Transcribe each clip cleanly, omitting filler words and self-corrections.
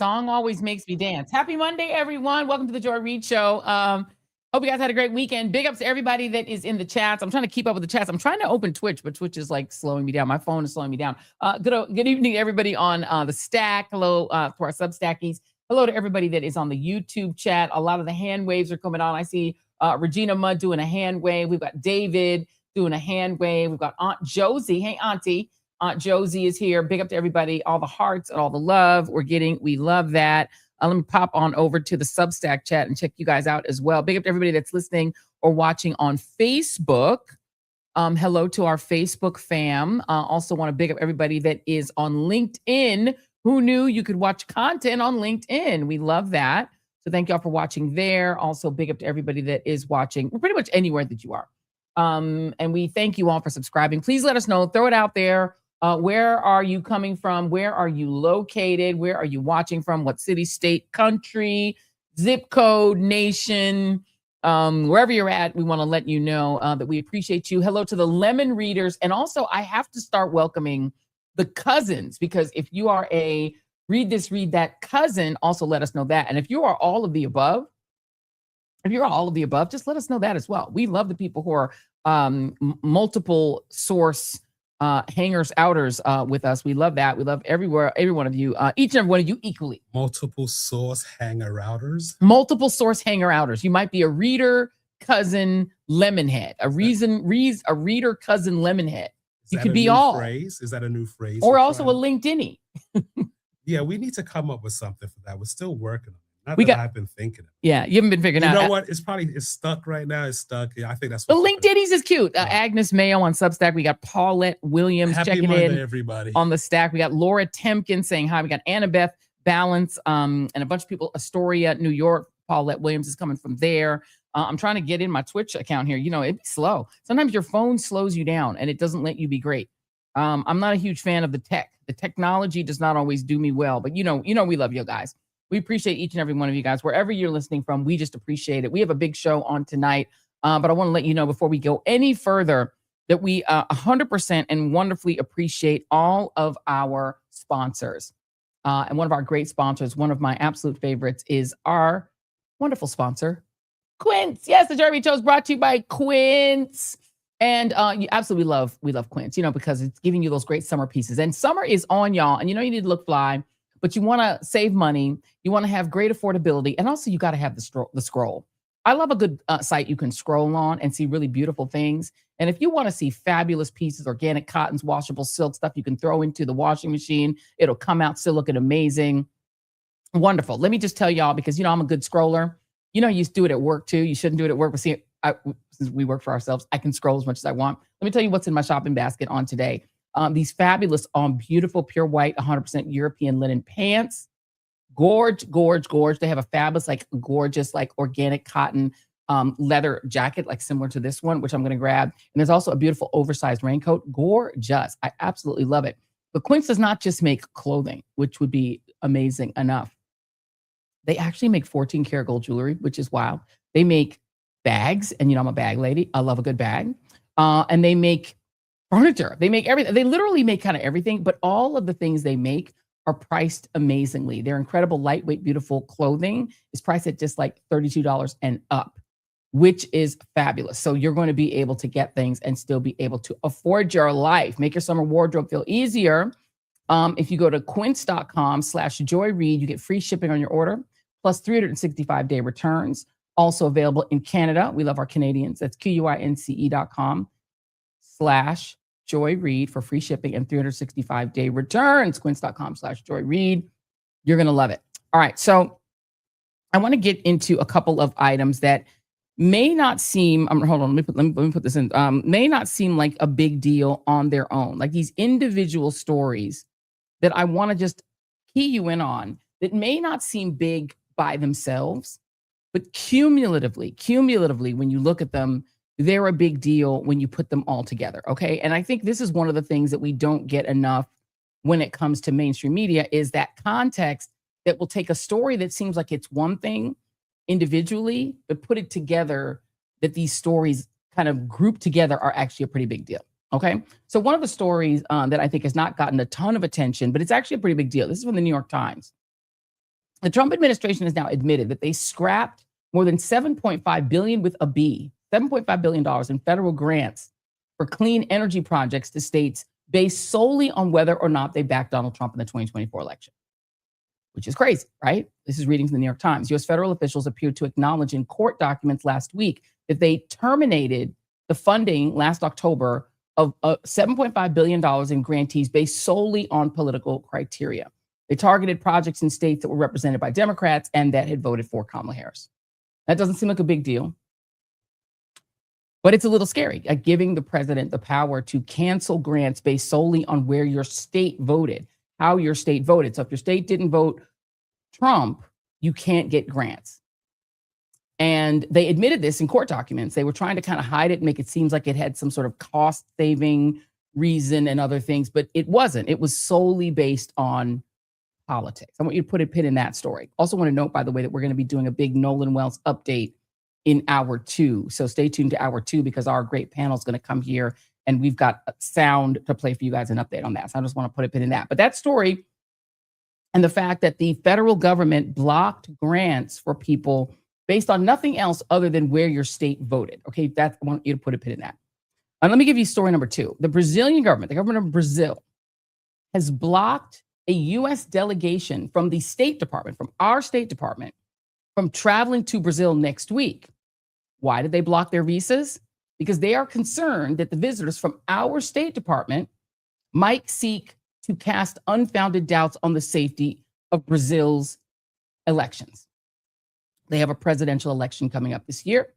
Song always makes me dance. Happy Monday, everyone. Welcome to the Joy Reid Show. Hope you guys had a great weekend. Big ups to everybody that is in the chats. I'm trying to keep up with the chats. I'm trying to open Twitch, but Twitch is like slowing me down. My phone is slowing me down. Good evening, everybody on the stack. Hello to our Substackies. Hello to everybody that is on the YouTube chat. A lot of the hand waves are coming on. I see Regina Mudd doing a hand wave. We've got David doing a hand wave. We've got Aunt Josie. Hey, Auntie. Aunt Josie is here. Big up to everybody. All the hearts and all the love we're getting. We love that. Let me pop on over to the Substack chat and check you guys out as well. Big up to everybody that's listening or watching on Facebook. Hello to our Facebook fam. Also want to big up everybody that is on LinkedIn. Who knew you could watch content on LinkedIn? We love that. So thank y'all for watching there. Also big up to everybody that is watching pretty much anywhere that you are. And we thank you all for subscribing. Please let us know. Throw it out there. Where are you coming from? Where are you located? Where are you watching from? What city, state, country, zip code, nation, wherever you're at, we want to let you know that we appreciate you. Hello to the lemon readers. And also, I have to start welcoming the cousins, because if you are a read this, read that cousin, also let us know that. And if you are all of the above, just let us know that as well. We love the people who are multiple source hangers outers with us. We love that. We love every one of you, each and every one of you equally. Multiple source hanger outers. Multiple source hanger outers. You might be a reader cousin lemonhead, a reader cousin lemonhead. You could be all. Is that a new phrase? Or also a LinkedIn-y. Yeah, we need to come up with something for that. We're still working on it. I've been thinking of it. Yeah, you haven't been figuring out. You know what? It's stuck right now. It's stuck. Yeah, I think that's what the LinkedIn's is cute. Agnes Mayo on Substack. We got Paulette Williams checking Monday, in everybody. On the stack. We got Laura Temkin saying hi. We got Annabeth Balance and a bunch of people. Astoria, New York. Paulette Williams is coming from there. I'm trying to get in my Twitch account here. You know, it's slow. Sometimes your phone slows you down and it doesn't let you be great. I'm not a huge fan of the tech. The technology does not always do me well, but you know, we love you guys. We appreciate each and every one of you guys, wherever you're listening from. We just appreciate it. We have a big show on tonight, but I want to let you know before we go any further that we 100% and wonderfully appreciate all of our sponsors. And one of our great sponsors, one of my absolute favorites, is our wonderful sponsor, Quince. Yes, the Joy Reid Show is brought to you by Quince. And you absolutely we love Quince, because it's giving you those great summer pieces. And summer is on, y'all. And you need to look fly. But you want to save money, you want to have great affordability, and also you got to have the scroll. I love a good site you can scroll on and see really beautiful things. And if you want to see fabulous pieces, organic cottons, washable silk stuff you can throw into the washing machine, it'll come out still looking amazing. Wonderful. Let me just tell y'all, because, I'm a good scroller. You used to do it at work too. You shouldn't do it at work, but see, since we work for ourselves, I can scroll as much as I want. Let me tell you what's in my shopping basket on today. These fabulous, beautiful, pure white, 100% European linen pants. Gorge. They have a fabulous, gorgeous, organic cotton leather jacket, similar to this one, which I'm going to grab. And there's also a beautiful oversized raincoat. Gorgeous. I absolutely love it. But Quince does not just make clothing, which would be amazing enough. They actually make 14 karat gold jewelry, which is wild. They make bags, and I'm a bag lady. I love a good bag. And they make furniture. They make everything. They literally make kind of everything, but all of the things they make are priced amazingly. Their incredible, lightweight, beautiful clothing is priced at just $32 and up, which is fabulous. So you're going to be able to get things and still be able to afford your life. Make your summer wardrobe feel easier. If you go to quince.com/joyreid, you get free shipping on your order, plus 365-day returns. Also available in Canada. We love our Canadians. That's QUINCE.com/Joy Reid for free shipping and 365-day returns. Quince.com/Joy Reid. You're going to love it. All right. So I want to get into a couple of items that may not seem, hold on, let me put this in, may not seem like a big deal on their own. Like these individual stories that I want to just key you in on that may not seem big by themselves, but cumulatively, when you look at them, they're a big deal when you put them all together, okay? And I think this is one of the things that we don't get enough when it comes to mainstream media is that context that will take a story that seems like it's one thing individually, but put it together that these stories kind of grouped together are actually a pretty big deal, okay? So one of the stories that I think has not gotten a ton of attention, but it's actually a pretty big deal. This is from the New York Times. The Trump administration has now admitted that they scrapped more than $7.5 billion with a B, $7.5 billion in federal grants for clean energy projects to states based solely on whether or not they backed Donald Trump in the 2024 election, which is crazy, right? This is reading from the New York Times. U.S. federal officials appeared to acknowledge in court documents last week that they terminated the funding last October of $7.5 billion in grantees based solely on political criteria. They targeted projects in states that were represented by Democrats and that had voted for Kamala Harris. That doesn't seem like a big deal, but it's a little scary, giving the president the power to cancel grants based solely on where your state voted, how your state voted. So if your state didn't vote Trump, you can't get grants. And they admitted this in court documents. They were trying to kind of hide it and make it seem like it had some sort of cost-saving reason and other things, but it wasn't. It was solely based on politics. I want you to put a pin in that story. Also want to note, by the way, that we're going to be doing a big Nolan Wells update in hour 2. So stay tuned to hour 2 because our great panel is going to come here and we've got sound to play for you guys, an update on that. So I just want to put a pin in that. But that story and the fact that the federal government blocked grants for people based on nothing else other than where your state voted. Okay, I want you to put a pin in that. And let me give you story number 2. The Brazilian government, the government of Brazil, has blocked a U.S. delegation from the State Department, from our State Department, from traveling to Brazil next week. Why did they block their visas? Because they are concerned that the visitors from our State Department might seek to cast unfounded doubts on the safety of Brazil's elections. They have a presidential election coming up this year,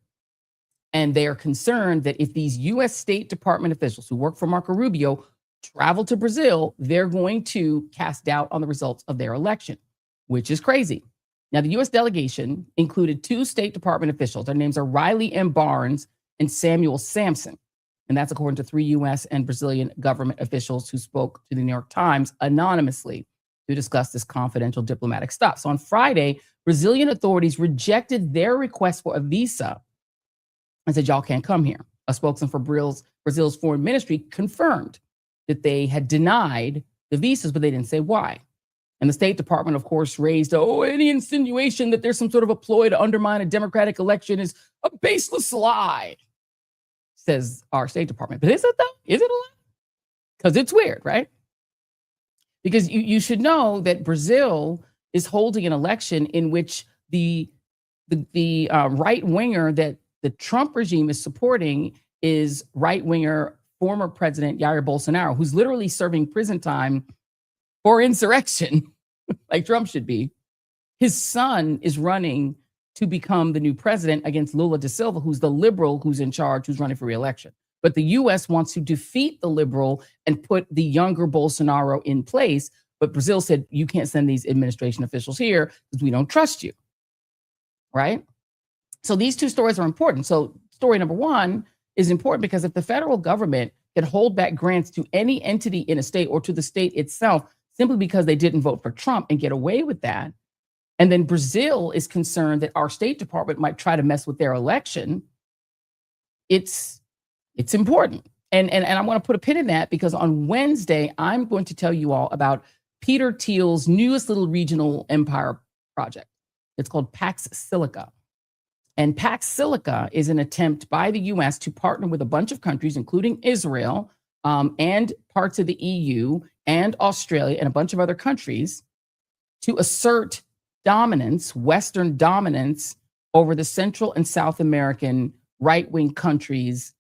and they are concerned that if these U.S. State Department officials who work for Marco Rubio travel to Brazil, they're going to cast doubt on the results of their election, which is crazy. Now, the U.S. delegation included 2 State Department officials. Their names are Riley M. Barnes and Samuel Sampson. And that's according to 3 U.S. and Brazilian government officials who spoke to the New York Times anonymously to discuss this confidential diplomatic stuff. So on Friday, Brazilian authorities rejected their request for a visa and said, y'all can't come here. A spokesman for Brazil's foreign ministry confirmed that they had denied the visas, but they didn't say why. And the State Department, of course, raised, any insinuation that there's some sort of a ploy to undermine a democratic election is a baseless lie, says our State Department. But is it though? Is it a lie? Because it's weird, right? Because you should know that Brazil is holding an election in which the right-winger that the Trump regime is supporting is right-winger former President Jair Bolsonaro, who's literally serving prison time for insurrection, like Trump should be. His son is running to become the new president against Lula da Silva, who's the liberal who's in charge, who's running for re-election. But the U.S. wants to defeat the liberal and put the younger Bolsonaro in place. But Brazil said, you can't send these administration officials here because we don't trust you, right? So these 2 stories are important. So story number 1 is important because if the federal government can hold back grants to any entity in a state or to the state itself simply because they didn't vote for Trump and get away with that, and then Brazil is concerned that our State Department might try to mess with their election, it's important. And I want to put a pin in that because on Wednesday, I'm going to tell you all about Peter Thiel's newest little regional empire project. It's called Pax Silica. And Pax Silica is an attempt by the U.S. to partner with a bunch of countries, including Israel and parts of the EU and Australia and a bunch of other countries, to assert dominance, Western dominance, over the Central and South American right-wing countries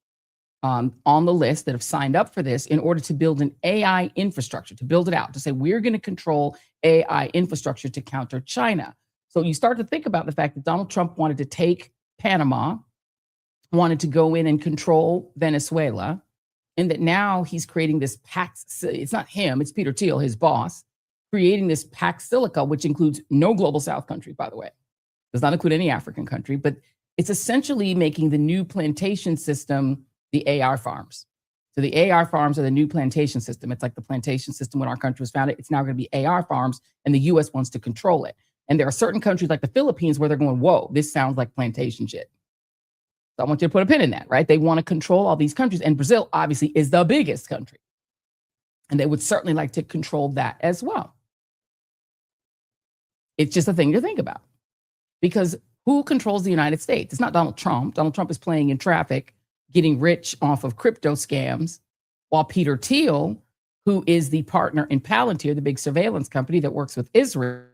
on the list that have signed up for this in order to build an AI infrastructure, to build it out, to say we're going to control AI infrastructure to counter China. So you start to think about the fact that Donald Trump wanted to take Panama, wanted to go in and control Venezuela, and that now he's creating this Pax. It's not him, it's Peter Thiel, his boss, creating this Pax Silica, which includes no global South country, by the way. Does not include any African country, but it's essentially making the new plantation system the AI farms. So the AI farms are the new plantation system. It's like the plantation system when our country was founded. It's now going to be AI farms, and the U.S. wants to control it. And there are certain countries like the Philippines where they're going, whoa, this sounds like plantation shit. So I want you to put a pin in that, right? They want to control all these countries. And Brazil, obviously, is the biggest country. And they would certainly like to control that as well. It's just a thing to think about, because who controls the United States? It's not Donald Trump. Donald Trump is playing in traffic, getting rich off of crypto scams, while Peter Thiel, who is the partner in Palantir, the big surveillance company that works with Israel,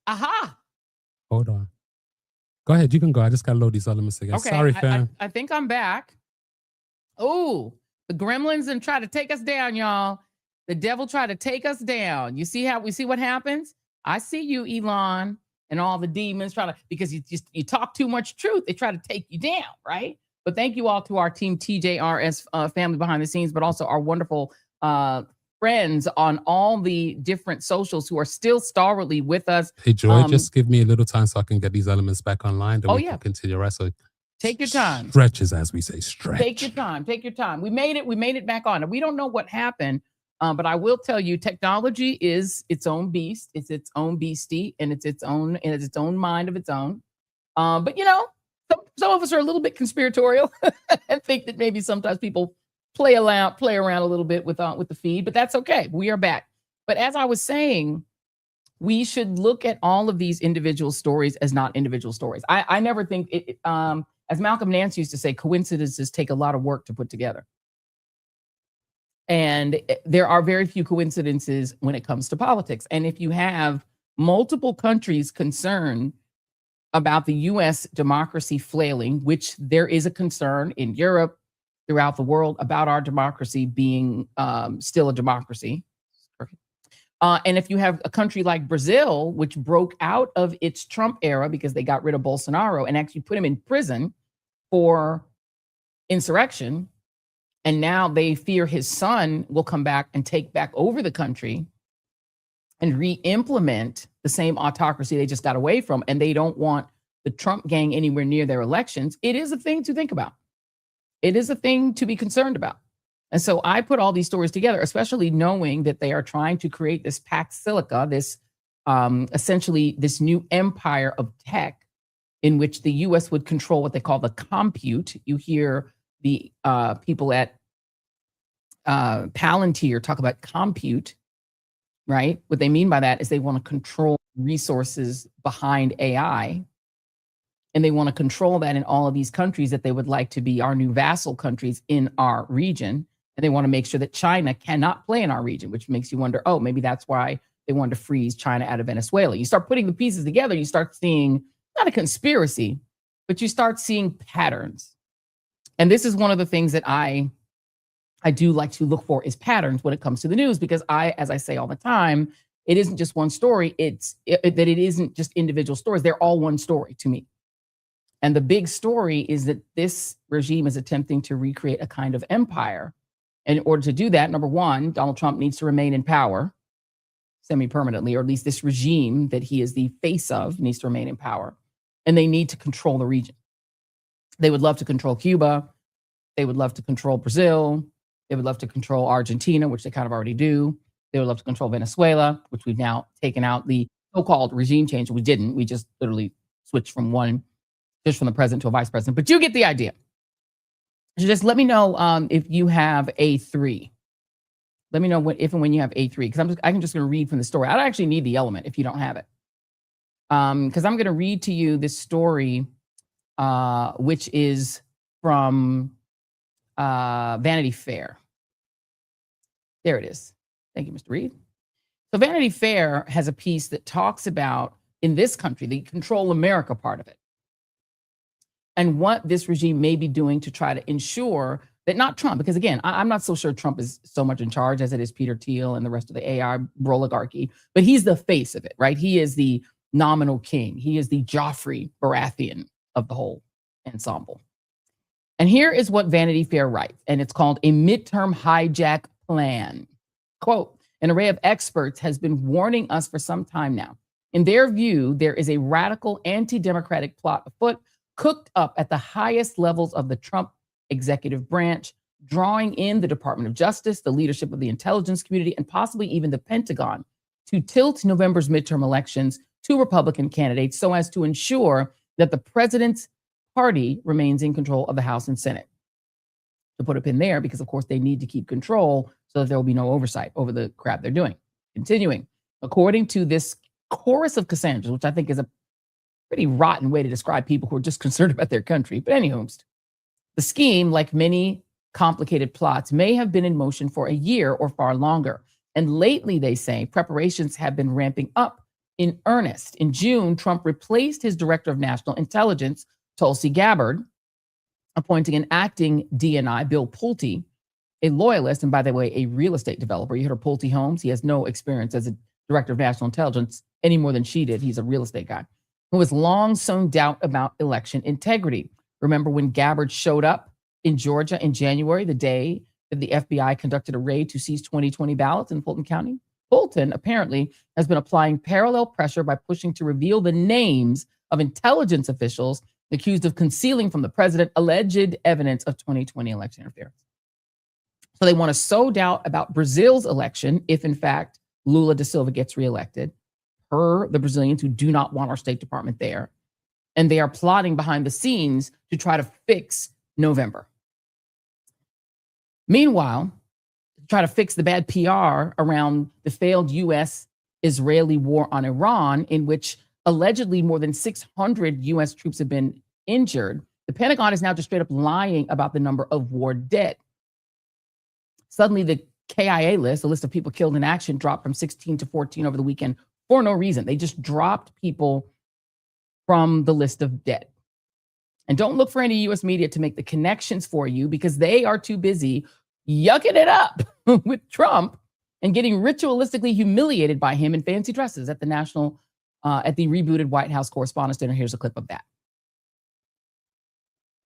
aha. Hold on. Go ahead. You can go. I just got to load these elements again. Okay, Sorry, fam. I think I'm back. Oh, the gremlins and try to take us down, y'all. The devil tried to take us down. You see how we see what happens? I see you, Elon, and all the demons trying to, because you talk too much truth, they try to take you down, right? But thank you all to our team TJRS family behind the scenes, but also our wonderful friends on all the different socials who are still stalwartly with us. Hey, Joy, just give me a little time so I can get these elements back online. Then we yeah. can continue. Right? So take your time. Stretches, as we say, stretch. Take your time. Take your time. We made it back on. And we don't know what happened, but I will tell you, technology is its own beast. It's its own beastie, and it's its own mind of its own. But you know, some of us are a little bit conspiratorial and think that maybe sometimes people play around a little bit with the feed, but that's okay. We are back. But as I was saying, we should look at all of these individual stories as not individual stories. I never think it, as Malcolm Nance used to say, coincidences take a lot of work to put together. And there are very few coincidences when it comes to politics. And if you have multiple countries concerned about the US democracy flailing, which there is a concern in Europe, throughout the world about our democracy being still a democracy. And if you have a country like Brazil, which broke out of its Trump era because they got rid of Bolsonaro and actually put him in prison for insurrection, and now they fear his son will come back and take back over the country and re-implement the same autocracy they just got away from, and they don't want the Trump gang anywhere near their elections, it is a thing to think about. It is a thing to be concerned about. And so I put all these stories together, especially knowing that they are trying to create this Pax Silica, this essentially this new empire of tech in which the US would control what they call the compute. You hear the people at Palantir talk about compute, right? What they mean by that is they want to control resources behind AI. And they want to control that in all of these countries that they would like to be our new vassal countries in our region. And they want to make sure that China cannot play in our region, which makes you wonder, oh, maybe that's why they wanted to freeze China out of Venezuela. You start putting the pieces together, you start seeing not a conspiracy, but you start seeing patterns. And this is one of the things that I do like to look for is patterns when it comes to the news, because as I say all the time, it isn't just one story. It isn't just individual stories. They're all one story to me. And the big story is that this regime is attempting to recreate a kind of empire. And in order to do that, number one, Donald Trump needs to remain in power semi-permanently, or at least this regime that he is the face of needs to remain in power. And they need to control the region. They would love to control Cuba. They would love to control Brazil. They would love to control Argentina, which they kind of already do. They would love to control Venezuela, which we've now taken out the so-called regime change. We didn't. We just literally switched from the president to a vice president. But you get the idea. So just let me know if you have A3. Let me know if and when you have A3, because I'm just going to read from the story. I don't actually need the element if you don't have it, because I'm going to read to you this story, which is from Vanity Fair. There it is. Thank you, Mr. Reid. So Vanity Fair has a piece that talks about, in this country, the Control America part of it, and what this regime may be doing to try to ensure that not Trump, because again, I'm not so sure Trump is so much in charge as it is Peter Thiel and the rest of the AI oligarchy, but he's the face of it, right? He is the nominal king. He is the Joffrey Baratheon of the whole ensemble. And here is what Vanity Fair writes, and it's called A Midterm Hijack Plan. Quote, an array of experts has been warning us for some time now. In their view, there is a radical anti-democratic plot afoot, cooked up at the highest levels of the Trump executive branch, drawing in the Department of Justice, the leadership of the intelligence community, and possibly even the Pentagon to tilt November's midterm elections to Republican candidates so as to ensure that the president's party remains in control of the House and Senate. To put a pin there, because of course they need to keep control so that there will be no oversight over the crap they're doing. Continuing, according to this chorus of Cassandras, which I think is a pretty rotten way to describe people who are just concerned about their country. But anywho, the scheme, like many complicated plots, may have been in motion for a year or far longer. And lately, they say, preparations have been ramping up in earnest. In June, Trump replaced his director of national intelligence, Tulsi Gabbard, appointing an acting DNI, Bill Pulte, a loyalist, and by the way, a real estate developer. You heard of Pulte Homes? He has no experience as a director of national intelligence any more than she did. He's a real estate guy who has long sown doubt about election integrity. Remember when Gabbard showed up in Georgia in January, the day that the FBI conducted a raid to seize 2020 ballots in Fulton County? Fulton apparently has been applying parallel pressure by pushing to reveal the names of intelligence officials accused of concealing from the president alleged evidence of 2020 election interference. So they want to sow doubt about Brazil's election if, in fact, Lula da Silva gets reelected, per the Brazilians who do not want our State Department there. And they are plotting behind the scenes to try to fix November. Meanwhile, to try to fix the bad PR around the failed U.S.-Israeli war on Iran, in which allegedly more than 600 U.S. troops have been injured, the Pentagon is now just straight up lying about the number of war dead. Suddenly, the KIA list, the list of people killed in action, dropped from 16 to 14 over the weekend for no reason. They just dropped people from the list of dead. And don't look for any U.S. media to make the connections for you because they are too busy yucking it up with Trump and getting ritualistically humiliated by him in fancy dresses at the rebooted White House Correspondents' Dinner. Here's a clip of that.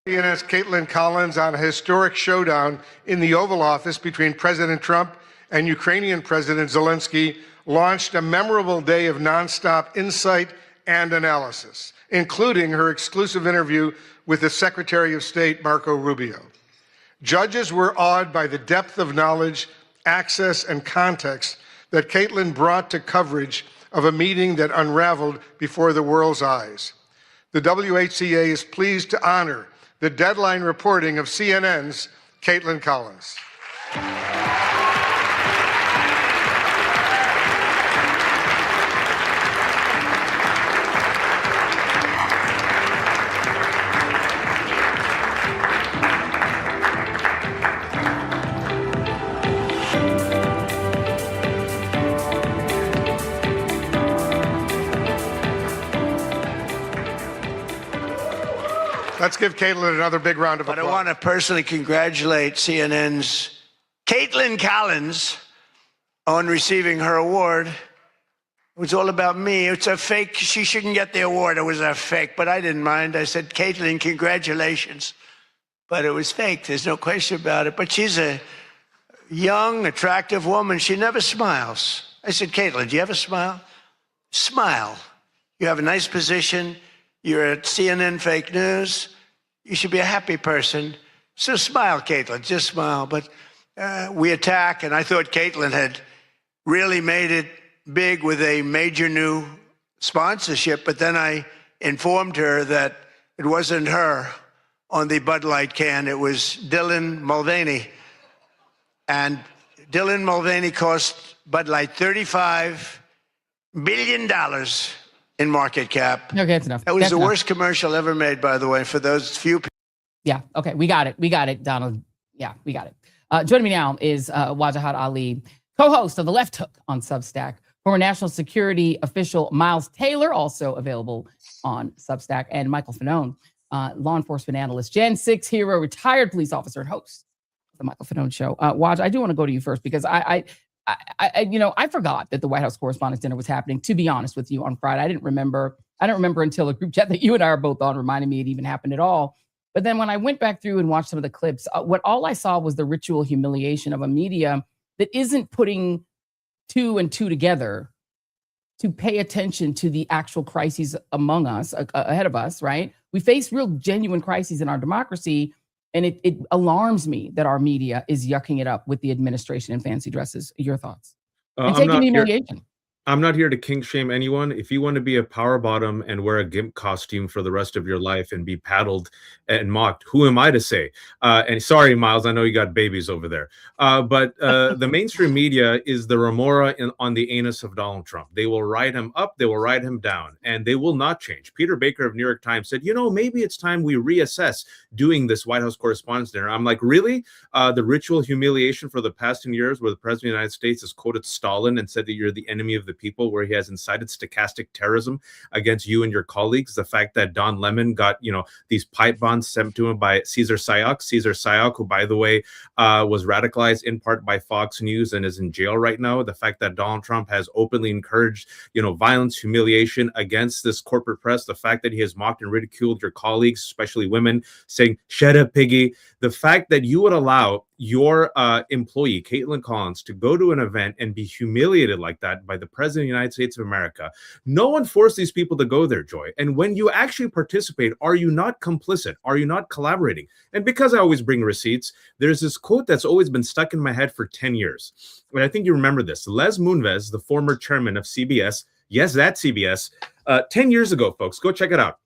CNN's Caitlin Collins on a historic showdown in the Oval Office between President Trump and Ukrainian President Zelensky launched a memorable day of nonstop insight and analysis, including her exclusive interview with the Secretary of State, Marco Rubio. Judges were awed by the depth of knowledge, access, and context that Caitlin brought to coverage of a meeting that unraveled before the world's eyes. The WHCA is pleased to honor the deadline reporting of CNN's Caitlin Collins. Let's give Caitlin another big round of applause. But I want to personally congratulate CNN's Caitlin Collins on receiving her award. It was all about me. It's a fake. She shouldn't get the award. It was a fake, but I didn't mind. I said, Caitlin, congratulations. But it was fake. There's no question about it. But she's a young, attractive woman. She never smiles. I said, Caitlin, do you have a smile? Smile. You have a nice position. You're at CNN Fake News. You should be a happy person. So smile, Caitlin, just smile. But we attack, and I thought Caitlin had really made it big with a major new sponsorship, but then I informed her that it wasn't her on the Bud Light can, it was Dylan Mulvaney. And Dylan Mulvaney cost Bud Light $35 billion in market cap. Okay, that's enough. That was that's the enough. worst commercial ever made, by the way, for those few people. Yeah, okay, we got it. We got it, Donald. Yeah, we got it. Joining me now is Wajahat Ali, co-host of The Left Hook on Substack, former national security official Miles Taylor, also available on Substack, and Michael Fanone, law enforcement analyst, Gen 6 hero, retired police officer, and host of The Michael Fanone Show. Waj, I do want to go to you first because I forgot that the White House Correspondents' Dinner was happening, to be honest with you, on Friday. I don't remember until a group chat that you and I are both on reminded me it even happened at all. But then when I went back through and watched some of the clips, all I saw was the ritual humiliation of a media that isn't putting two and two together to pay attention to the actual crises among us, ahead of us, right? We face real genuine crises in our democracy. And it alarms me that our media is yucking it up with the administration in fancy dresses. Your thoughts? And taking the humiliation. I'm not here to kink shame anyone. If you want to be a power bottom and wear a gimp costume for the rest of your life and be paddled and mocked, who am I to say? And sorry, Miles, I know you got babies over there. But the mainstream media is the remora on the anus of Donald Trump. They will ride him up, they will ride him down, and they will not change. Peter Baker of New York Times said, maybe it's time we reassess doing this White House Correspondents' Dinner. I'm like, really? The ritual humiliation for the past 10 years where the President of the United States has quoted Stalin and said that you're the enemy of the people, where he has incited stochastic terrorism against you and your colleagues. The fact that Don Lemon got, these pipe bombs sent to him by Cesar Sayoc, who, by the way, was radicalized in part by Fox News and is in jail right now. The fact that Donald Trump has openly encouraged, violence, humiliation against this corporate press. The fact that he has mocked and ridiculed your colleagues, especially women, saying, "Shut up, piggy." The fact that you would allow your employee, Caitlin Collins, to go to an event and be humiliated like that by the President of the United States of America. No one forced these people to go there, Joy. And when you actually participate, are you not complicit? Are you not collaborating? And because I always bring receipts, there's this quote that's always been stuck in my head for 10 years. And I think you remember this. Les Moonves, the former chairman of CBS, yes, that's CBS, 10 years ago, folks, go check it out.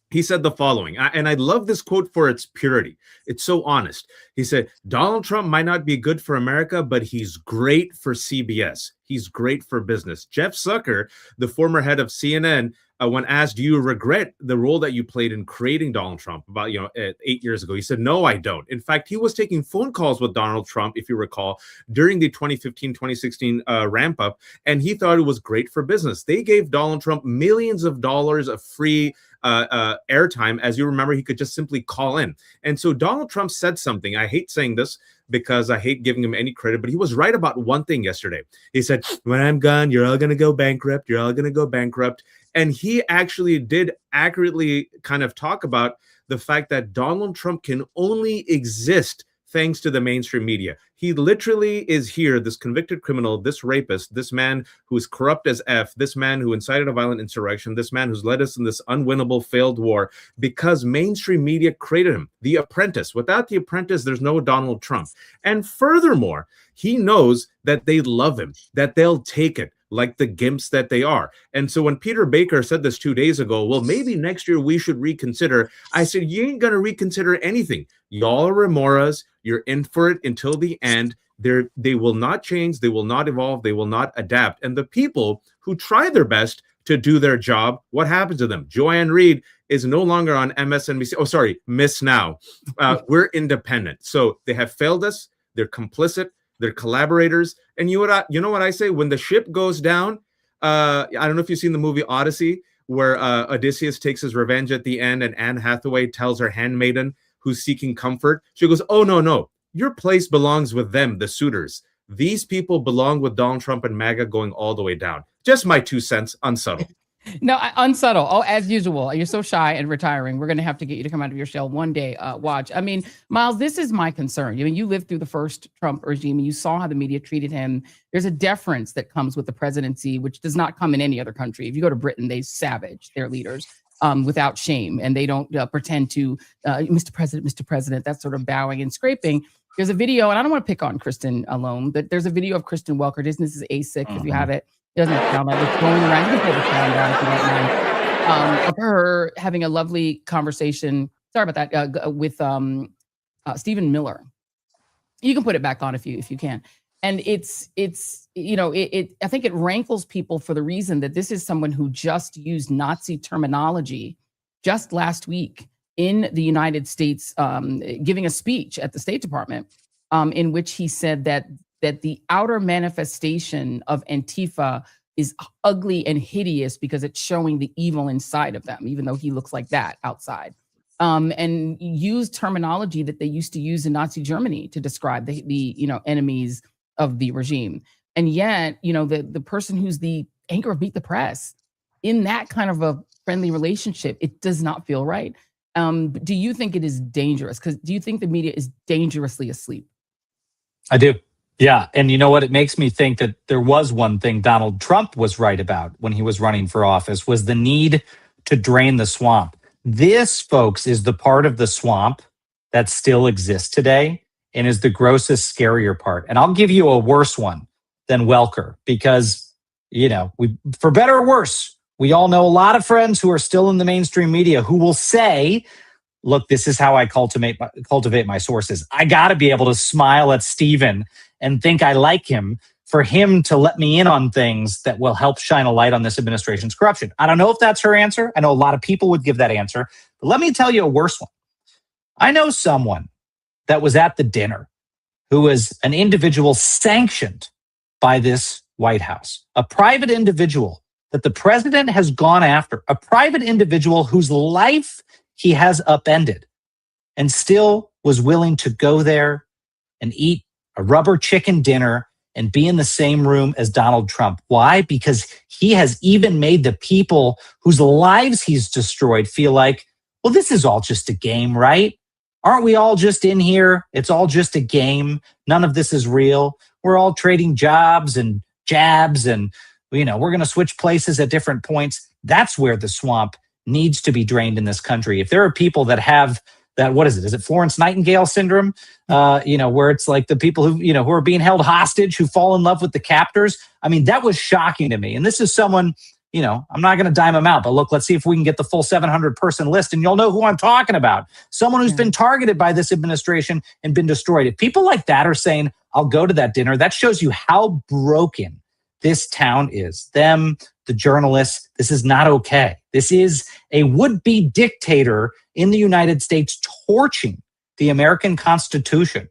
He said the following, and I love this quote for its purity. It's so honest. He said, Donald Trump might not be good for America, but he's great for CBS. He's great for business. Jeff Zucker, the former head of CNN, when asked, do you regret the role that you played in creating Donald Trump about 8 years ago, he said, no, I don't. In fact, he was taking phone calls with Donald Trump, if you recall, during the 2015-2016 ramp up, and he thought it was great for business. They gave Donald Trump millions of dollars of free airtime. As you remember, he could just simply call in. And so Donald Trump said something. I hate saying this because I hate giving him any credit, but he was right about one thing yesterday. He said, when I'm gone, you're all going to go bankrupt. You're all going to go bankrupt. And he actually did accurately kind of talk about the fact that Donald Trump can only exist thanks to the mainstream media. He literally is here, this convicted criminal, this rapist, this man who is corrupt as F, this man who incited a violent insurrection, this man who's led us in this unwinnable failed war, because mainstream media created him. The Apprentice. Without The Apprentice, there's no Donald Trump. And furthermore, he knows that they love him, that they'll take it, like the gimps that they are. And so when Peter Baker said this 2 days ago, well, maybe next year we should reconsider, I said, you ain't going to reconsider anything. Y'all are remoras. You're in for it until the end. They will not change. They will not evolve. They will not adapt. And the people who try their best to do their job, what happens to them? Joy Reid is no longer on MSNBC. Oh, sorry, Miss Now. We're independent. So they have failed us. They're complicit. They're collaborators. And you know what I say? When the ship goes down, I don't know if you've seen the movie Odyssey, where Odysseus takes his revenge at the end, and Anne Hathaway tells her handmaiden who's seeking comfort, she goes, oh, no, your place belongs with them, the suitors. These people belong with Donald Trump and MAGA going all the way down. Just my 2 cents, unsubtle. No, unsubtle. Oh, as usual. You're so shy and retiring. We're going to have to get you to come out of your shell one day. Watch. I mean, Miles, this is my concern. I mean, you lived through the first Trump regime and you saw how the media treated him. There's a deference that comes with the presidency, which does not come in any other country. If you go to Britain, they savage their leaders without shame. And they don't pretend to, Mr. President, that sort of bowing and scraping. There's a video, and I don't want to pick on Kristen alone, but there's a video of Kristen Welker. This is A6 if you have it. It doesn't sound like it's going around. You can play the sound down if you don't mind. Of her having a lovely conversation. Sorry about that. With Stephen Miller. You can put it back on if you can. And it's I think it rankles people for the reason that this is someone who just used Nazi terminology just last week in the United States, giving a speech at the State Department, in which he said that the outer manifestation of Antifa is ugly and hideous because it's showing the evil inside of them, even though he looks like that outside. And use terminology that they used to use in Nazi Germany to describe the enemies of the regime. And yet, the person who's the anchor of Meet the Press in that kind of a friendly relationship, it does not feel right. Do you think it is dangerous? Because do you think the media is dangerously asleep? I do. Yeah. And you know what? It makes me think that there was one thing Donald Trump was right about when he was running for office, was the need to drain the swamp. This, folks, is the part of the swamp that still exists today and is the grossest, scarier part. And I'll give you a worse one than Welker because, for better or worse, we all know a lot of friends who are still in the mainstream media who will say, look, this is how I cultivate my sources. I got to be able to smile at Stephen and think I like him for him to let me in on things that will help shine a light on this administration's corruption. I don't know if that's her answer. I know a lot of people would give that answer. But let me tell you a worse one. I know someone that was at the dinner who was an individual sanctioned by this White House, a private individual that the president has gone after, a private individual whose life he has upended, and still was willing to go there and eat a rubber chicken dinner and be in the same room as Donald Trump. Why? Because he has even made the people whose lives he's destroyed feel like, well, this is all just a game, right? Aren't we all just in here? It's all just a game. None of this is real. We're all trading jobs and jabs, and we're going to switch places at different points. That's where the swamp needs to be drained in this country. If there are people that have that, what is it? Is it Florence Nightingale syndrome? Where it's like the people who are being held hostage, who fall in love with the captors. I mean, that was shocking to me. And this is someone, I'm not going to dime him out, but look, let's see if we can get the full 700-person list, and you'll know who I'm talking about. Someone who's been targeted by this administration and been destroyed. If people like that are saying, I'll go to that dinner, that shows you how broken this town is. Them, the journalists, this is not okay. This is a would-be dictator in the United States torching the American Constitution,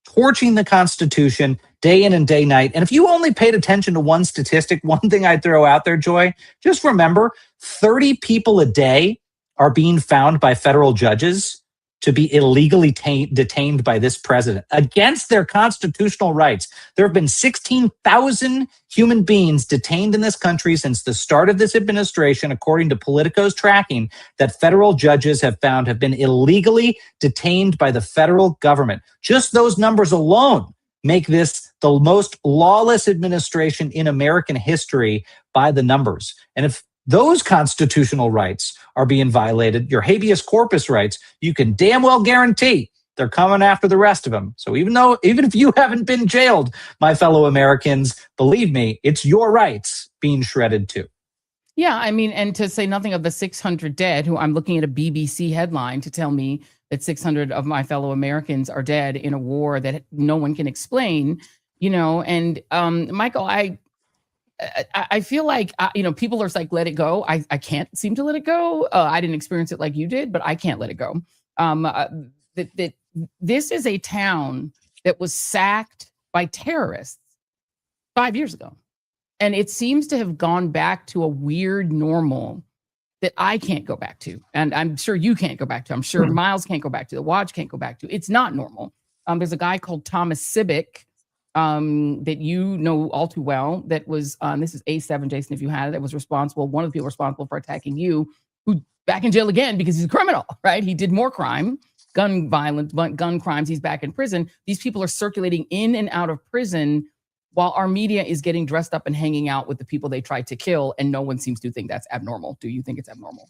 torching the Constitution day in and day night. And if you only paid attention to one statistic, one thing I'd throw out there, Joy, just remember 30 people a day are being found by federal judges to be illegally detained by this president against their constitutional rights. There have been 16,000 human beings detained in this country since the start of this administration, according to Politico's tracking, that federal judges have found have been illegally detained by the federal government. Just those numbers alone make this the most lawless administration in American history by the numbers. And if those constitutional rights are being violated, your habeas corpus rights, you can damn well guarantee they're coming after the rest of them. So even if you haven't been jailed, my fellow Americans, believe me, it's your rights being shredded too. Yeah, I mean, and to say nothing of the 600 dead, who I'm looking at a BBC headline to tell me that 600 of my fellow Americans are dead in a war that no one can explain, and Michael, I feel like, people are like, let it go. I can't seem to let it go. I didn't experience it like you did, but I can't let it go. This is a town that was sacked by terrorists 5 years ago. And it seems to have gone back to a weird normal that I can't go back to. And I'm sure you can't go back to. I'm sure Miles can't go back to. The Watch can't go back to. It's not normal. There's a guy called Thomas Sibbick, that you know all too well, that was this is A7, Jason, if you had it, that was responsible, one of the people responsible for attacking you, who back in jail again because he's a criminal, right? He did more crime, gun violence, gun crimes. He's back in prison. These people are circulating in and out of prison while our media is getting dressed up and hanging out with the people they tried to kill, and no one seems to think that's abnormal. Do you think it's abnormal?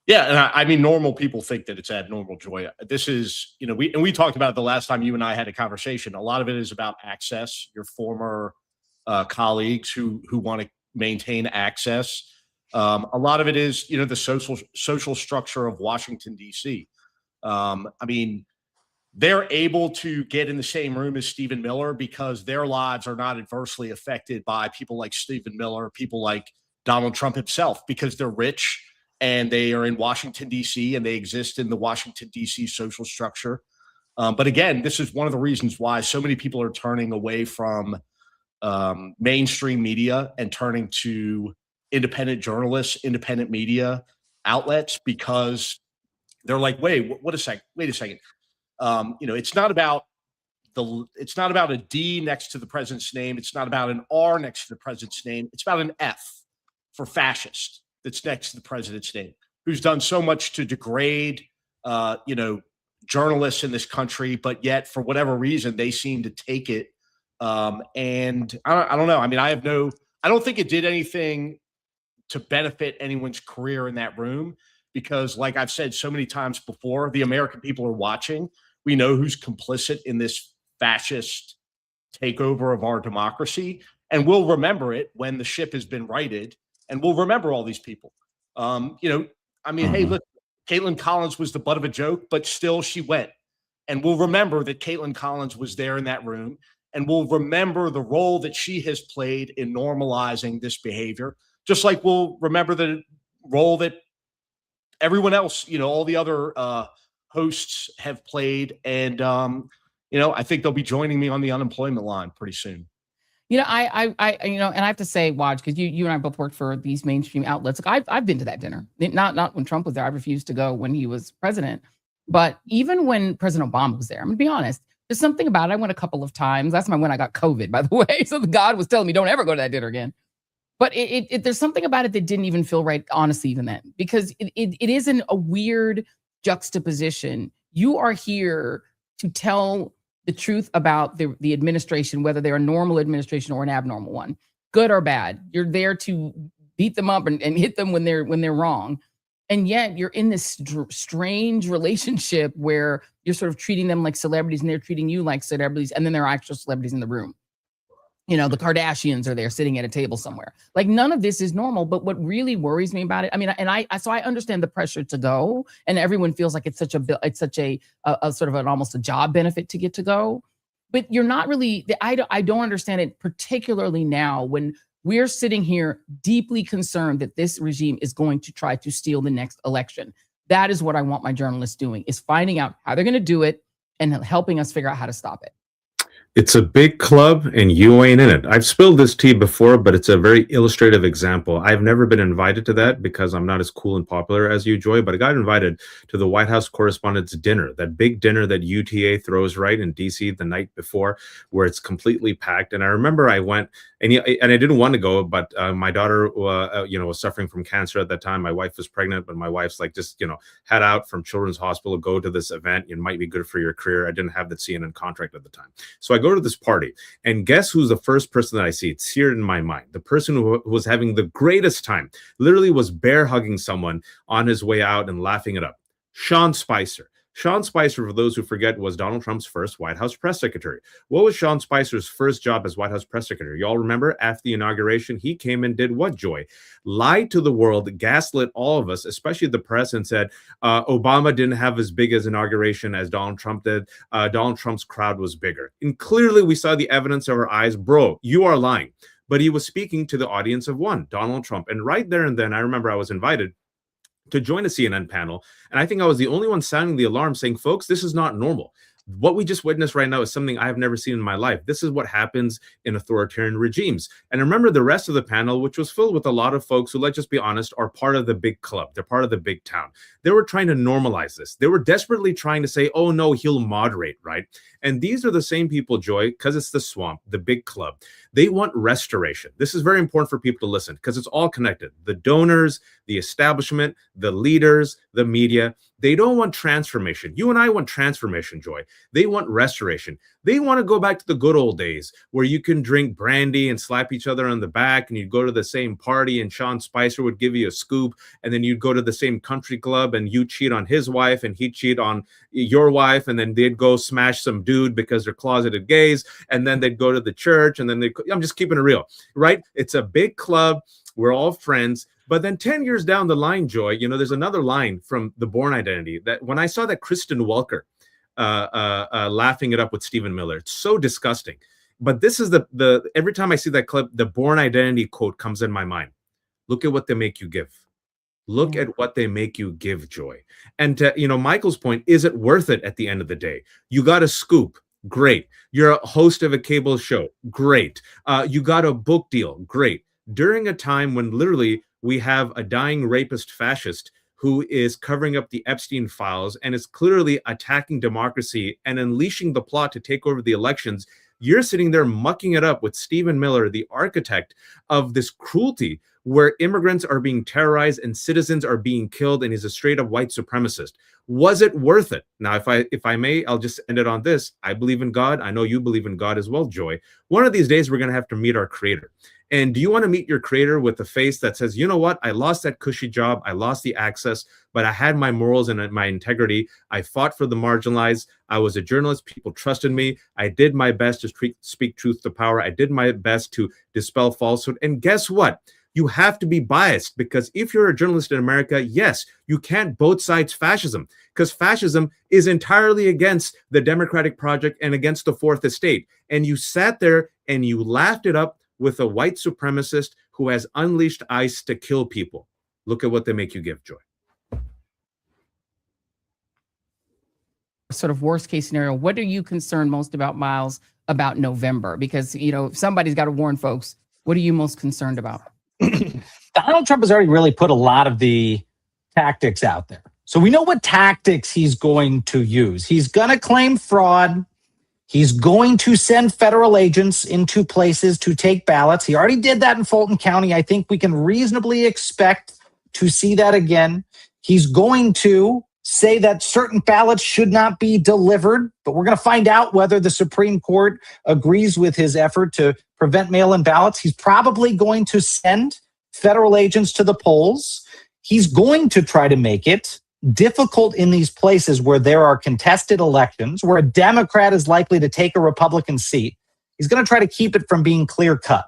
Yeah, and I mean, normal people think that it's abnormal, Joy. This is, we talked about it the last time you and I had a conversation. A lot of it is about access. Your former colleagues who want to maintain access. A lot of it is, the social structure of Washington, D.C. I mean, they're able to get in the same room as Stephen Miller because their lives are not adversely affected by people like Stephen Miller, people like Donald Trump himself, because they're rich and they are in Washington, D.C., and they exist in the Washington, D.C. social structure. But again, this is one of the reasons why so many people are turning away from mainstream media and turning to independent journalists, independent media outlets, because they're like, wait a second. It's not about a D next to the president's name. It's not about an R next to the president's name. It's about an F for fascist that's next to the president's name, who's done so much to degrade, journalists in this country, but yet for whatever reason, they seem to take it. And I don't know. I mean, I don't think it did anything to benefit anyone's career in that room, because like I've said so many times before, the American people are watching. We know who's complicit in this fascist takeover of our democracy, and we'll remember it when the ship has been righted, and we'll remember all these people. Hey, look, Caitlin Collins was the butt of a joke, but still she went. And we'll remember that Caitlin Collins was there in that room, and we'll remember the role that she has played in normalizing this behavior, just like we'll remember the role that everyone else, all the other hosts have played. And, I think they'll be joining me on the unemployment line pretty soon. I and I have to say, Waj, because you and I both worked for these mainstream outlets. Like I've been to that dinner, not when Trump was there. I refused to go when he was president. But even when President Obama was there, I'm gonna be honest, there's something about it. I went a couple of times. That's when I got COVID, by the way. So God was telling me, don't ever go to that dinner again. But there's something about it that didn't even feel right, honestly, even then, because it isn't a weird juxtaposition. You are here to tell the truth about the administration, whether they're a normal administration or an abnormal one, good or bad. You're there to beat them up and hit them when they're wrong. And yet you're in this strange relationship where you're sort of treating them like celebrities and they're treating you like celebrities. And then there are actual celebrities in the room. The Kardashians are there sitting at a table somewhere. Like, none of this is normal. But what really worries me about it, I mean, and I understand the pressure to go, and everyone feels like it's such a sort of an almost a job benefit to get to go. But you're not really, I don't understand it, particularly now when We're sitting here deeply concerned that this regime is going to try to steal the next election. That is what I want my journalists doing, is finding out how they're going to do it and helping us figure out how to stop it. It's a big club and you ain't in it. I've spilled this tea before, but it's a very illustrative example. I've never been invited to that because I'm not as cool and popular as you, Joy, but I got invited to the White House Correspondents' Dinner, that big dinner that UTA throws right in DC the night before, where it's completely packed. And I remember I went, and I didn't want to go, but my daughter, was suffering from cancer at that time. My wife was pregnant, but my wife's like, just, head out from Children's Hospital, go to this event. It might be good for your career. I didn't have the CNN contract at the time. So I go to this party, and guess who's the first person that I see? It's seared in my mind. The person who was having the greatest time, literally was bear hugging someone on his way out and laughing it up. Sean Spicer. Sean Spicer, for those who forget, was Donald Trump's first White House press secretary. What was Sean Spicer's first job as White House press secretary? Y'all remember, after the inauguration, he came and did what, Joy? Lied to the world, gaslit all of us, especially the press, and said Obama didn't have as big as inauguration as Donald Trump did. Donald Trump's crowd was bigger. And clearly we saw the evidence of our eyes. Bro, you are lying. But he was speaking to the audience of one, Donald Trump. And right there and then, I remember I was invited to join a CNN panel. And I think I was the only one sounding the alarm saying, folks, this is not normal. What we just witnessed right now is something I have never seen in my life. This is what happens in authoritarian regimes. And I remember the rest of the panel, which was filled with a lot of folks who, let's just be honest, are part of the big club. They're part of the big town. They were trying to normalize this. They were desperately trying to say, oh, no, he'll moderate, right? And these are the same people, Joy, because it's the swamp, the big club. They want restoration. This is very important for people to listen because it's all connected. The donors, the establishment, the leaders, the media. They don't want transformation. You and I want transformation, Joy. They want restoration. They want to go back to the good old days where you can drink brandy and slap each other on the back, and you'd go to the same party and Sean Spicer would give you a scoop, and then you'd go to the same country club and you cheat on his wife and he'd cheat on your wife, and then they'd go smash some dude because they're closeted gays, and then they'd go to the church, and then I'm just keeping it real, right? It's a big club. We're all friends. But then 10 years down the line, Joy, there's another line from The Bourne Identity that when I saw that Kristen Welker laughing it up with Stephen Miller, it's so disgusting. But this is the every time I see that clip, the Bourne Identity quote comes in my mind. Look at what they make you give. Look at what they make you give, Joy. And to, Michael's point, is it worth it at the end of the day? You got a scoop. Great. You're a host of a cable show. Great. You got a book deal. Great. During a time when literally we have a dying rapist fascist who is covering up the Epstein files and is clearly attacking democracy and unleashing the plot to take over the elections, you're sitting there mucking it up with Stephen Miller, the architect of this cruelty where immigrants are being terrorized and citizens are being killed, and he's a straight up white supremacist. Was it worth it? Now, if I may, I'll just end it on this. I believe in God. I know you believe in God as well, Joy. One of these days, we're going to have to meet our creator. And do you want to meet your creator with a face that says, you know what? I lost that cushy job. I lost the access, but I had my morals and my integrity. I fought for the marginalized. I was a journalist. People trusted me. I did my best to speak truth to power. I did my best to dispel falsehood. And guess what? You have to be biased, because if you're a journalist in America, yes, you can't both sides fascism, because fascism is entirely against the democratic project and against the fourth estate. And you sat there and you laughed it up with a white supremacist who has unleashed ICE to kill people. Look at what they make you give, Joy. Sort of worst case scenario, what are you concerned most about, Miles, about November? Because, somebody's got to warn folks. What are you most concerned about? Donald Trump has already really put a lot of the tactics out there. So we know what tactics he's going to use. He's going to claim fraud. He's going to send federal agents into places to take ballots. He already did that in Fulton County. I think we can reasonably expect to see that again. He's going to say that certain ballots should not be delivered, but we're going to find out whether the Supreme Court agrees with his effort to prevent mail-in ballots. He's probably going to send federal agents to the polls. He's going to try to make it difficult in these places where there are contested elections, where a Democrat is likely to take a Republican seat. He's going to try to keep it from being clear-cut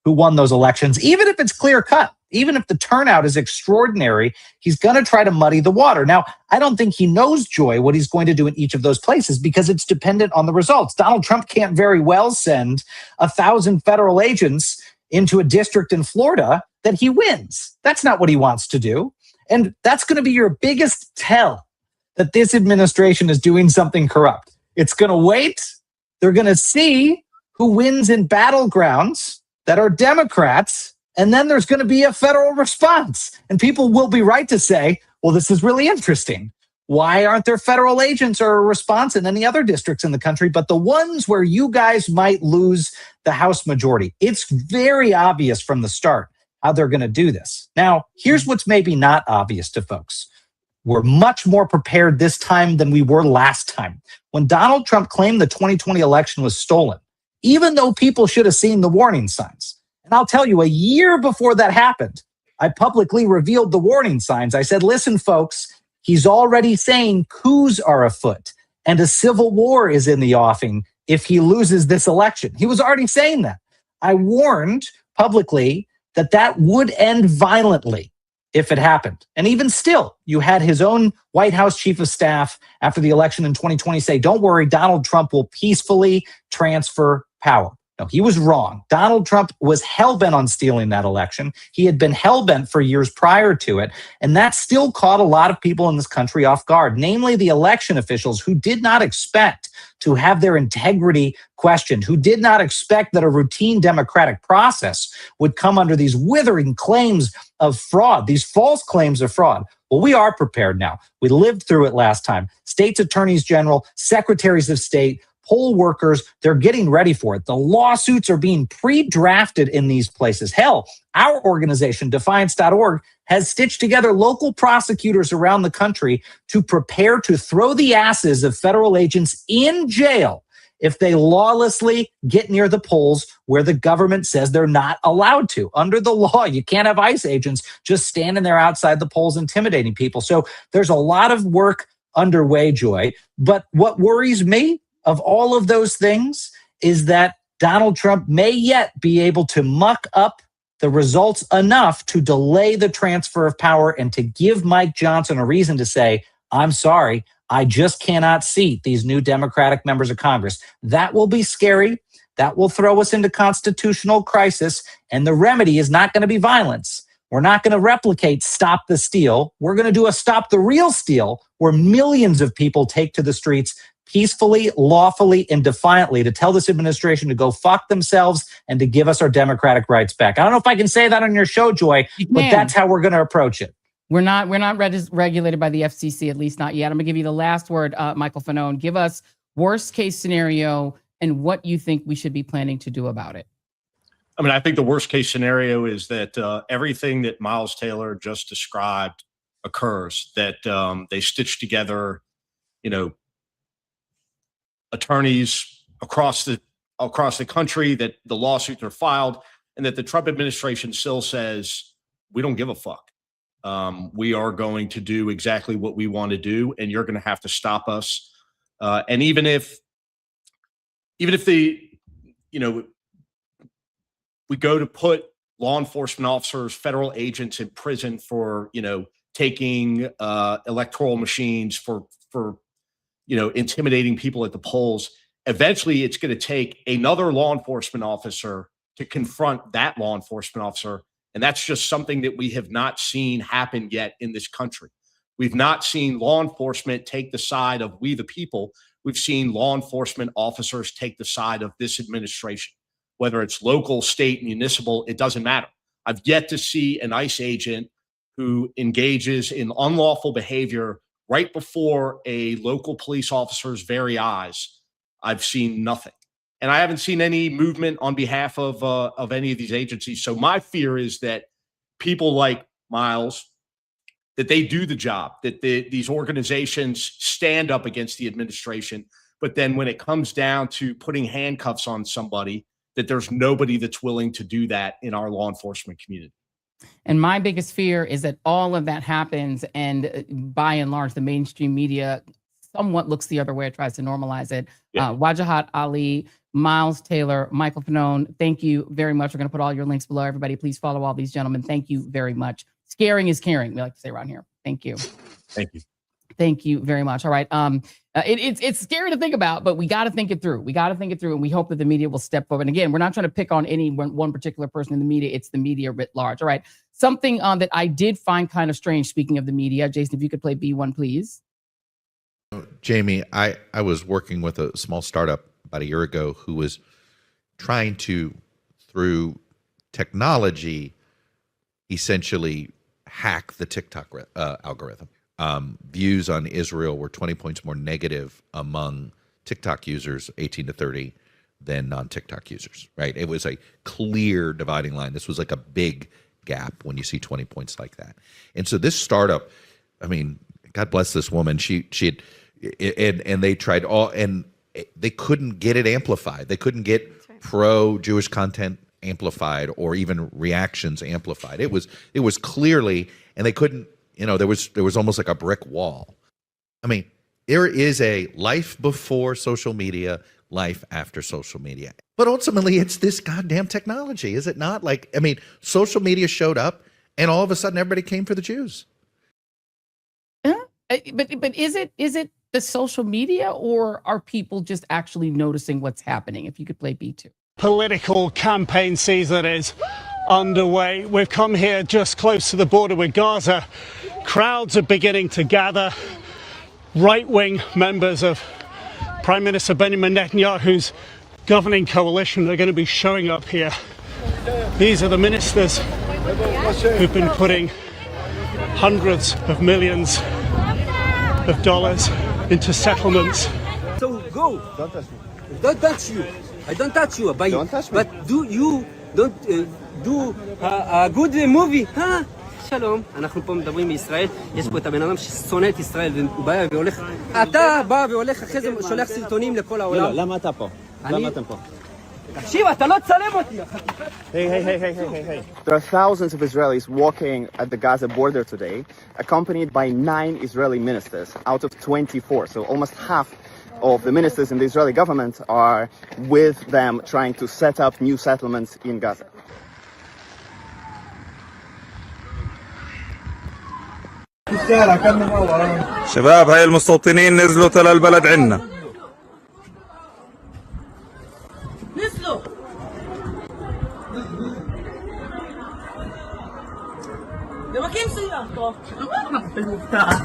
who won those elections. Even if it's clear-cut, even if the turnout is extraordinary, he's going to try to muddy the water. Now, I don't think he knows, Joy, what he's going to do in each of those places because it's dependent on the results. Donald Trump can't very well send 1,000 federal agents into a district in Florida that he wins. That's not what he wants to do. And that's going to be your biggest tell that this administration is doing something corrupt. It's going to wait. They're going to see who wins in battlegrounds that are Democrats. And then there's going to be a federal response. And people will be right to say, well, this is really interesting. Why aren't there federal agents or a response in any other districts in the country, but the ones where you guys might lose the House majority? It's very obvious from the start how they're going to do this. Now, here's what's maybe not obvious to folks. We're much more prepared this time than we were last time. When Donald Trump claimed the 2020 election was stolen, even though people should have seen the warning signs. And I'll tell you, a year before that happened, I publicly revealed the warning signs. I said, listen, folks, he's already saying coups are afoot and a civil war is in the offing if he loses this election. He was already saying that. I warned publicly that that would end violently if it happened. And even still, you had his own White House chief of staff after the election in 2020 say, don't worry, Donald Trump will peacefully transfer power. No, he was wrong. Donald Trump was hell-bent on stealing that election. He had been hell-bent for years prior to it. And that still caught a lot of people in this country off guard, namely the election officials who did not expect to have their integrity questioned, who did not expect that a routine democratic process would come under these withering claims of fraud, these false claims of fraud. Well, we are prepared now. We lived through it last time. States attorneys general, secretaries of state, poll workers, they're getting ready for it. The lawsuits are being pre-drafted in these places. Hell, our organization, Defiance.org, has stitched together local prosecutors around the country to prepare to throw the asses of federal agents in jail if they lawlessly get near the polls where the government says they're not allowed to. Under the law, you can't have ICE agents just standing there outside the polls intimidating people. So there's a lot of work underway, Joy. But what worries me of all of those things is that Donald Trump may yet be able to muck up the results enough to delay the transfer of power and to give Mike Johnson a reason to say, I'm sorry, I just cannot seat these new Democratic members of Congress. That will be scary. That will throw us into constitutional crisis. And the remedy is not going to be violence. We're not going to replicate Stop the Steal. We're going to do a Stop the Real Steal where millions of people take to the streets peacefully, lawfully, and defiantly to tell this administration to go fuck themselves and to give us our democratic rights back. I don't know if I can say that on your show, Joy, but that's how we're going to approach it. We're not regulated by the FCC, at least not yet. I'm going to give you the last word, Michael Fanone. Give us worst case scenario and what you think we should be planning to do about it. I mean, I think the worst case scenario is that everything that Miles Taylor just described occurs, that they stitch together, attorneys across the country, that the lawsuits are filed, and that the Trump administration still says, we don't give a fuck. We are going to do exactly what we want to do, and you're going to have to stop us. And even if we go to put law enforcement officers, federal agents in prison for, taking electoral machines, for intimidating people at the polls, eventually it's going to take another law enforcement officer to confront that law enforcement officer. And that's just something that we have not seen happen yet in this country. We've not seen law enforcement take the side of we the people. We've seen law enforcement officers take the side of this administration, whether it's local, state, municipal, it doesn't matter. I've yet to see an ICE agent who engages in unlawful behavior right before a local police officer's very eyes. I've seen nothing. And I haven't seen any movement on behalf of any of these agencies. So my fear is that people like Miles, that they do the job, that these organizations stand up against the administration. But then when it comes down to putting handcuffs on somebody, that there's nobody that's willing to do that in our law enforcement community. And my biggest fear is that all of that happens, and by and large, the mainstream media somewhat looks the other way, tries to normalize it. Yeah. Wajahat Ali, Miles Taylor, Michael Fanone, thank you very much. We're going to put all your links below. Everybody, please follow all these gentlemen. Thank you very much. Scaring is caring, we like to say around here. Thank you. Thank you. Thank you very much. All right. It's scary to think about, but we got to think it through. We got to think it through, and we hope that the media will step forward. And again, we're not trying to pick on any one particular person in the media. It's the media writ large. All right. Something that I did find kind of strange, speaking of the media, Jason, if you could play B1, please. Jamie, I was working with a small startup about a year ago who was trying to, through technology, essentially hack the TikTok algorithm. Views on Israel were 20 points more negative among TikTok users 18 to 30 than non-TikTok users, right? It was a clear dividing line. This was like a big gap when you see 20 points like that. And so this startup, I mean, God bless this woman. She and they tried all, and they couldn't get it amplified. They couldn't get pro-Jewish content amplified or even reactions amplified. It was clearly, and they couldn't, there was almost like a brick wall. I mean, there is a life before social media, life after social media. But ultimately, it's this goddamn technology, is it not? Like, I mean, social media showed up, and all of a sudden, everybody came for the Jews. But is it the social media, or are people just actually noticing what's happening? If you could play B2. Political campaign season is underway. We've come here just close to the border with Gaza. Crowds are beginning to gather. Right-wing members of Prime Minister Benjamin Netanyahu's governing coalition are going to be showing up here. These are the ministers who've been putting hundreds of millions of dollars into settlements. So go. Don't touch me. Don't touch you. I don't touch you. Don't touch me. But do you don't do a good movie? Huh? שלום, אנחנו פה מדברים מישראל, יש פה את הבן אדם ששונא את ישראל ובא והולך, אתה בא והולך אחרי זה שולח סרטונים לכל העולם. לא, למה אתה פה? למה אתם פה? תקשיב, אתה לא תצלם אותי. Hey. There are thousands of Israelis walking at the Gaza border today, accompanied by 9 Israeli ministers out of 24. So almost half of the ministers in the Israeli government are with them trying to set up new settlements in Gaza. شباب هاي المستوطنين نزلوا تلا البلد عنا نزلوا لمكان سيارته بالمفتاح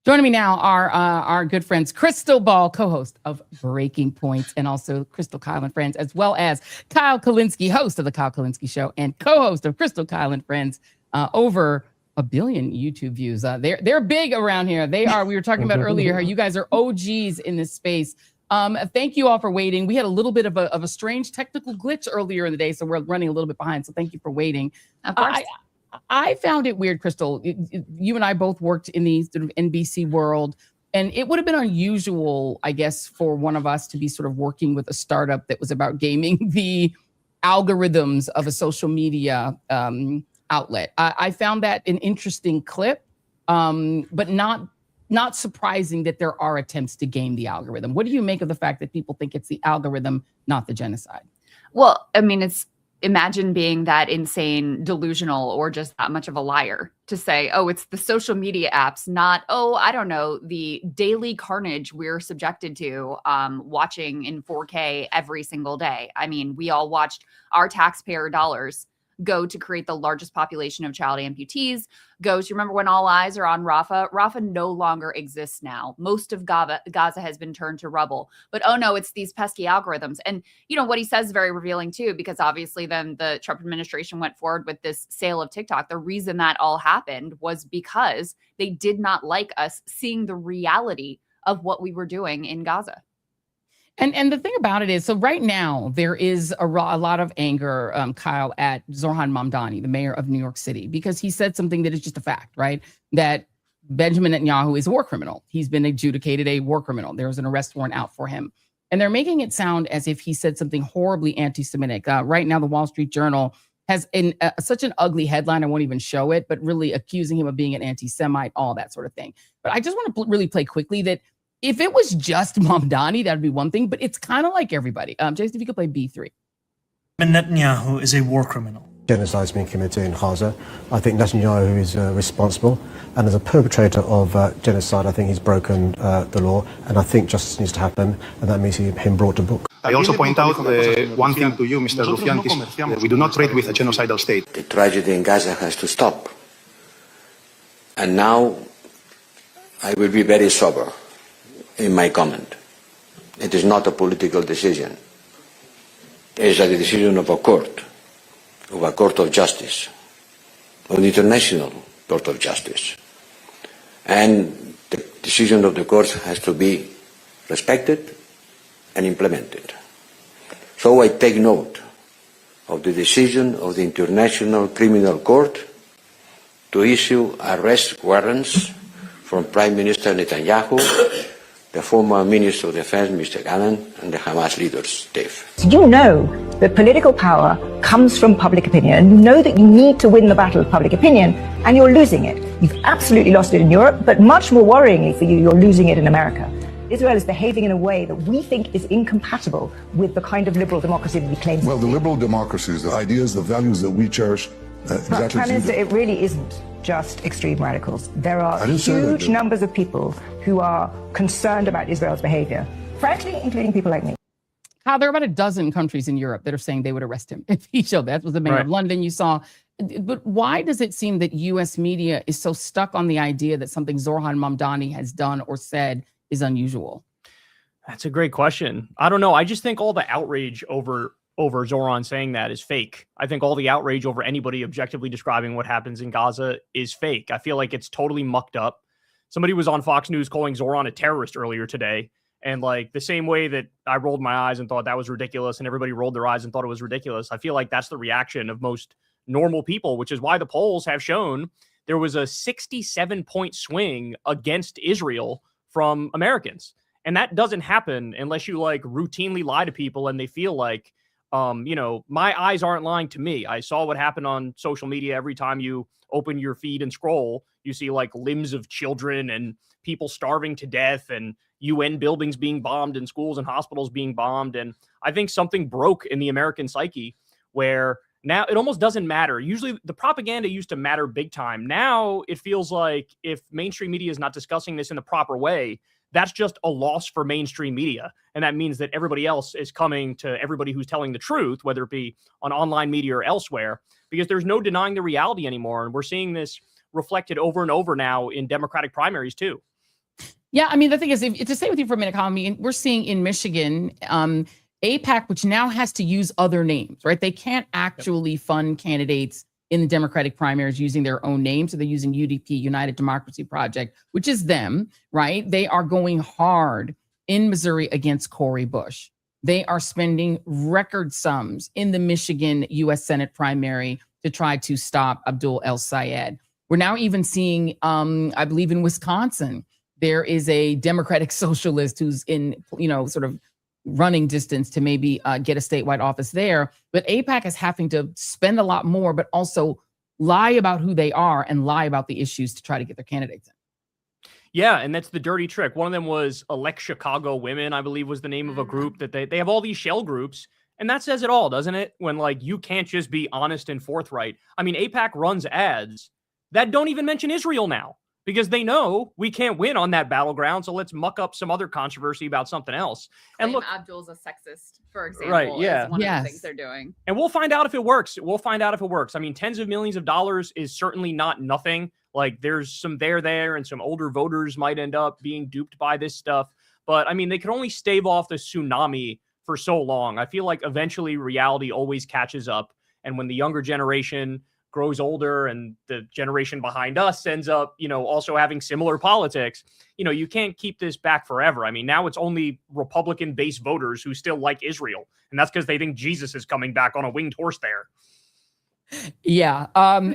Joining me now are our good friends, Krystal Ball, co-host of Breaking Points, and also Krystal Kyle and Friends, as well as Kyle Kulinski, host of the Kyle Kulinski Show and co-host of Krystal Kyle and Friends. Over 1 billion YouTube views. They're big around here. They are. We were talking about earlier how you guys are OGs in this space. Thank you all for waiting. We had a little bit of a strange technical glitch earlier in the day, so we're running a little bit behind. So thank you for waiting. Of course. I found it weird, Krystal. You and I both worked in the sort of NBC world, and it would have been unusual, I guess, for one of us to be sort of working with a startup that was about gaming the algorithms of a social media outlet. I found that an interesting clip, but not surprising that there are attempts to game the algorithm. What do you make of the fact that people think it's the algorithm, not the genocide? Well, I mean, imagine being that insane, delusional, or just that much of a liar to say, oh, it's the social media apps, not, oh, I don't know, the daily carnage we're subjected to watching in 4K every single day. I mean, we all watched our taxpayer dollars go to create the largest population of child amputees, go to, remember when all eyes are on Rafah? Rafah no longer exists now. Most of Gaza has been turned to rubble. But oh no, it's these pesky algorithms. And you know, what he says is very revealing too, because obviously then the Trump administration went forward with this sale of TikTok. The reason that all happened was because they did not like us seeing the reality of what we were doing in Gaza. And the thing about it is, so right now there is a lot of anger, Kyle, at Zohran Mamdani, the mayor of New York City, because he said something that is just a fact, right? That Benjamin Netanyahu is a war criminal. He's been adjudicated a war criminal. There was an arrest warrant out for him. And they're making it sound as if he said something horribly anti-Semitic. Right now, the Wall Street Journal has such an ugly headline, I won't even show it, but really accusing him of being an anti-Semite, all that sort of thing. But I just want to really play quickly that if it was just Mamdani, that'd be one thing, but it's kind of like everybody. Jason, if you could play B3. Netanyahu is a war criminal. genocide has been committed in Gaza. I think Netanyahu is responsible, and as a perpetrator of genocide, I think he's broken the law, and I think justice needs to happen, and that means him brought to book. I also point out one thing to you, Mr. Rufiankis. We do not trade with a genocidal state. The tragedy in Gaza has to stop. And now I will be very sober in my comment. It is not a political decision. It is a decision of a court of justice, of the International Court of Justice. And the decision of the court has to be respected and implemented. So I take note of the decision of the International Criminal Court to issue arrest warrants from Prime Minister Netanyahu, the former Minister of Defense, Mr. Gallant, and the Hamas leaders, Dave. You know that political power comes from public opinion, and you know that you need to win the battle of public opinion, and you're losing it. You've absolutely lost it in Europe, but much more worryingly for you, you're losing it in America. Israel is behaving in a way that we think is incompatible with the kind of liberal democracy that we claim. Well, the liberal democracies, the ideas, the values that we cherish, exactly. Prime Minister, it really isn't just extreme radicals. There are huge numbers of people who are concerned about Israel's behavior, frankly, including people like me. There are about a dozen countries in Europe that are saying they would arrest him if he showed. That was the mayor of London you saw. But why does it seem that U.S. media is so stuck on the idea that something Zoran Mamdani has done or said is unusual? That's a great question. I don't know. I just think all the outrage over Zoran saying that is fake. I think all the outrage over anybody objectively describing what happens in Gaza is fake. I feel like it's totally mucked up. Somebody was on Fox News calling Zoran a terrorist earlier today. And like the same way that I rolled my eyes and thought that was ridiculous and everybody rolled their eyes and thought it was ridiculous, I feel like that's the reaction of most normal people, which is why the polls have shown there was a 67-point swing against Israel from Americans. And that doesn't happen unless you like routinely lie to people and they feel like, my eyes aren't lying to me. I saw what happened on social media. Every time you open your feed and scroll, you see like limbs of children and people starving to death and UN buildings being bombed and schools and hospitals being bombed. And I think something broke in the American psyche where now it almost doesn't matter. Usually the propaganda used to matter big time. Now it feels like if mainstream media is not discussing this in the proper way, that's just a loss for mainstream media. And that means that everybody else is coming to everybody who's telling the truth, whether it be on online media or elsewhere, because there's no denying the reality anymore. And we're seeing this reflected over and over now in Democratic primaries too. Yeah, I mean, the thing is, to stay with you for a minute, Colin, we're seeing in Michigan, AIPAC, which now has to use other names, right? They can't actually fund candidates in the Democratic primaries using their own names. So they're using UDP, United Democracy Project, which is them, right? They are going hard in Missouri against Cori Bush. They are spending record sums in the Michigan U.S. Senate primary to try to stop Abdul El-Sayed. We're now even seeing, I believe in Wisconsin, there is a Democratic socialist who's in, sort of running distance to maybe get a statewide office there. But AIPAC is having to spend a lot more, but also lie about who they are and lie about the issues to try to get their candidates in. Yeah, and that's the dirty trick. One of them was Elect Chicago Women, I believe was the name of a group that they have all these shell groups. And that says it all, doesn't it? When like you can't just be honest and forthright. I mean, AIPAC runs ads that don't even mention Israel now, because they know we can't win on that battleground. So let's muck up some other controversy about something else. And look, Abdul's a sexist, for example, right? Yeah, is one of the things they're doing. And we'll find out if it works. I mean, tens of millions of dollars is certainly not nothing. Like there's some there, and some older voters might end up being duped by this stuff. But I mean, they can only stave off the tsunami for so long. I feel like eventually reality always catches up. And when the younger generation grows older and the generation behind us ends up, also having similar politics, you can't keep this back forever. I mean, now it's only Republican-based voters who still like Israel. And that's because they think Jesus is coming back on a winged horse there. Yeah,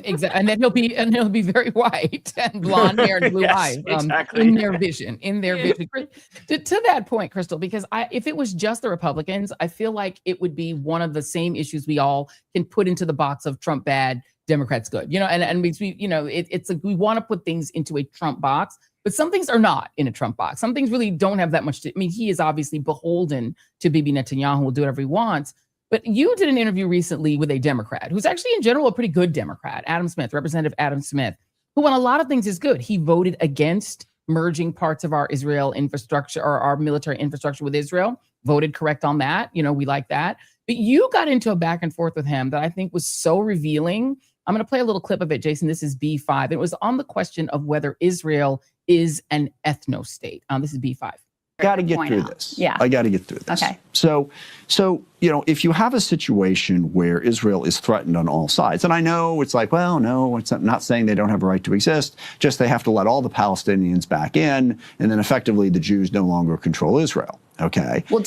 exactly. And then he'll be very white and blonde hair and blue eyes. Exactly. In their vision. To that point, Krystal, because if it was just the Republicans, I feel like it would be one of the same issues we all can put into the box of Trump bad, Democrats good. And we want to put things into a Trump box, but some things are not in a Trump box. Some things really don't have that much he is obviously beholden to Bibi Netanyahu, will do whatever he wants. But you did an interview recently with a Democrat who's actually in general a pretty good Democrat, Adam Smith, Representative Adam Smith, who on a lot of things is good. He voted against merging parts of our Israel infrastructure or our military infrastructure with Israel, voted correct on that. We like that. But you got into a back and forth with him that I think was so revealing. I'm going to play a little clip of it, Jason. This is B5. It was on the question of whether Israel is an ethno-state. This is B5. Got to get through this. Yeah. I got to get through this. Okay. So, if you have a situation where Israel is threatened on all sides, and I know it's like, well, no, it's not saying they don't have a right to exist, just they have to let all the Palestinians back in, and then effectively the Jews no longer control Israel. Okay. Well,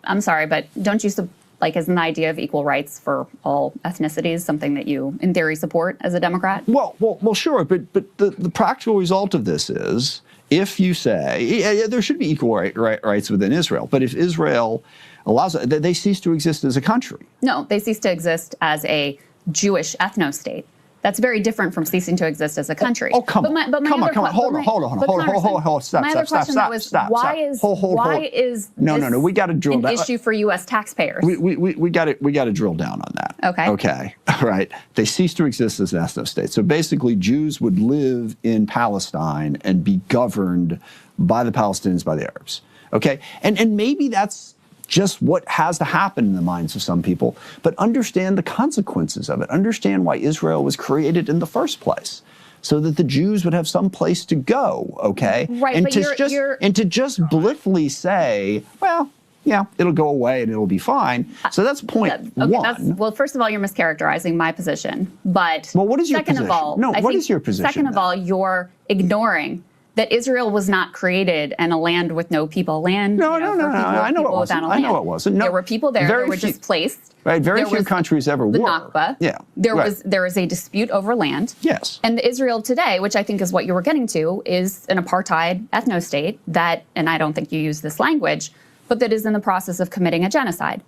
I'm sorry, but don't you isn't the idea of equal rights for all ethnicities something that you, in theory, support as a Democrat? Well, sure, but the practical result of this is, if you say there should be equal rights within Israel, but if Israel allows it, they cease to exist as a country. No, they cease to exist as a Jewish ethno-state. That's very different from ceasing to exist as a country. Oh, come on. Hold on. Stop. My other question was, why is no, we got to drill an down. Issue for U.S. taxpayers? We got to drill down on that. Okay. All right. They cease to exist as an ethno-state. So basically, Jews would live in Palestine and be governed by the Palestinians, by the Arabs. Okay. And maybe that's just what has to happen in the minds of some people, but understand the consequences of it. Understand why Israel was created in the first place, so that the Jews would have some place to go, okay? Right, and but to just blithely say, well, yeah, it'll go away and it'll be fine. So that's point one. Well, first of all, you're mischaracterizing my position, but what is your second position? of all, what is your position? Second of all, you're ignoring that Israel was not created in a land with no people. No. I know it wasn't. No, there were people there. They were displaced. Right. Very few countries ever were. The Nakba. Yeah. There is a dispute over land. Yes. And Israel today, which I think is what you were getting to, is an apartheid ethno-state that, and I don't think you use this language, but that is in the process of committing a genocide.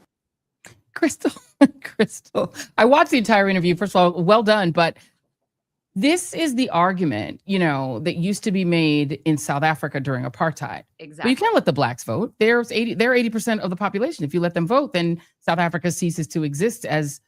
Krystal, I watched the entire interview. First of all, well done, but this is the argument, that used to be made in South Africa during apartheid. Exactly. Well, you can't let the blacks vote. They're 80% of the population. If you let them vote, then South Africa ceases to exist as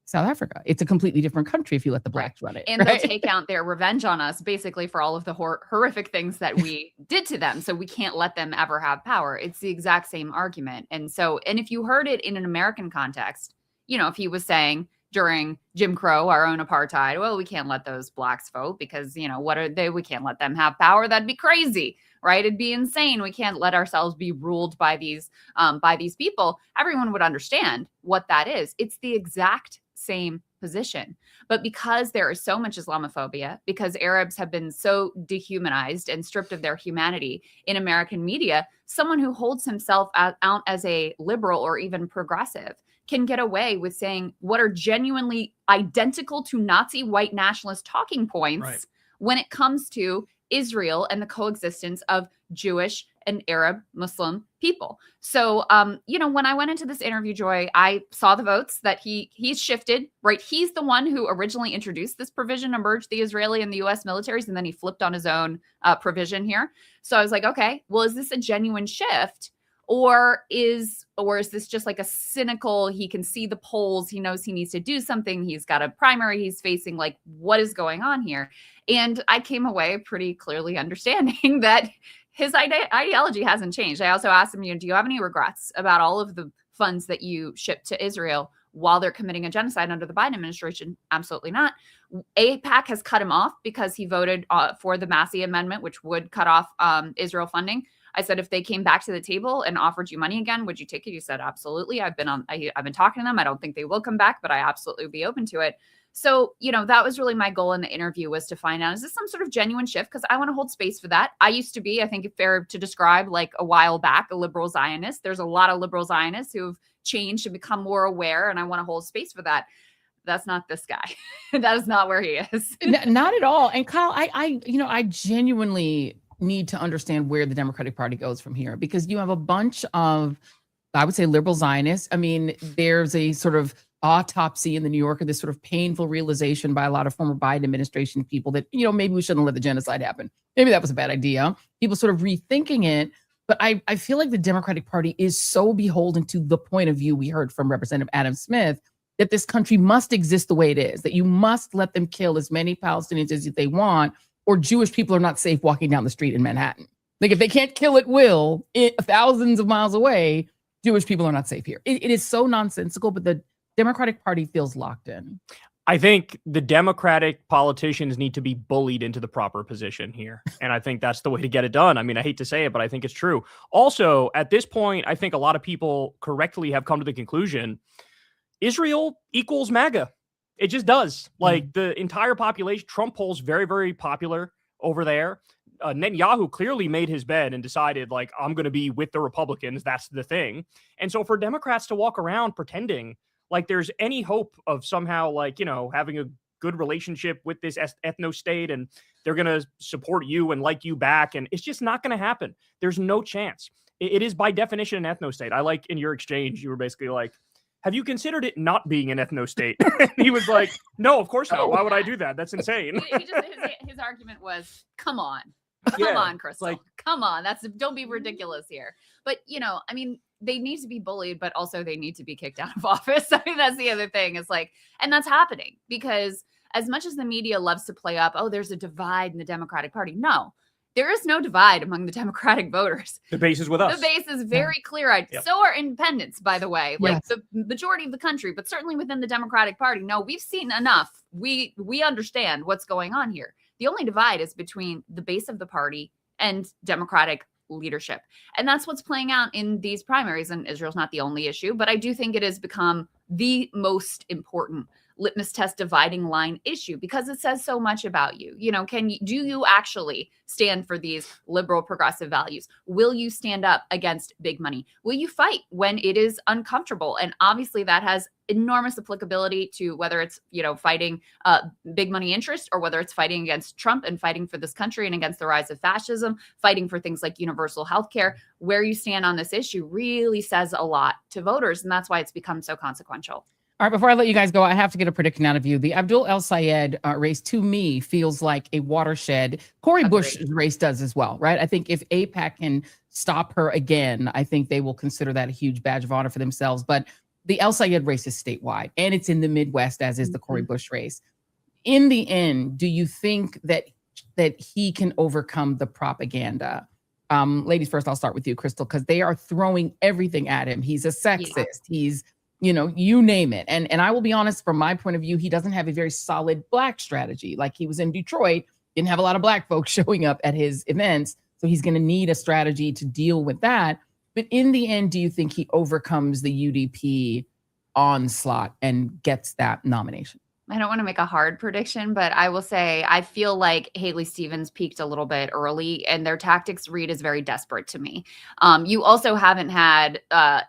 South Africa. It's a completely different country if you let the blacks run it. And they'll take out their revenge on us, basically, for all of the horrific things that we did to them. So we can't let them ever have power. It's the exact same argument. And if you heard it in an American context, if he was saying, during Jim Crow, our own apartheid, well, we can't let those blacks vote because, what are they? We can't let them have power. That'd be crazy, right? It'd be insane. We can't let ourselves be ruled by these people. Everyone would understand what that is. It's the exact same position. But because there is so much Islamophobia, because Arabs have been so dehumanized and stripped of their humanity in American media, someone who holds himself out as a liberal or even progressive can get away with saying what are genuinely identical to Nazi white nationalist talking points when it comes to Israel and the coexistence of Jewish and Arab Muslim people. So, when I went into this interview, Joy, I saw the votes that he's shifted, right? He's the one who originally introduced this provision to merge the Israeli and the U.S. militaries, and then he flipped on his own provision here. So I was like, okay, well, is this a genuine shift? Or is this just like a cynical, he can see the polls, he knows he needs to do something, he's got a primary he's facing, like what is going on here? And I came away pretty clearly understanding that his ideology hasn't changed. I also asked him, do you have any regrets about all of the funds that you shipped to Israel while they're committing a genocide under the Biden administration? Absolutely not. AIPAC has cut him off because he voted for the Massey Amendment, which would cut off Israel funding. I said, if they came back to the table and offered you money again, would you take it? You said, absolutely. I've been talking to them. I don't think they will come back, but I absolutely would be open to it. So, that was really my goal in the interview, was to find out, is this some sort of genuine shift? Because I want to hold space for that. I used to be, I think it's fair to describe, like a while back, a liberal Zionist. There's a lot of liberal Zionists who've changed and become more aware, and I want to hold space for that. That's not this guy. That is not where he is. Not at all. And Kyle, I genuinely need to understand where the Democratic Party goes from here, because you have a bunch of, I would say, liberal Zionists. I mean, there's a sort of autopsy in the New Yorker, this sort of painful realization by a lot of former Biden administration people that, maybe we shouldn't let the genocide happen. Maybe that was a bad idea. People sort of rethinking it. But I feel like the Democratic Party is so beholden to the point of view we heard from Representative Adam Smith that this country must exist the way it is, that you must let them kill as many Palestinians as they want, or Jewish people are not safe walking down the street in Manhattan. Like, if they can't kill at will thousands of miles away, Jewish people are not safe here. It is so nonsensical, but the Democratic Party feels locked in. I think the Democratic politicians need to be bullied into the proper position here. And I think that's the way to get it done. I mean, I hate to say it, but I think it's true. Also, at this point, I think a lot of people correctly have come to the conclusion Israel equals MAGA. It just does. Like, the entire population, Trump polls very, very popular over there. Netanyahu clearly made his bed and decided, like, I'm going to be with the Republicans. That's the thing. And so for Democrats to walk around pretending like there's any hope of somehow, like, you know, having a good relationship with this ethno state and they're going to support you and like you back, and it's just not going to happen. There's no chance. It is by definition an ethno state. I like in your exchange, you were basically like, have you considered it not being an ethno state? And he was like, no, of course not. Why would I do that? That's insane. His argument was, come on. Come on, Krystal. Like, come on. Don't be ridiculous here. But, you know, I mean, they need to be bullied, but also they need to be kicked out of office. I mean, that's the other thing. Is like, and that's happening because as much as the media loves to play up, oh, there's a divide in the Democratic Party. No, there is no divide among the Democratic voters. The base is with us. The base is very clear-eyed. Yep. So are independents, by the way, like the majority of the country, but certainly within the Democratic Party. No, we've seen enough. We understand what's going on here. The only divide is between the base of the party and Democratic leadership. And that's what's playing out in these primaries. And Israel's not the only issue, but I do think it has become the most important litmus test dividing line issue because it says so much about you. You know, do you actually stand for these liberal progressive values? Will you stand up against big money? Will you fight when it is uncomfortable? And obviously that has enormous applicability to whether it's, you know, fighting big money interest or whether it's fighting against Trump and fighting for this country and against the rise of fascism, fighting for things like universal health care. Where you stand on this issue really says a lot to voters. And that's why it's become so consequential. All right, before I let you guys go, I have to get a prediction out of you. The Abdul El Sayed race, to me, feels like a watershed. Cory Bush's race does as well, right? I think if AIPAC can stop her again, I think they will consider that a huge badge of honor for themselves. But the El Sayed race is statewide, and it's in the Midwest, as is the Cory Bush race. In the end, do you think that he can overcome the propaganda? Ladies first, I'll start with you, Krystal, because they are throwing everything at him. He's a sexist. He's, you know, you name it. And I will be honest, from my point of view, he doesn't have a very solid Black strategy. Like, he was in Detroit, didn't have a lot of Black folks showing up at his events. So he's going to need a strategy to deal with that. But in the end, do you think he overcomes the UDP onslaught and gets that nomination? I don't want to make a hard prediction, but I will say I feel like Haley Stevens peaked a little bit early, and their tactics read is very desperate to me. You also haven't had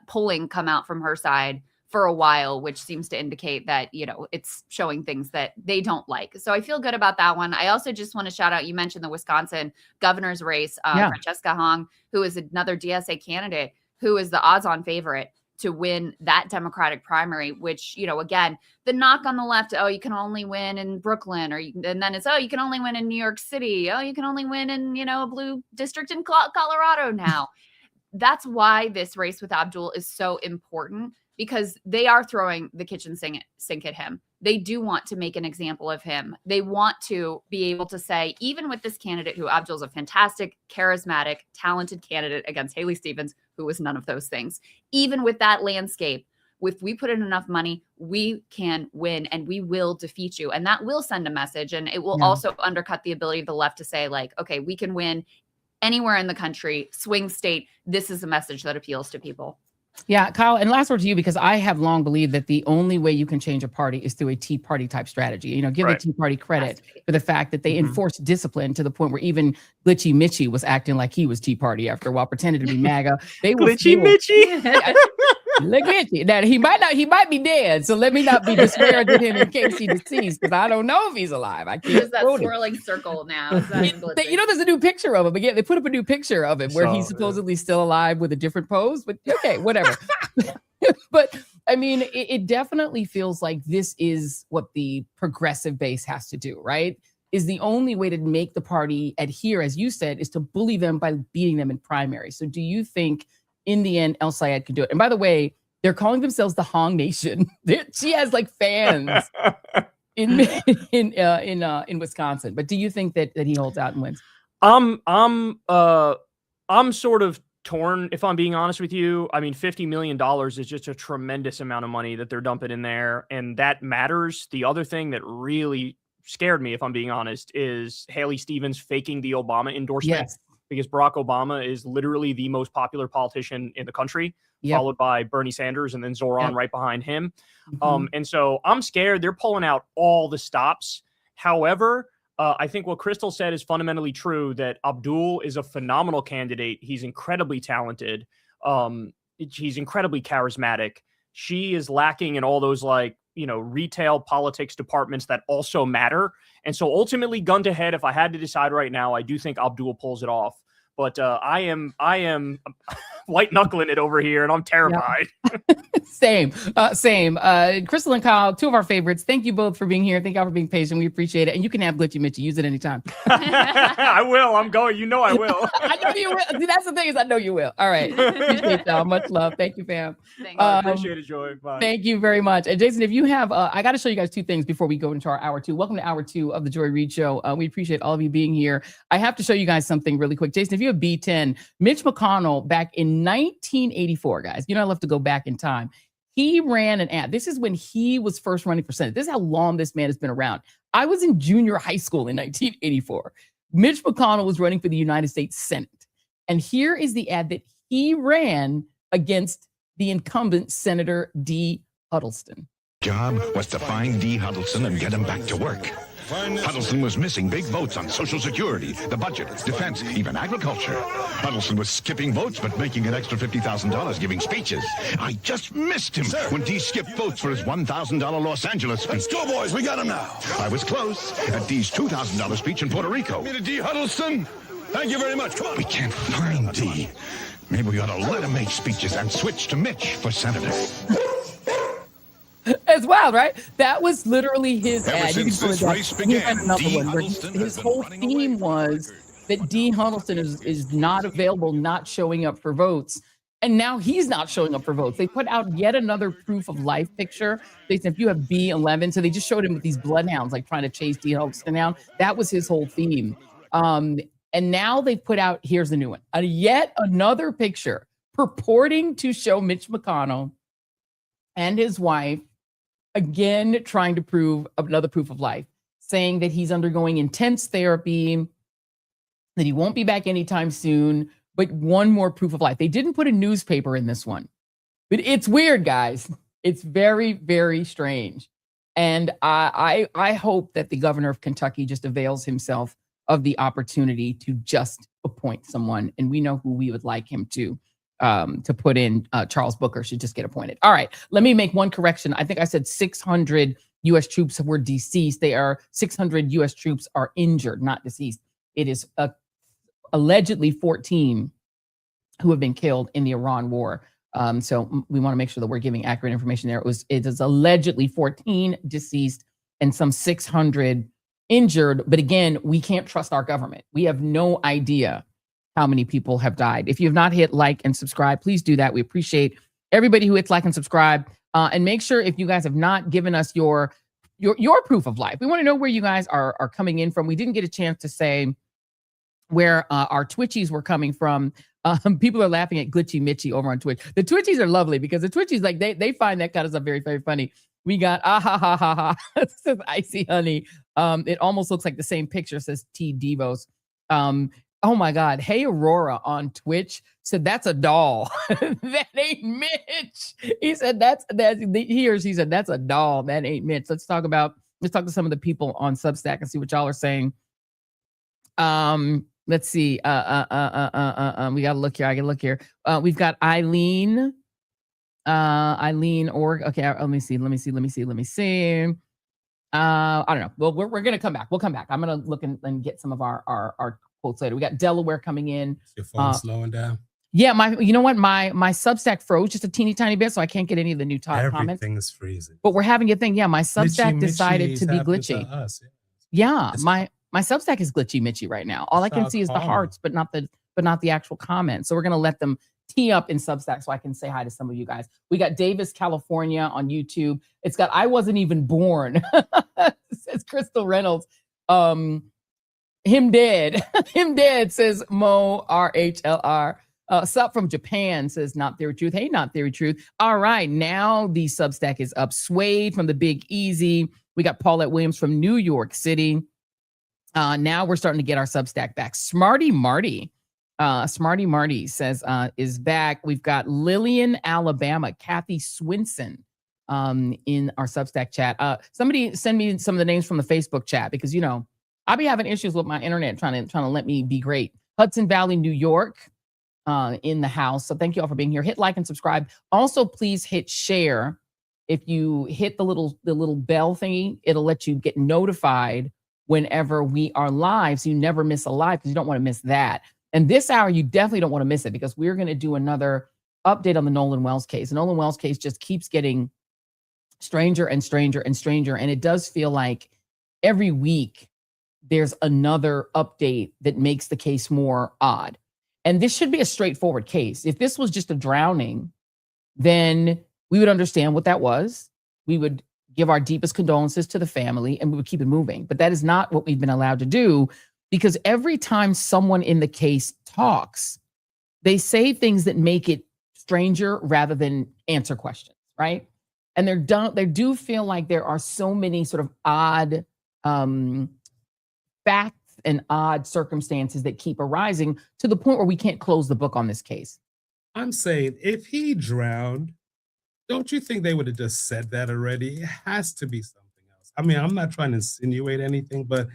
polling come out from her side for a while, which seems to indicate that, you know, it's showing things that they don't like. So I feel good about that one. I also just want to shout out, you mentioned the Wisconsin governor's race, Francesca Hong, who is another DSA candidate, who is the odds-on favorite to win that Democratic primary, which, you know, again, the knock on the left, oh, you can only win in Brooklyn, and then it's, oh, you can only win in New York City. Oh, you can only win in, you know, a blue district in Colorado now. That's why this race with Abdul is so important, because they are throwing the kitchen sink at him. They do want to make an example of him. They want to be able to say, even with this candidate, who Abdul's a fantastic, charismatic, talented candidate against Haley Stevens, who was none of those things. Even with that landscape, if we put in enough money, we can win and we will defeat you. And that will send a message. And it will also undercut the ability of the left to say, like, okay, we can win anywhere in the country, swing state. This is a message that appeals to people. Yeah, Kyle, and last word to you, because I have long believed that the only way you can change a party is through a Tea Party type strategy. You know, give the Tea Party credit for the fact that they enforced discipline to the point where even Glitchy Mitchie was acting like he was Tea Party after a while, pretending to be MAGA. They were Glitchy Mitchie. Look at you. Now, he might be dead, so let me not be disparaging him in case he's deceased, because I don't know if he's alive. I can't. There's that swirling circle now. You know, there's a new picture of him. Again, they put up a new picture of him where he's supposedly still alive with a different pose, but okay, whatever. But I mean, it definitely feels like this is what the progressive base has to do, right? is the only way to make the party adhere, as you said, is to bully them by beating them in primary. So do you think in the end El Sayed could do it? And by the way, they're calling themselves the Hong Nation. She has like fans in Wisconsin. But do you think that he holds out and wins? I'm sort of torn, if I'm being honest with you. I mean, $50 million is just a tremendous amount of money that they're dumping in there, and that matters. The other thing that really scared me, if I'm being honest, is Haley Stevens faking the Obama endorsement. Yes. Because Barack Obama is literally the most popular politician in the country, followed by Bernie Sanders and then Zoran right behind him. And so I'm scared they're pulling out all the stops. However, I think what Krystal said is fundamentally true, that Abdul is a phenomenal candidate. He's incredibly talented. He's incredibly charismatic. She is lacking in all those, like, you know, retail politics departments that also matter. And so ultimately, gun to head, if I had to decide right now, I do think Abdul pulls it off. But I am white knuckling it over here, and I'm terrified. Same. Krystal and Kyle, two of our favorites. Thank you both for being here. Thank y'all for being patient. We appreciate it. And you can have Glitchy Mitchy. Use it anytime. I will. I'm going. You know I will. I know you will. See, that's the thing, is I know you will. All right. Appreciate y'all. Much love. Thank you, fam. Appreciate it, Joy. Bye. Thank you very much. And Jason, if you have, I got to show you guys two things before we go into our hour two. Welcome to hour two of the Joy Reid Show. We appreciate all of you being here. I have to show you guys something really quick. Jason, if you have B10, Mitch McConnell back in 1984, guys, you know, I love to go back in time. He ran an ad. This is when he was first running for Senate. This is how long this man has been around. I was in junior high school in 1984. Mitch McConnell was running for the United States Senate. And here is the ad that he ran against the incumbent Senator D. Huddleston. Job was to find D. Huddleston and get him back to work. Huddleston was missing big votes on Social Security, the budget, defense, even agriculture. Huddleston was skipping votes, but making an extra $50,000 giving speeches. I just missed him when D skipped votes for his $1,000 Los Angeles speech. Let's go, boys. We got him now. I was close at D's $2,000 speech in Puerto Rico. Me to D. Huddleston. Thank you very much. Come on. We can't find D. Maybe we ought to let him make speeches and switch to Mitch for senator. It's wild, right? That was literally his Ever ad. since this race began, another D. one where Huddleston his whole theme was that D. Huddleston is not available, not showing up for votes. And now he's not showing up for votes. They put out yet another proof of life picture. They said, if you have B11, so they just showed him with these bloodhounds, like trying to chase D. Huddleston down. That was his whole theme. And now they put out, here's the new one, yet another picture purporting to show Mitch McConnell and his wife, again, trying to prove another proof of life, saying that he's undergoing intense therapy, that he won't be back anytime soon, but one more proof of life. They didn't put a newspaper in this one, but it's weird, guys. It's very, very strange. And I hope that the governor of Kentucky just avails himself of the opportunity to just appoint someone. And we know who we would like him to put in. Charles Booker should just get appointed. All right, let me make one correction. I think I said 600 U.S. troops were deceased. 600 U.S. troops are injured, not deceased. It is allegedly 14 who have been killed in the Iran war. So we want to make sure that we're giving accurate information there. It is allegedly 14 deceased and some 600 injured. But again, we can't trust our government. We have no idea how many people have died. If you have not hit like and subscribe, please do that. We appreciate everybody who hits like and subscribe. And make sure, if you guys have not given us your proof of life, we want to know where you guys are coming in from. We didn't get a chance to say where our Twitchies were coming from. People are laughing at Glitchy Mitchy over on Twitch. The Twitchies are lovely because the Twitchies, like, they find that kind of stuff very, very funny. We got This says Icy Honey. It almost looks like the same picture, says T Devos. Oh my God. Hey Aurora on Twitch said that's a doll. That ain't Mitch. He said he said that's a doll. That ain't Mitch. Let's talk to some of the people on Substack and see what y'all are saying. Let's see. We gotta look here. I can look here. We've got Eileen. Okay, let me see. I don't know. Well, we're gonna come back. We'll come back. I'm gonna look and get some of our quotes later. We got Delaware coming in. Your phone slowing down? Yeah, you know what? My Substack froze just a teeny tiny bit, so I can't get any of the new comments. Everything is freezing. But we're having a thing. Yeah, my Substack decided to be glitchy. Yeah, My Substack is glitchy Mitchy right now. All I can see is the hearts, but not the actual comments. So we're gonna let them tee up in Substack so I can say hi to some of you guys. We got Davis, California on YouTube. It's got I wasn't even born. Says Crystal Reynolds. Him dead. Him dead, says Mo RHLR. Sup from Japan, says Not Theory Truth. Hey, Not Theory Truth. All right, now the Substack is up. Swade from the Big Easy. We got Paulette Williams from New York City. Now we're starting to get our Substack back. Smarty Marty says is back. We've got Lillian, Alabama, Kathy Swinson in our Substack chat. Somebody send me some of the names from the Facebook chat because I'll be having issues with my internet trying to let me be great. Hudson Valley, New York, in the house. So thank you all for being here. Hit like and subscribe. Also, please hit share. If you hit the little bell thingy, it'll let you get notified whenever we are live, so you never miss a live because you don't want to miss that. And this hour, you definitely don't want to miss it because we're going to do another update on the Nolan Wells case. The Nolan Wells case just keeps getting stranger and stranger and stranger, and it does feel like every week there's another update that makes the case more odd. And this should be a straightforward case. If this was just a drowning, then we would understand what that was. We would give our deepest condolences to the family and we would keep it moving. But that is not what we've been allowed to do because every time someone in the case talks, they say things that make it stranger rather than answer questions, right? And they do feel like there are so many sort of odd facts and odd circumstances that keep arising to the point where we can't close the book on this case. I'm saying if he drowned, don't you think they would have just said that already? It has to be something else. I mean, I'm not trying to insinuate anything, but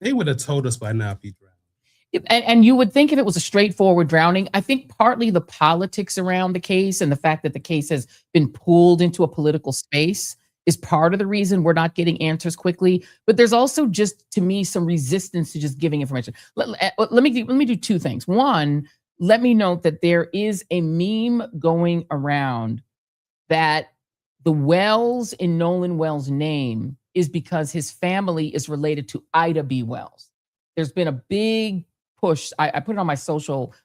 they would have told us by now if he drowned. And you would think if it was a straightforward drowning, I think partly the politics around the case and the fact that the case has been pulled into a political space is part of the reason we're not getting answers quickly. But there's also just, to me, some resistance to just giving information. Let me do two things. One, let me note that there is a meme going around that the Wells in Nolan Wells' name is because his family is related to Ida B. Wells. There's been a big push. I put it on my social,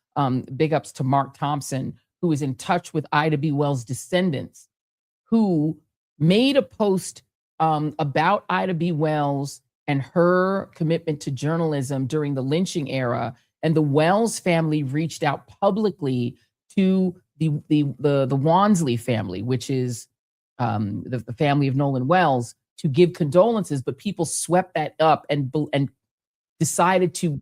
big ups to Mark Thompson, who is in touch with Ida B. Wells' descendants, who made a post about Ida B. Wells and her commitment to journalism during the lynching era. And the Wells family reached out publicly to the Wansley family, which is the family of Nolan Wells, to give condolences, but people swept that up and decided to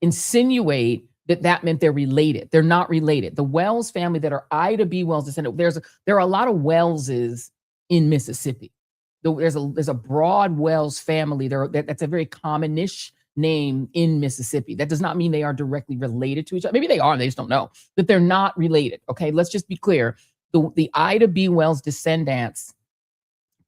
insinuate that meant they're related. They're not related. The Wells family that are Ida B. Wells descendant, there are a lot of Wellses in Mississippi. There's a broad Wells family. That's a very common-ish name in Mississippi. That does not mean they are directly related to each other. Maybe they are, they just don't know. But they're not related. Okay, let's just be clear. The Ida B. Wells descendants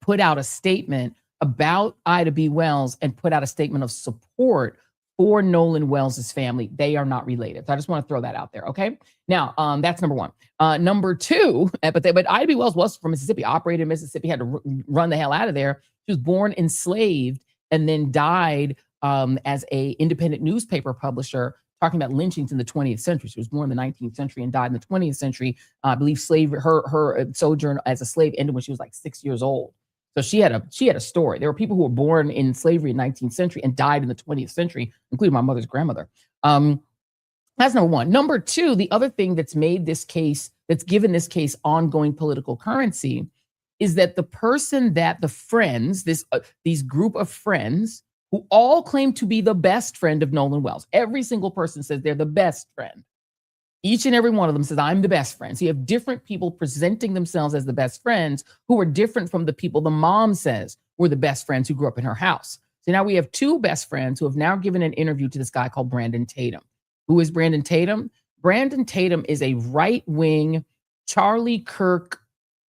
put out a statement about Ida B. Wells and put out a statement of support for Nolan Wells' family. They are not related. So I just want to throw that out there. Okay. Now, that's number one. Number two, but Ida B. Wells was from Mississippi, operated in Mississippi, had to run the hell out of there. She was born enslaved and then died as a independent newspaper publisher, talking about lynchings in the 20th century. She was born in the 19th century and died in the 20th century. I believe her sojourn as a slave ended when she was like 6 years old. So she had a story. There were people who were born in slavery in the 19th century and died in the 20th century, including my mother's grandmother. That's number one. Number two, the other thing that's made this case, that's given this case ongoing political currency, is that the person that the friends, these group of friends, who all claim to be the best friend of Nolan Wells. Every single person says they're the best friend. Each and every one of them says, I'm the best friend. So you have different people presenting themselves as the best friends who are different from the people the mom says were the best friends who grew up in her house. So now we have two best friends who have now given an interview to this guy called Brandon Tatum. Who is Brandon Tatum? Brandon Tatum is a right-wing Charlie Kirk,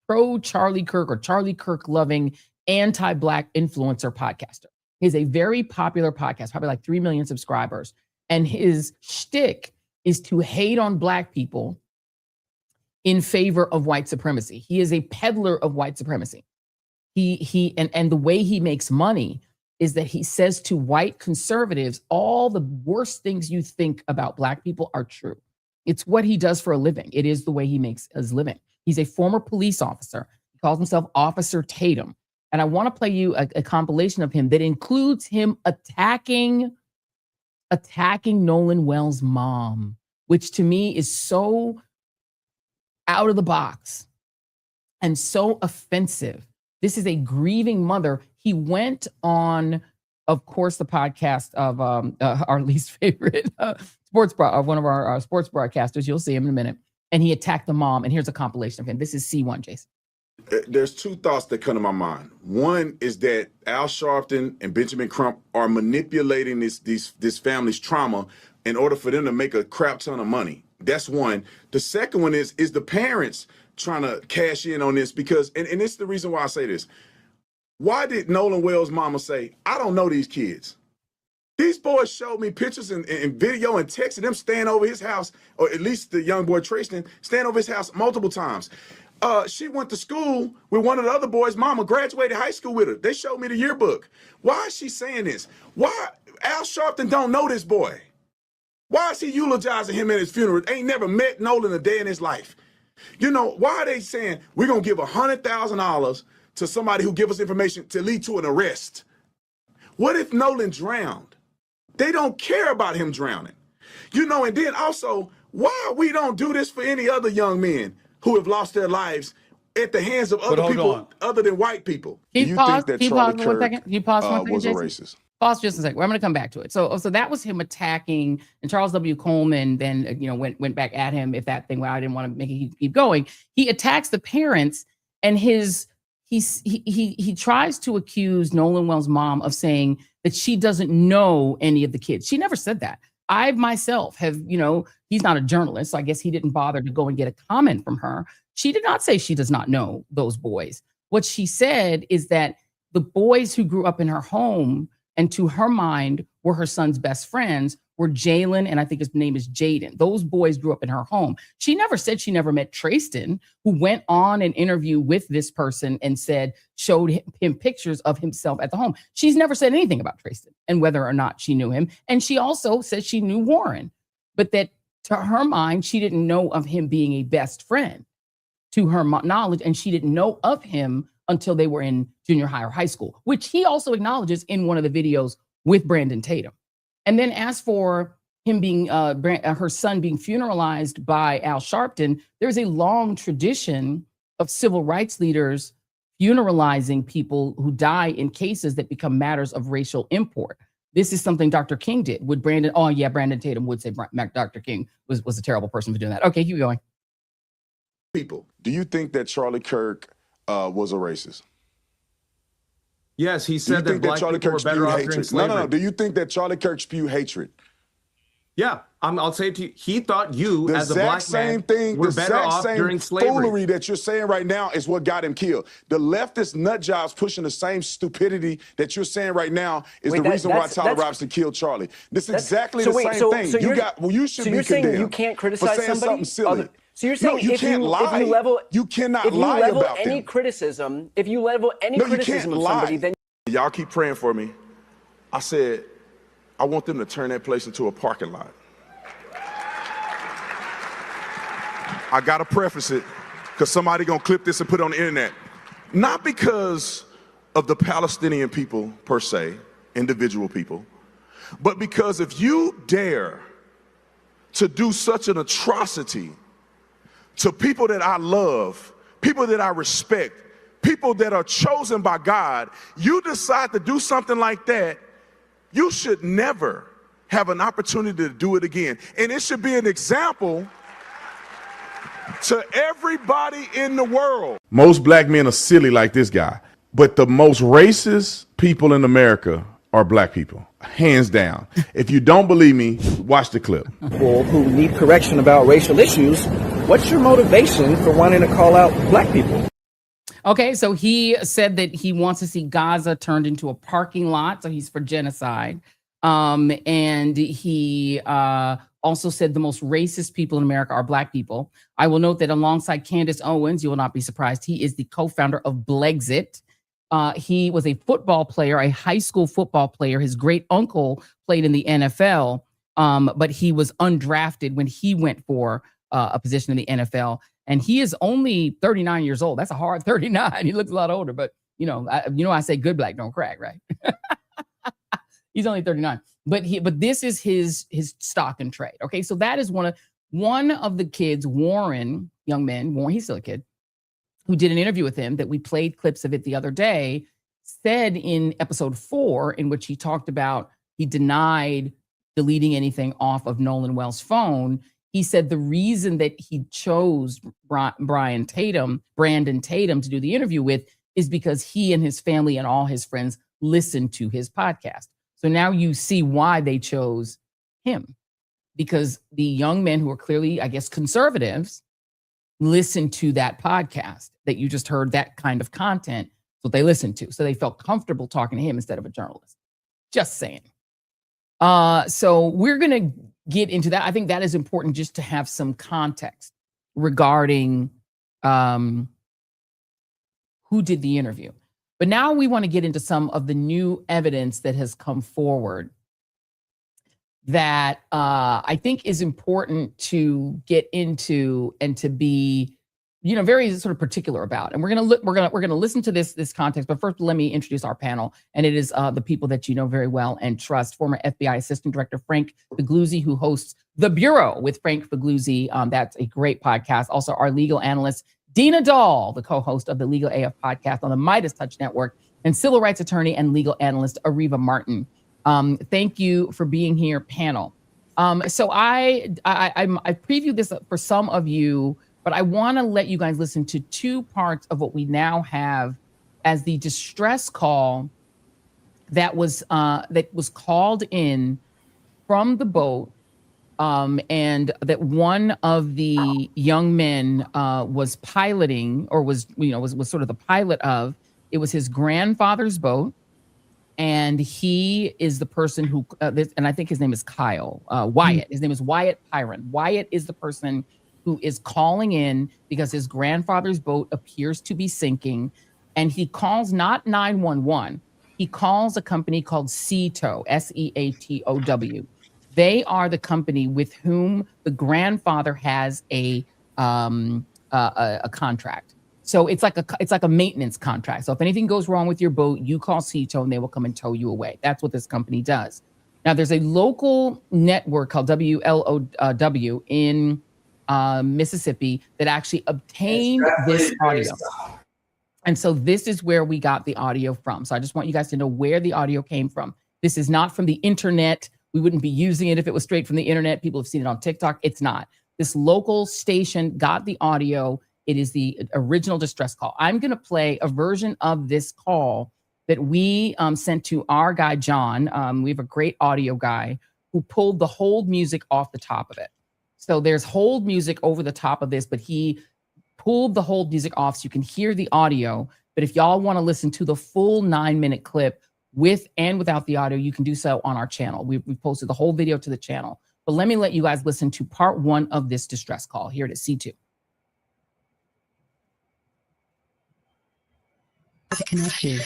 pro-Charlie Kirk or Charlie Kirk loving anti-Black influencer podcaster. He's a very popular podcast, probably like 3 million subscribers. And his shtick is to hate on Black people in favor of white supremacy. He is a peddler of white supremacy. And the way he makes money is that he says to white conservatives, all the worst things you think about Black people are true. It's what he does for a living. It is the way he makes his living. He's a former police officer. He calls himself Officer Tatum. And I want to play you a compilation of him that includes him attacking Nolan Wells' mom, which to me is so out of the box and so offensive. This is a grieving mother. He went on, of course, the podcast of our least favorite one of our sports broadcasters. You'll see him in a minute. And he attacked the mom. And here's a compilation of him. This is C1, Jason. There's two thoughts that come to my mind. One is that Al Sharpton and Benjamin Crump are manipulating this family's trauma in order for them to make a crap ton of money. That's one. The second one is the parents trying to cash in on this because, and it's the reason why I say this. Why did Nolan Wells' mama say, I don't know these kids? These boys showed me pictures and video and text of them staying over his house, or at least the young boy Tristan, staying over his house multiple times. She went to school with one of the other boys' mama, graduated high school with her. They showed me the yearbook. Why is she saying this? Why? Al Sharpton don't know this boy. Why is he eulogizing him at his funeral? Ain't never met Nolan a day in his life. You know, why are they saying we're going to give $100,000 to somebody who give us information to lead to an arrest? What if Nolan drowned? They don't care about him drowning. You know, and then also, why we don't do this for any other young men who have lost their lives at the hands of other people other than white people? Can you pause for 1 second? Can you pause for 1 second, was a Jason? racist. Pause just a second. I'm going to come back to it. So that was him attacking, and Charles W. Coleman then went back at him. If that thing, well, I didn't want to make it keep going. He attacks the parents, and he tries to accuse Nolan Wells' mom of saying that she doesn't know any of the kids. She never said that. I myself have, he's not a journalist, so I guess he didn't bother to go and get a comment from her. She did not say she does not know those boys. What she said is that the boys who grew up in her home and to her mind were her son's best friends were Jalen, and I think his name is Jaden. Those boys grew up in her home. She never said she never met Tristan, who went on an interview with this person and showed him pictures of himself at the home. She's never said anything about Tristan and whether or not she knew him. And she also said she knew Warren, but that to her mind, she didn't know of him being a best friend to her knowledge. And she didn't know of him until they were in junior high or high school, which he also acknowledges in one of the videos with Brandon Tatum. And then as for him being, her son being funeralized by Al Sharpton, there's a long tradition of civil rights leaders funeralizing people who die in cases that become matters of racial import. This is something Dr. King did. Brandon Tatum would say Dr. King was a terrible person for doing that. Okay, keep going. People, do you think that Charlie Kirk was a racist? Yes, he said that black people were better off during slavery. No. Do you think that Charlie Kirk spewed hatred? Yeah, I'll say it to you. He thought you, as a black man, were better off during slavery. The foolery that you're saying right now is what got him killed. The leftist nut jobs pushing the same stupidity that you're saying right now is the reason why Tyler Robinson killed Charlie. This is exactly the same thing. You should be condemned. So you're saying you can't criticize somebody? Silly. So you're saying you can't lie. You cannot lie about any criticism, if you level any criticism of somebody, then y'all keep praying for me. I said, I want them to turn that place into a parking lot. I gotta preface it because somebody gonna clip this and put it on the internet. Not because of the Palestinian people per se, individual people, but because if you dare to do such an atrocity to people that I love, people that I respect, people that are chosen by God, you decide to do something like that, you should never have an opportunity to do it again. And it should be an example to everybody in the world. Most black men are silly like this guy, but the most racist people in America are black people, hands down. If you don't believe me, watch the clip. People who need correction about racial issues, what's your motivation for wanting to call out black people? Okay, so he said that he wants to see Gaza turned into a parking lot, so he's for genocide. And he also said the most racist people in America are black people. I will note that alongside Candace Owens, you will not be surprised, he is the co-founder of Blexit. He was a football player, a high school football player. His great uncle played in the NFL, but he was undrafted when he went for a position in the NFL. And he is only 39 years old. That's a hard 39. He looks a lot older, but I say good black don't crack, right? He's only 39. But this is his stock and trade. Okay, so that is one of the kids, Warren, he's still a kid, who did an interview with him that we played clips of it the other day, said in episode 4, in which he talked about he denied deleting anything off of Nolan Wells' phone. He said the reason that he chose Brandon Tatum to do the interview with is because he and his family and all his friends listened to his podcast. So now you see why they chose him, because the young men who are clearly, I guess, conservatives listened to that podcast that you just heard, that kind of content. What they listened to. So they felt comfortable talking to him instead of a journalist. Just saying. So we're going to get into that. I think that is important just to have some context regarding who did the interview. But now we want to get into some of the new evidence that has come forward that I think is important to get into and to be, very sort of particular about. And we're gonna listen to this context. But first, let me introduce our panel, and it is the people that you know very well and trust. Former FBI Assistant Director Frank Figliuzzi, who hosts The Bureau with Frank Figliuzzi. That's a great podcast. Also, our legal analyst Dina Doll, the co-host of the Legal AF podcast on the Midas Touch Network, and civil rights attorney and legal analyst Areva Martin. Thank you for being here, panel. So I previewed this for some of you, but I want to let you guys listen to two parts of what we now have as the distress call that was called in from the boat, and that one of the young men was piloting, or was sort of the pilot of. It was his grandfather's boat. And he is the person who, and I think his name is Kyle, Wyatt. His name is Wyatt Pyron. Wyatt is the person who is calling in because his grandfather's boat appears to be sinking. And he calls not 911. He calls a company called SEATOW, SEATOW. They are the company with whom the grandfather has a contract. So it's like a maintenance contract. So if anything goes wrong with your boat, you call SEATOW and they will come and tow you away. That's what this company does. Now, there's a local network called WLOW in Mississippi that actually obtained this audio. And so this is where we got the audio from. So I just want you guys to know where the audio came from. This is not from the internet. We wouldn't be using it if it was straight from the internet. People have seen it on TikTok. It's not. This local station got the audio. It is the original distress call. I'm going to play a version of this call that we sent to our guy, John. We have a great audio guy who pulled the hold music off the top of it. So there's hold music over the top of this, but he pulled the hold music off so you can hear the audio. But if y'all want to listen to the full 9-minute clip with and without the audio, you can do so on our channel. We posted the whole video to the channel. But let me let you guys listen to part 1 of this distress call. Here it is, C2. Connect you.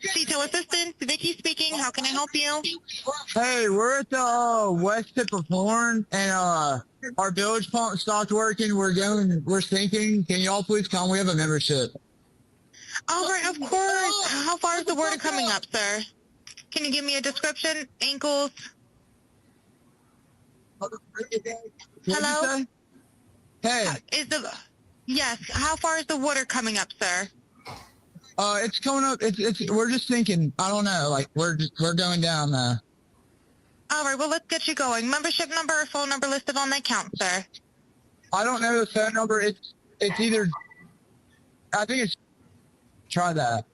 SEATOW assistant, Vicky speaking. How can I help you? Hey, we're at the west tip of Horn, and our bilge pump stopped working. We're sinking. Can y'all please come? We have a membership. All right, of course. How far is the water coming up, sir? Can you give me a description? Ankles? Hello? Hey. Yes. How far is the water coming up, sir? It's coming up. We're just sinking. I don't know. Like we're going down now. All right. Well, let's get you going. Membership number or phone number listed on the account, sir. I don't know the phone number. It's either. I think it's. Try that.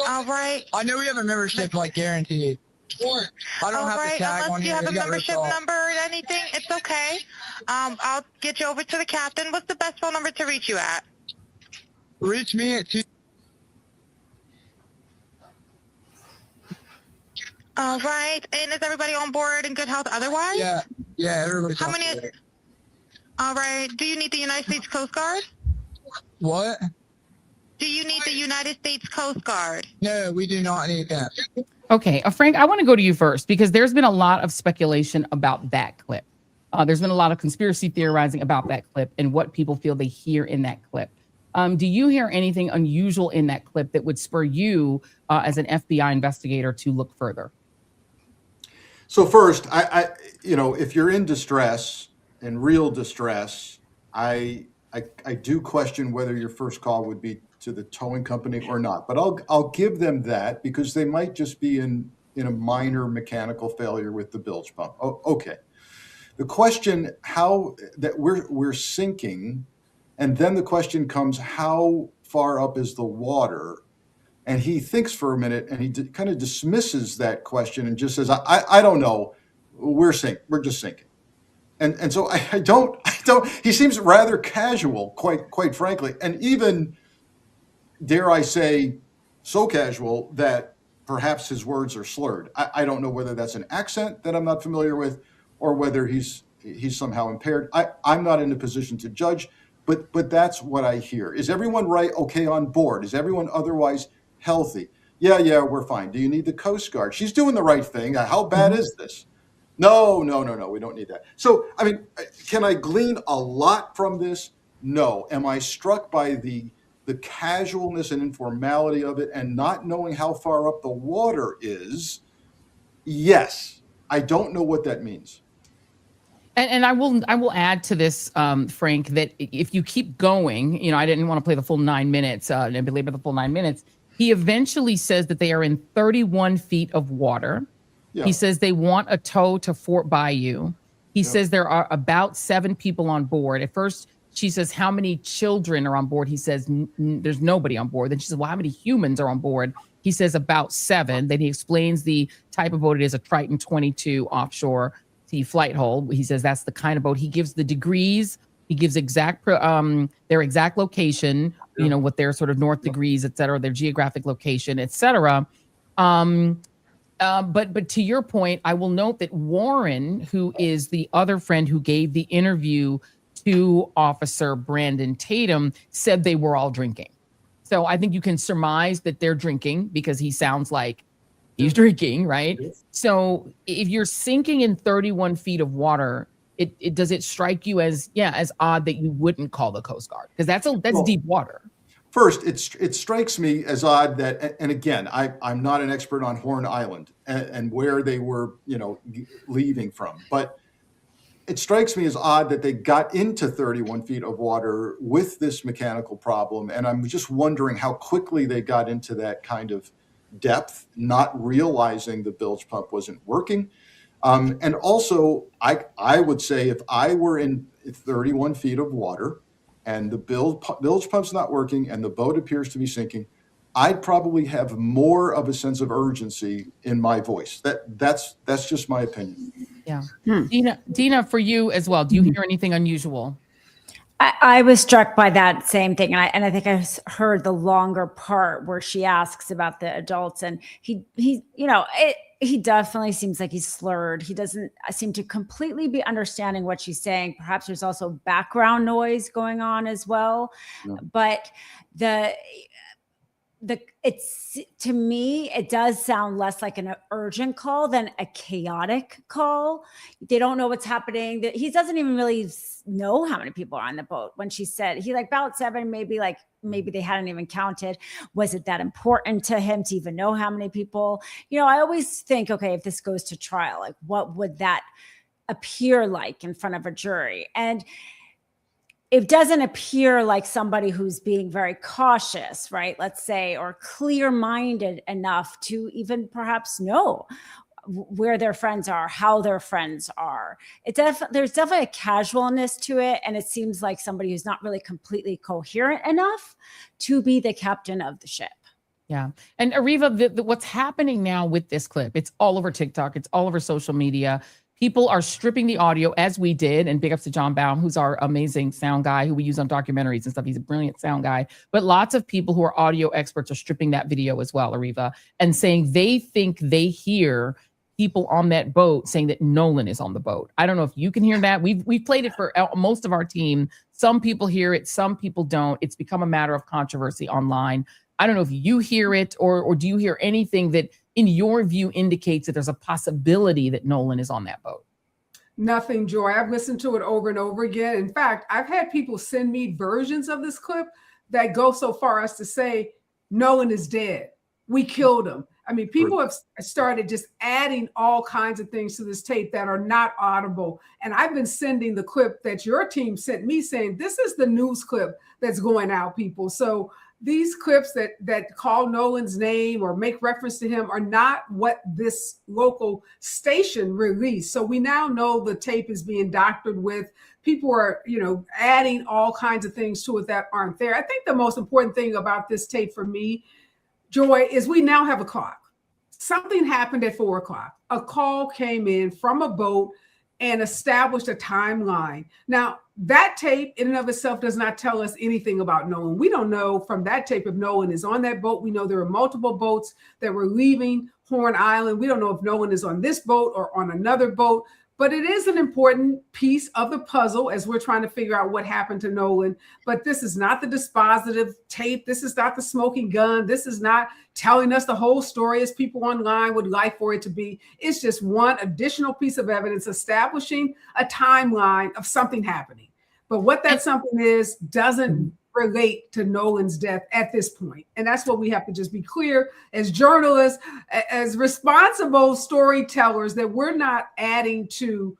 All right. I know we have a membership, like guaranteed. I don't have the tag on here. Unless you have a membership number or anything, it's okay. I'll get you over to the captain. What's the best phone number to reach you at? Reach me at 2. All right. And is everybody on board in good health otherwise? Yeah, everybody's How on many? board. All right. Do you need the United States Coast Guard? What? Do you need the United States Coast Guard? No, we do not need that. Okay, Frank, I want to go to you first because there's been a lot of speculation about that clip. There's been a lot of conspiracy theorizing about that clip and what people feel they hear in that clip. Do you hear anything unusual in that clip that would spur you as an FBI investigator to look further? So first, I if you're in distress, in real distress, I do question whether your first call would be to the towing company or not. But I'll give them that because they might just be in a minor mechanical failure with the bilge pump. Oh, okay. The question how that we're sinking, and then the question comes, how far up is the water? And he thinks for a minute and he kind of dismisses that question and just says, I don't know. We're just sinking. And so I don't, he seems rather casual, quite frankly. And even, dare I say, so casual that perhaps his words are slurred. I don't know whether that's an accent that I'm not familiar with or whether he's somehow impaired. I'm not in a position to judge, but that's what I hear. Is everyone okay on board? Is everyone otherwise healthy? Yeah, we're fine. Do you need the Coast Guard? She's doing the right thing. How bad is this? No, we don't need that. So, I mean, can I glean a lot from this? No. Am I struck by the casualness and informality of it and not knowing how far up the water is? Yes. I don't know what that means. And I will add to this, Frank, that if you keep going, I didn't want to play the full 9 minutes and belabor the full 9 minutes. He eventually says that they are in 31 feet of water. Yeah. He says they want a tow to Fort Bayou. He says there are about 7 people on board. At first, she says, how many children are on board? He says, there's nobody on board. Then she says, well, how many humans are on board? He says about 7. Then he explains the type of boat it is, a Triton 22 offshore sea flight hull. He says that's the kind of boat. He gives the degrees. He gives their exact location, what their sort of north degrees, et cetera, their geographic location, et cetera. But to your point, I will note that Warren, who is the other friend who gave the interview to Officer Brandon Tatum, said they were all drinking. So I think you can surmise that they're drinking because he sounds like he's drinking, right? So if you're sinking in 31 feet of water, does it strike you as odd that you wouldn't call the Coast Guard? Because that's deep water. First, it strikes me as odd that, and again, I'm not an expert on Horn Island and where they were, leaving from, but it strikes me as odd that they got into 31 feet of water with this mechanical problem. And I'm just wondering how quickly they got into that kind of depth, not realizing the bilge pump wasn't working. And also, I would say if I were in 31 feet of water and the bilge pump's not working and the boat appears to be sinking, I'd probably have more of a sense of urgency in my voice. That's just my opinion. Yeah. Dina, for you as well, do you hear anything unusual? I was struck by that same thing. And I think I heard the longer part where she asks about the adults, and he definitely seems like he's slurred. He doesn't seem to completely be understanding what she's saying. Perhaps there's also background noise going on as well. Yeah. But it's, to me, it does sound less like an urgent call than a chaotic call. They don't know what's happening. He doesn't even really know how many people are on the boat. When she said about 7, maybe they hadn't even counted. Was it that important to him to even know how many people? I always think, okay, if this goes to trial, like what would that appear like in front of a jury? And it doesn't appear like somebody who's being very cautious, right? Let's say, or clear-minded enough to even perhaps know where their friends are, how their friends are. There's definitely a casualness to it. And it seems like somebody who's not really completely coherent enough to be the captain of the ship. Yeah. And Areva, what's happening now with this clip, it's all over TikTok. It's all over social media. People are stripping the audio as we did, and big ups to John Baum, who's our amazing sound guy who we use on documentaries and stuff. He's a brilliant sound guy. But lots of people who are audio experts are stripping that video as well, Areva, and saying they think they hear people on that boat saying that Nolan is on the boat. I don't know if you can hear that. We've played it for most of our team. Some people hear it, some people don't. It's become a matter of controversy online. I don't know if you hear it or do you hear anything that in your view indicates that there's a possibility that Nolan is on that boat? Nothing, Joy. I've listened to it over and over again. In fact, I've had people send me versions of this clip that go so far as to say, Nolan is dead. We killed him. I mean, people have started just adding all kinds of things to this tape that are not audible. And I've been sending the clip that your team sent me saying, this is the news clip that's going out, people. So these clips that call Nolan's name or make reference to him are not what this local station released. So we now know the tape is being doctored with. People are, adding all kinds of things to it that aren't there. I think the most important thing about this tape for me, Joy, is we now have a clock. Something happened at 4 o'clock. A call came in from a boat and established a timeline. Now, that tape in and of itself does not tell us anything about Nolan. We don't know from that tape if Nolan is on that boat. We know there are multiple boats that were leaving Horn Island. We don't know if Nolan is on this boat or on another boat. But it is an important piece of the puzzle as we're trying to figure out what happened to Nolan. But this is not the dispositive tape. This is not the smoking gun. This is not telling us the whole story as people online would like for it to be. It's just one additional piece of evidence establishing a timeline of something happening. But what that something is doesn't relate to Nolan's death at this point. And that's what we have to just be clear as journalists, as responsible storytellers, that we're not adding to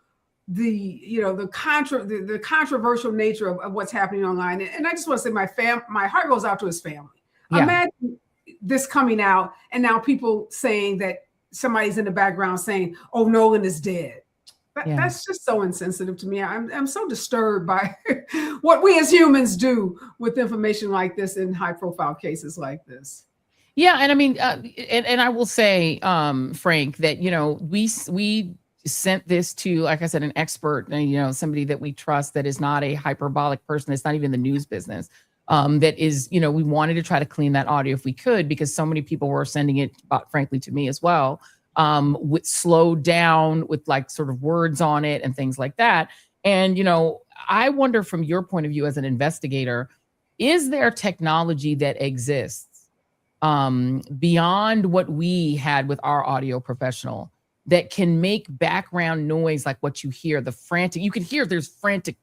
the controversial nature of what's happening online. And I just want to say my heart goes out to his family. Yeah. Imagine this coming out and now people saying that somebody's in the background saying, oh, Nolan is dead. That's just so insensitive to me. I'm so disturbed by what we as humans do with information like this in high profile cases like this. Yeah. And I mean, and I will say, Frank, that, we sent this to, like I said, an expert, somebody that we trust that is not a hyperbolic person. That's not even the news business. That is, we wanted to try to clean that audio if we could, because so many people were sending it, frankly, to me as well. With slowed down with like sort of words on it and things like that. And, I wonder from your point of view as an investigator, is there technology that exists beyond what we had with our audio professional that can make background noise like what you hear, you can hear there's frantic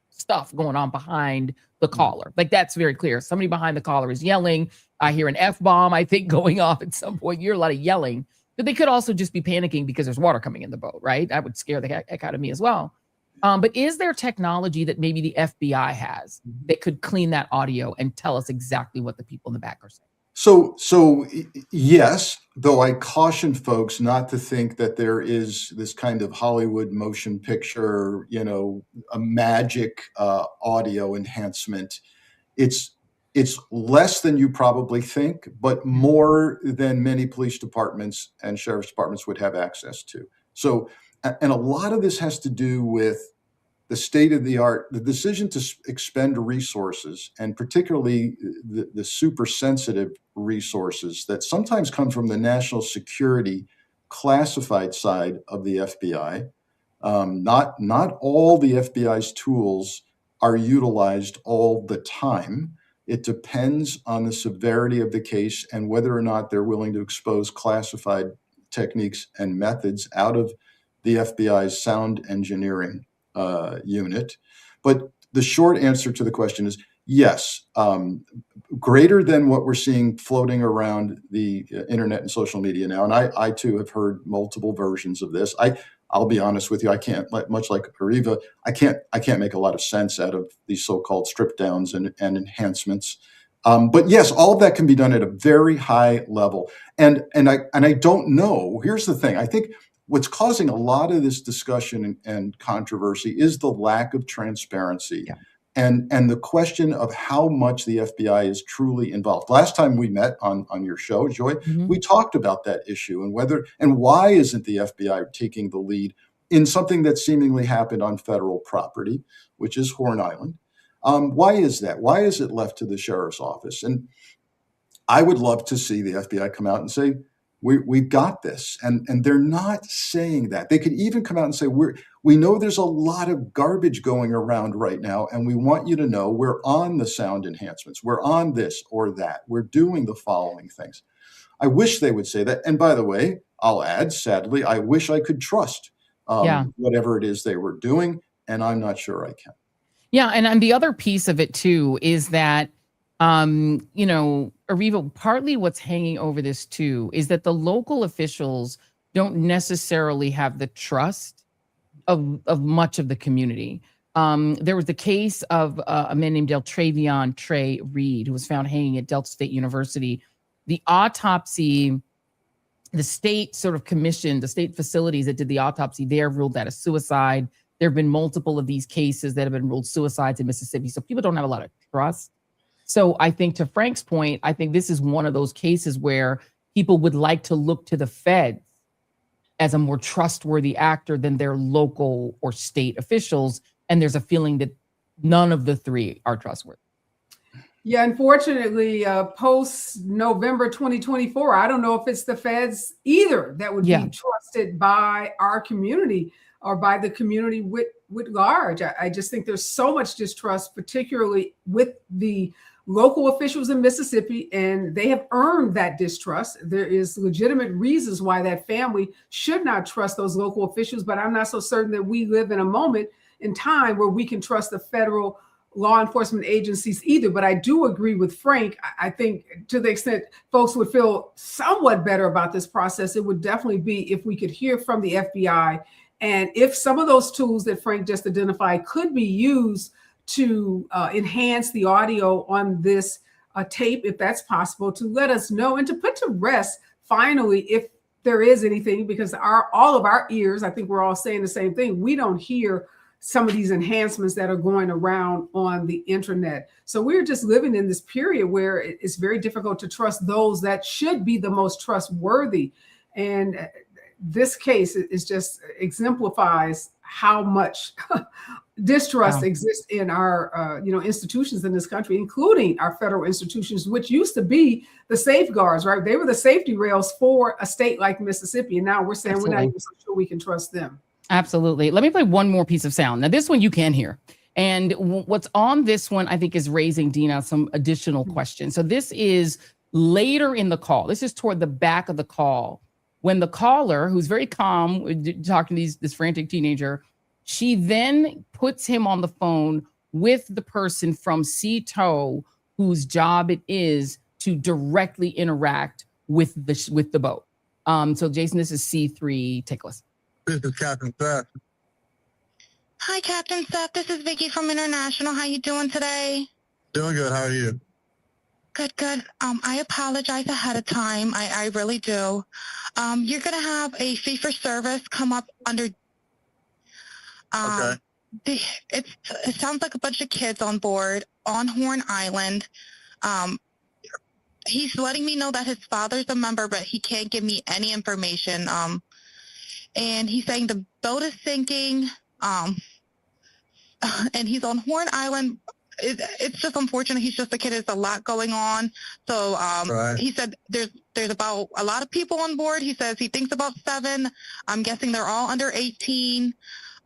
stuff going on behind the caller. Like that's very clear. Somebody behind the caller is yelling. I hear an F-bomb, I think, going off at some point. You hear a lot of yelling. But they could also just be panicking because there's water coming in the boat, right? That would scare the heck out of me as well. But is there technology that maybe the FBI has that could clean that audio and tell us exactly what the people in the back are saying? So yes, though I caution folks not to think that there is this kind of Hollywood motion picture, a magic audio enhancement. It's less than you probably think, but more than many police departments and sheriff's departments would have access to. So, and a lot of this has to do with the state of the art, the decision to expend resources, and particularly the super sensitive resources that sometimes come from the national security classified side of the FBI. Not all the FBI's tools are utilized all the time. It depends on the severity of the case and whether or not they're willing to expose classified techniques and methods out of the FBI's sound engineering unit. But the short answer to the question is yes, greater than what we're seeing floating around the internet and social media now. And I too have heard multiple versions of this. I'll be honest with you, I can't, much like Areva, I can't make a lot of sense out of these so-called strip downs and enhancements. But yes, all of that can be done at a very high level. And I don't know, here's the thing, I think what's causing a lot of this discussion and controversy is the lack of transparency. Yeah. And the question of how much the FBI is truly involved. Last time we met on your show, Joy, we talked about that issue and why isn't the FBI taking the lead in something that seemingly happened on federal property, which is Horn Island. Why is that? Why is it left to the sheriff's office? And I would love to see the FBI come out and say, we've got this. And they're not saying that. They could even come out and say, we know there's a lot of garbage going around right now, and we want you to know we're on the sound enhancements. We're on this or that. We're doing the following things. I wish they would say that. And by the way, I'll add, sadly, I wish I could trust whatever it is they were doing, and I'm not sure I can. Yeah, and the other piece of it too is that, you know, Areva, partly what's hanging over this too is that the local officials don't necessarily have the trust of much of the community. There was the case of a man named Deltravion Trey Reid, who was found hanging at Delta State University. The autopsy, the state sort of commissioned, the state facilities that did the autopsy there ruled that a suicide. There have been multiple of these cases that have been ruled suicides in Mississippi. So people don't have a lot of trust. So I think, to Frank's point, I think this is one of those cases where people would like to look to the feds as a more trustworthy actor than their local or state officials. And there's a feeling that none of the three are trustworthy. Yeah, unfortunately, post November 2024, I don't know if it's the feds either that would be trusted by our community or by the community with large. I just think there's so much distrust, particularly with the local officials in Mississippi, and they have earned that distrust. There is legitimate reasons why that family should not trust those local officials, but I'm not so certain that we live in a moment in time where we can trust the federal law enforcement agencies either. But I do agree with Frank. I think to the extent folks would feel somewhat better about this process, it would definitely be if we could hear from the FBI. And if some of those tools that Frank just identified could be used to enhance the audio on this tape, if that's possible, to let us know and to put to rest, finally, if there is anything, because all of our ears, I think we're all saying the same thing. We don't hear some of these enhancements that are going around on the internet. So we're just living in this period where it's very difficult to trust those that should be the most trustworthy. And this case is just exemplifies how much distrust exists in our institutions in this country, including our federal institutions, which used to be the safeguards, right? They were the safety rails for a state like Mississippi. And now we're saying we're not even so sure we can trust them. Absolutely. Let me play one more piece of sound. Now, this one you can hear. And what's on this one, I think, is raising, Dina, some additional questions. So this is later in the call. This is toward the back of the call, when the caller, who's very calm, talking to this frantic teenager, she then puts him on the phone with the person from CTO, whose job it is to directly interact with the boat. So Jason, this is C3. Take a listen. This is Captain Seth. Hi, Captain Seth. This is Vicky from International. How you doing today? Doing good. How are you? Good, good. I apologize ahead of time. I really do. You're going to have a fee for service come up under... okay. It sounds like a bunch of kids on board on Horn Island. He's letting me know that his father's a member, but he can't give me any information. And he's saying the boat is sinking, and he's on Horn Island. It's just unfortunate. He's just a kid. There's a lot going on. So he said there's about a lot of people on board. He says he thinks about 7. I'm guessing they're all under 18.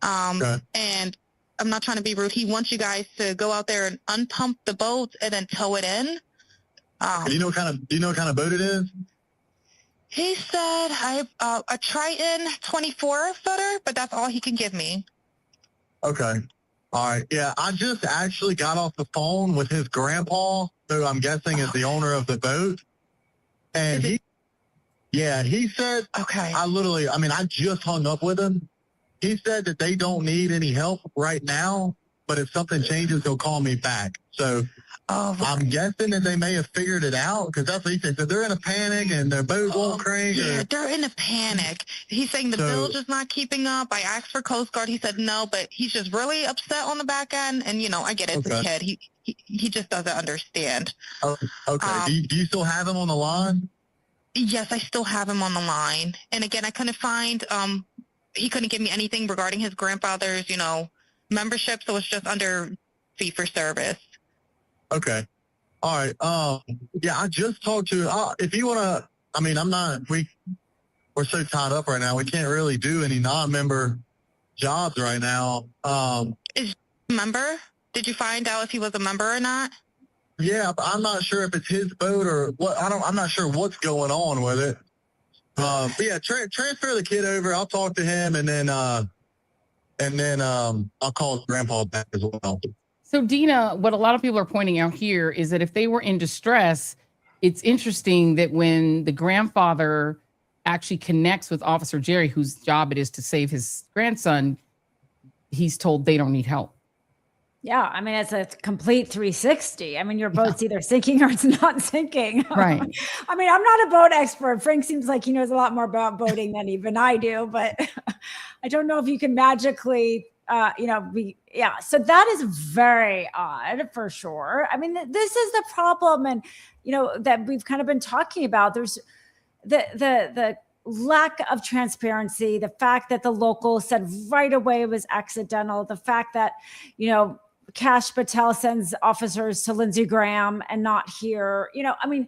And I'm not trying to be rude. He wants you guys to go out there and unpump the boat and then tow it in. Do you know what kind of boat it is? He said a Triton 24-footer, but that's all he can give me. Okay. All right. Yeah, I just actually got off the phone with his grandpa, who I'm guessing is the owner of the boat. And he said, okay. I just hung up with him. He said that they don't need any help right now, but if something changes, he'll call me back. So I'm guessing that they may have figured it out, because that's what he said. So they're in a panic and their boat won't crank. Yeah, they're in a panic. He's saying the bilge is not keeping up. I asked for Coast Guard. He said no, but he's just really upset on the back end. And, I get it. It's a kid. He just doesn't understand. Okay. Do you still have him on the line? Yes, I still have him on the line. And again, I couldn't find he couldn't give me anything regarding his grandfather's, membership. So it's just under fee for service. Okay. All right. Yeah, I just talked to, if you want to, I mean, we're so tied up right now. We can't really do any non-member jobs right now. Is he a member? Did you find out if he was a member or not? Yeah, but I'm not sure if it's his boat or what. I'm not sure what's going on with it. But yeah, transfer the kid over. I'll talk to him, and then I'll call his grandpa back as well. So Dina, what a lot of people are pointing out here is that if they were in distress, it's interesting that when the grandfather actually connects with Officer Jerry, whose job it is to save his grandson, he's told they don't need help. Yeah, I mean, it's a complete 360. I mean, your boat's either sinking or it's not sinking. Right. I mean, I'm not a boat expert. Frank seems like he knows a lot more about boating than even I do, but I don't know if you can magically, so that is very odd for sure. I mean, this is the problem. And, that we've kind of been talking about. There's the lack of transparency, the fact that the local said right away it was accidental, the fact that, Kash Patel sends officers to Lindsey Graham and not here. I mean,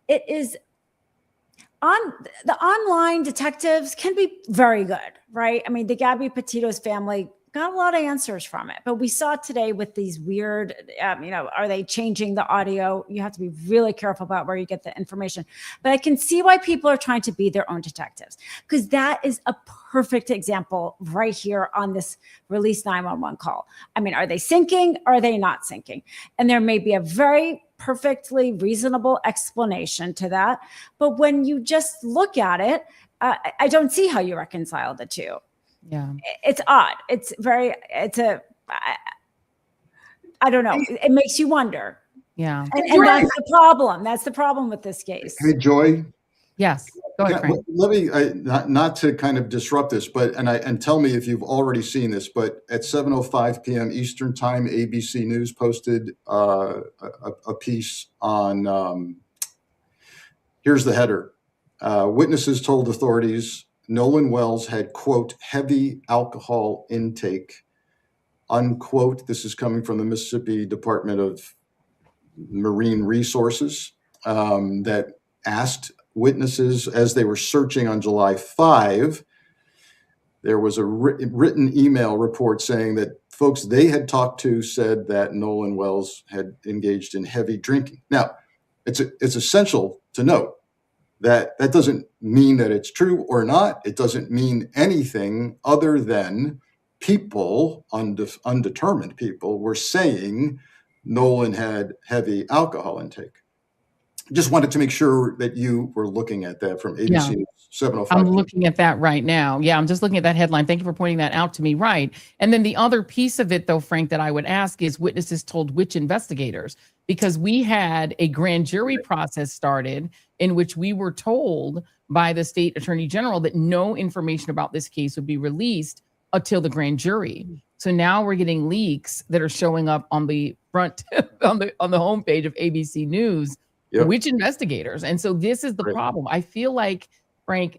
it is the online detectives can be very good, right? I mean, the Gabby Petito's family got a lot of answers from it, but we saw today with these weird, are they changing the audio? You have to be really careful about where you get the information, but I can see why people are trying to be their own detectives, because that is a perfect example right here on this release 911 call. I mean, are they syncing? Are they not syncing? And there may be a very perfectly reasonable explanation to that. But when you just look at it, I don't see how you reconcile the two. Yeah. It's odd. I don't know. It makes you wonder. Yeah. And that's the problem. That's the problem with this case. Hey, Joy. Yes. Go ahead, Frank. Let me, not to kind of disrupt this, but, and tell me if you've already seen this, but at 7:05 p.m. Eastern time, ABC News posted a piece on, here's the header. Witnesses told authorities Nolan Wells had, quote, heavy alcohol intake, unquote. This is coming from the Mississippi Department of Marine Resources, that asked witnesses as they were searching on July 5. There was a written email report saying that folks they had talked to said that Nolan Wells had engaged in heavy drinking. Now, it's essential to note that doesn't mean that it's true or not. It doesn't mean anything other than people, undetermined people, were saying Nolan had heavy alcohol intake. Just wanted to make sure that you were looking at that from ABC News 7:05. I'm looking at that right now. Yeah, I'm just looking at that headline. Thank you for pointing that out to me. Right. And then the other piece of it, though, Frank, that I would ask is witnesses told which investigators? Because we had a grand jury process started in which we were told by the state attorney general that no information about this case would be released until the grand jury. So now we're getting leaks that are showing up on the front, on the homepage of ABC News. Yep. Which investigators? And so this is the problem. I feel like, Frank,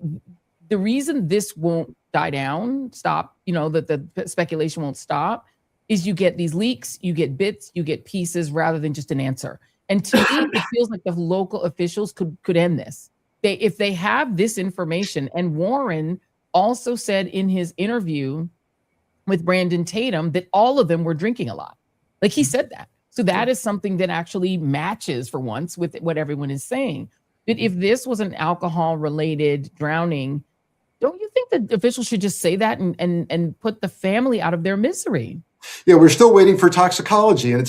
the reason this won't die down, stop, that the speculation won't stop, is you get these leaks, you get bits, you get pieces rather than just an answer. And to me, it feels like the local officials could end this. If they have this information, and Warren also said in his interview with Brandon Tatum that all of them were drinking a lot. Like he said that. So that is something that actually matches for once with what everyone is saying. But if this was an alcohol-related drowning, don't you think that officials should just say that and put the family out of their misery? Yeah, we're still waiting for toxicology, and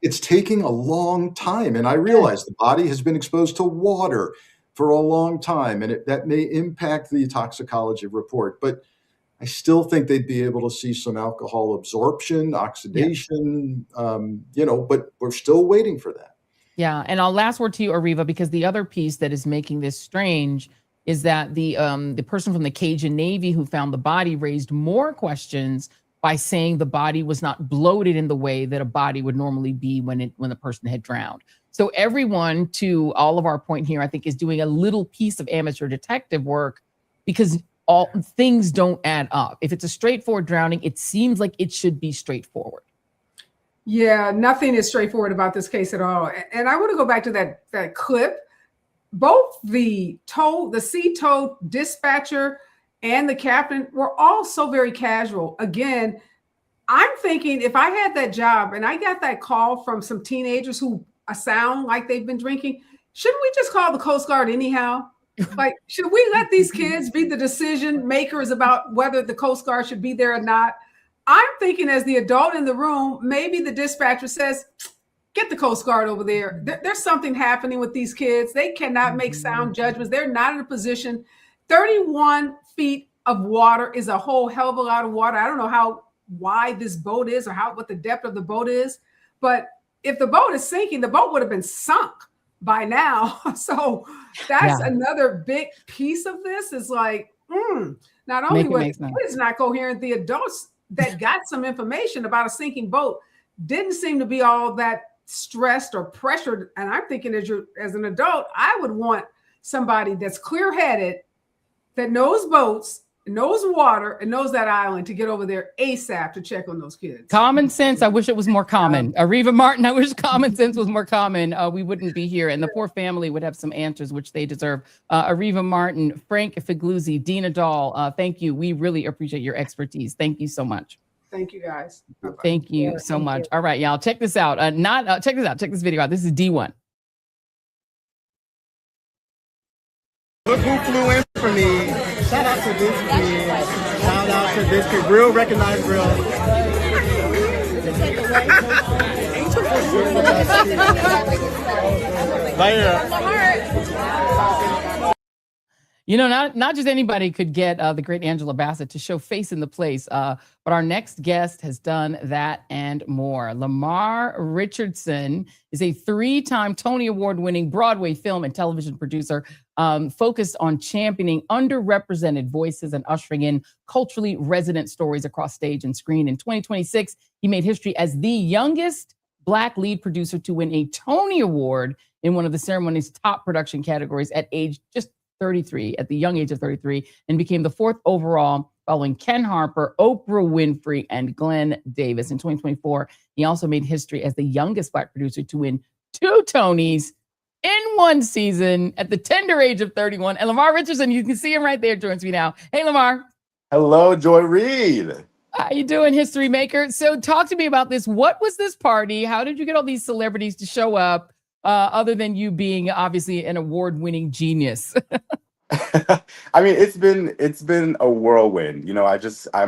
it's taking a long time. And I realize the body has been exposed to water for a long time, and that may impact the toxicology report. But I still think they'd be able to see some alcohol absorption, oxidation, but we're still waiting for that. Yeah. And I'll last word to you, Areva, because the other piece that is making this strange is that the person from the Cajun Navy who found the body raised more questions by saying the body was not bloated in the way that a body would normally be when the person had drowned. So everyone, to all of our point here, I think, is doing a little piece of amateur detective work, because all things don't add up. If it's a straightforward drowning, it seems like it should be straightforward. Yeah, nothing is straightforward about this case at all. And I want to go back to that clip. Both the sea tow dispatcher and the captain were all so very casual. Again, I'm thinking if I had that job and I got that call from some teenagers who sound like they've been drinking, shouldn't we just call the Coast Guard anyhow? Like, should we let these kids be the decision makers about whether the Coast Guard should be there or not? I'm thinking as the adult in the room, maybe the dispatcher says, get the Coast Guard over there. There's something happening with these kids. They cannot make sound judgments. They're not in a position. 31 feet of water is a whole hell of a lot of water. I don't know how wide this boat is or what the depth of the boat is, but if the boat is sinking, the boat would have been sunk by now. So that's another big piece of this is like, not only what is not coherent, the adults that got some information about a sinking boat didn't seem to be all that stressed or pressured. And I'm thinking as an adult, I would want somebody that's clear-headed, that knows boats, knows water, and knows that island to get over there ASAP to check on those kids. Common sense. I wish it was more common. Areva Martin, I wish common sense was more common. We wouldn't be here, and the poor family would have some answers, which they deserve. Areva Martin, Frank Figliuzzi, Dina Doll, thank you. We really appreciate your expertise. Thank you so much. Thank you, guys. Bye-bye. Thank you so much. All right, y'all, check this out. Check this out. Check this video out. This is D1. Look who flew in for me. Shout out to this kid. Shout out to this kid. Real recognized real. You know, not just anybody could get the great Angela Bassett to show face in the place, but our next guest has done that and more. Lamar Richardson is a 3-time Tony Award-winning Broadway film and television producer focused on championing underrepresented voices and ushering in culturally resonant stories across stage and screen. In 2026, he made history as the youngest Black lead producer to win a Tony Award in one of the ceremony's top production categories at age just 33, at the young age of 33, and became the 4th overall following Ken Harper, Oprah Winfrey, and Glenn Davis. In 2024, he also made history as the youngest Black producer to win 2 Tonys in one season at the tender age of 31. And Lamar Richardson, you can see him right there, joins me now. Hey, Lamar. Hello, Joy Reid. How you doing, history maker? So talk to me about this. What was this party? How did you get all these celebrities to show up? Other than you being obviously an award-winning genius. I mean, it's been a whirlwind. You know, I'm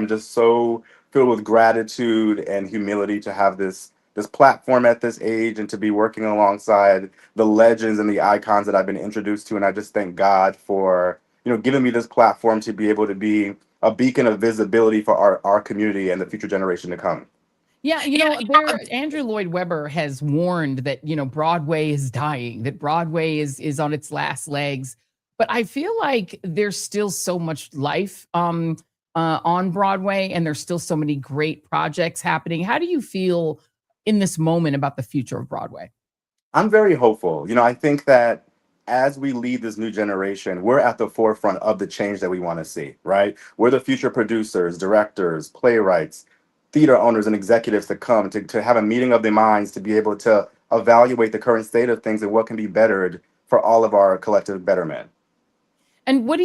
just so filled with gratitude and humility to have this platform at this age and to be working alongside the legends and the icons that I've been introduced to. And I just thank God for, you know, giving me this platform to be able to be a beacon of visibility for our community and the future generation to come. Yeah, you know, Andrew Lloyd Webber has warned that, you know, Broadway is dying, that Broadway is on its last legs. But I feel like there's still so much life on Broadway, and there's still so many great projects happening. How do you feel in this moment about the future of Broadway? I'm very hopeful. You know, I think that as we lead this new generation, we're at the forefront of the change that we want to see, right? We're the future producers, directors, playwrights, theater owners and executives to come to have a meeting of the minds to be able to evaluate the current state of things and what can be bettered for all of our collective betterment. And what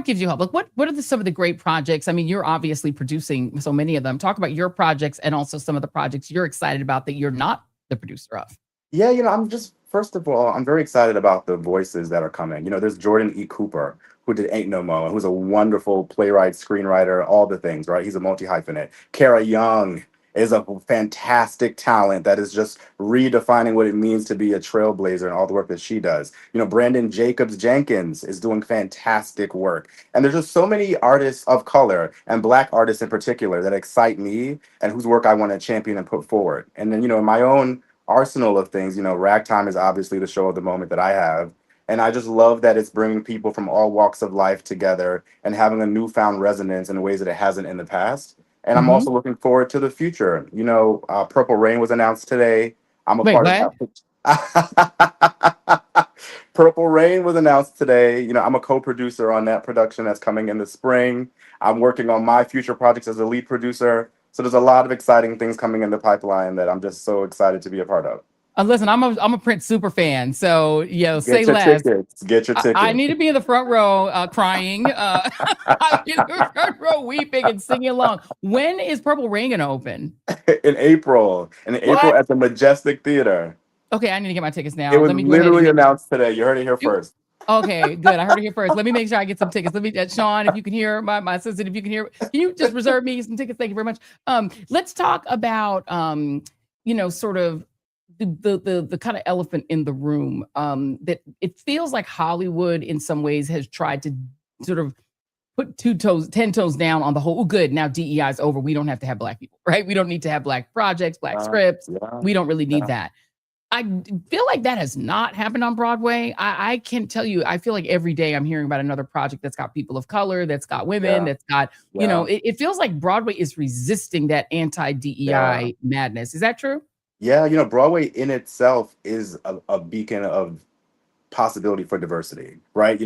gives you hope? Like what are some of the great projects? I mean, you're obviously producing so many of them. Talk about your projects and also some of the projects you're excited about that you're not the producer of. Yeah, you know, first of all, I'm very excited about the voices that are coming. You know, there's Jordan E. Cooper, who did Ain't No Mo, and who's a wonderful playwright, screenwriter, all the things, right? He's a multi-hyphenate. Kara Young is a fantastic talent that is just redefining what it means to be a trailblazer and all the work that she does. You know, Brandon Jacobs Jenkins is doing fantastic work. And there's just so many artists of color and Black artists in particular that excite me and whose work I want to champion and put forward. And then, you know, in my own arsenal of things, you know, Ragtime is obviously the show of the moment that I have. And I just love that it's bringing people from all walks of life together and having a newfound resonance in ways that it hasn't in the past. And I'm also looking forward to the future. You know, Purple Rain was announced today. I'm a part of that. Purple Rain was announced today. You know, I'm a co-producer on that production that's coming in the spring. I'm working on my future projects as a lead producer. So there's a lot of exciting things coming in the pipeline that I'm just so excited to be a part of. Listen, I'm a Prince super fan, so say less. Get your tickets. I need to be in the front row crying. I'll be in the front row weeping and singing along. When is Purple Rain gonna open? In April. April at the Majestic Theater. Okay, I need to get my tickets now. It was Let me literally announced today. You heard it here first. Okay, good. I heard it here first. Let me make sure I get some tickets. Let me, Sean, if you can hear my assistant, if you can hear, can you just reserve me some tickets? Thank you very much. Let's talk about sort of the kind of elephant in the room. That it feels like Hollywood in some ways has tried to sort of put 10 toes down on the whole. Oh, good. Now DEI is over. We don't have to have Black people, right? We don't need to have Black projects, Black scripts. We don't really need that. I feel like that has not happened on Broadway. I can tell you, I feel like every day I'm hearing about another project that's got people of color, that's got women, that's got, it feels like Broadway is resisting that anti-DEI madness. Is that true? Yeah, Broadway in itself is a beacon of possibility for diversity, right?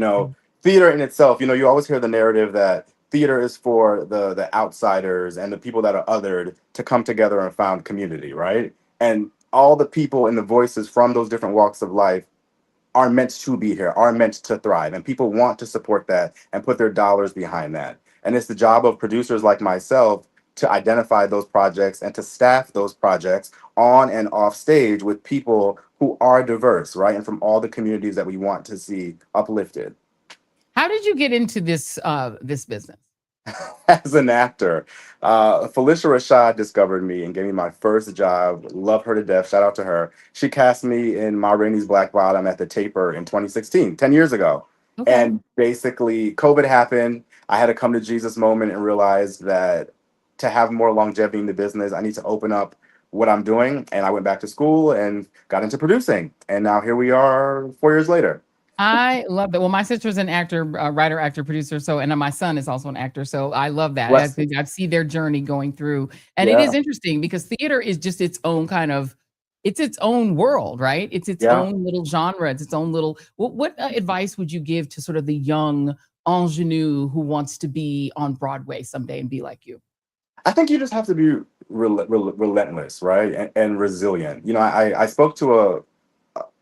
Theater in itself, you always hear the narrative that theater is for the outsiders and the people that are othered to come together and found community, right? And all the people and the voices from those different walks of life are meant to be here, are meant to thrive. And people want to support that and put their dollars behind that. And it's the job of producers like myself to identify those projects and to staff those projects on and off stage with people who are diverse, right? And from all the communities that we want to see uplifted. How did you get into this business? As an actor, Felicia Rashad discovered me and gave me my first job. Love her to death. Shout out to her. She cast me in Ma Rainey's Black Bottom at the Taper in 2016, 10 years ago. Okay. And basically, COVID happened. I had a come to Jesus moment and realized that to have more longevity in the business, I need to open up what I'm doing. And I went back to school and got into producing. And now here we are 4 years later. I love that. Well, my sister's an actor, writer, actor, producer. So, and my son is also an actor. So I love that. I see their journey going through. And it is interesting because theater is just its own kind of, it's its own world, right? It's its own little genre. It's its own little, what advice would you give to sort of the young ingenue who wants to be on Broadway someday and be like you? I think you just have to be relentless, right? And resilient. I spoke to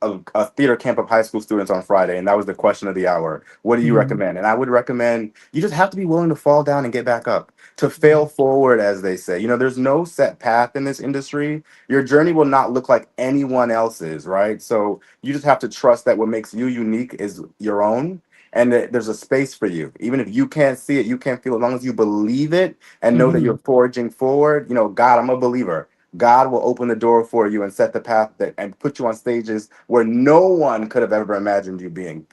a theater camp of high school students on Friday, and that was the question of the hour. What do you recommend? And I would recommend you just have to be willing to fall down and get back up, to fail forward, as they say. There's no set path in this industry. Your journey will not look like anyone else's, right? So you just have to trust that what makes you unique is your own, and that there's a space for you. Even if you can't see it, you can't feel it, as long as you believe it and know that you're forging forward. God, I'm a believer. God will open the door for you and set the path and put you on stages where no one could have ever imagined you being.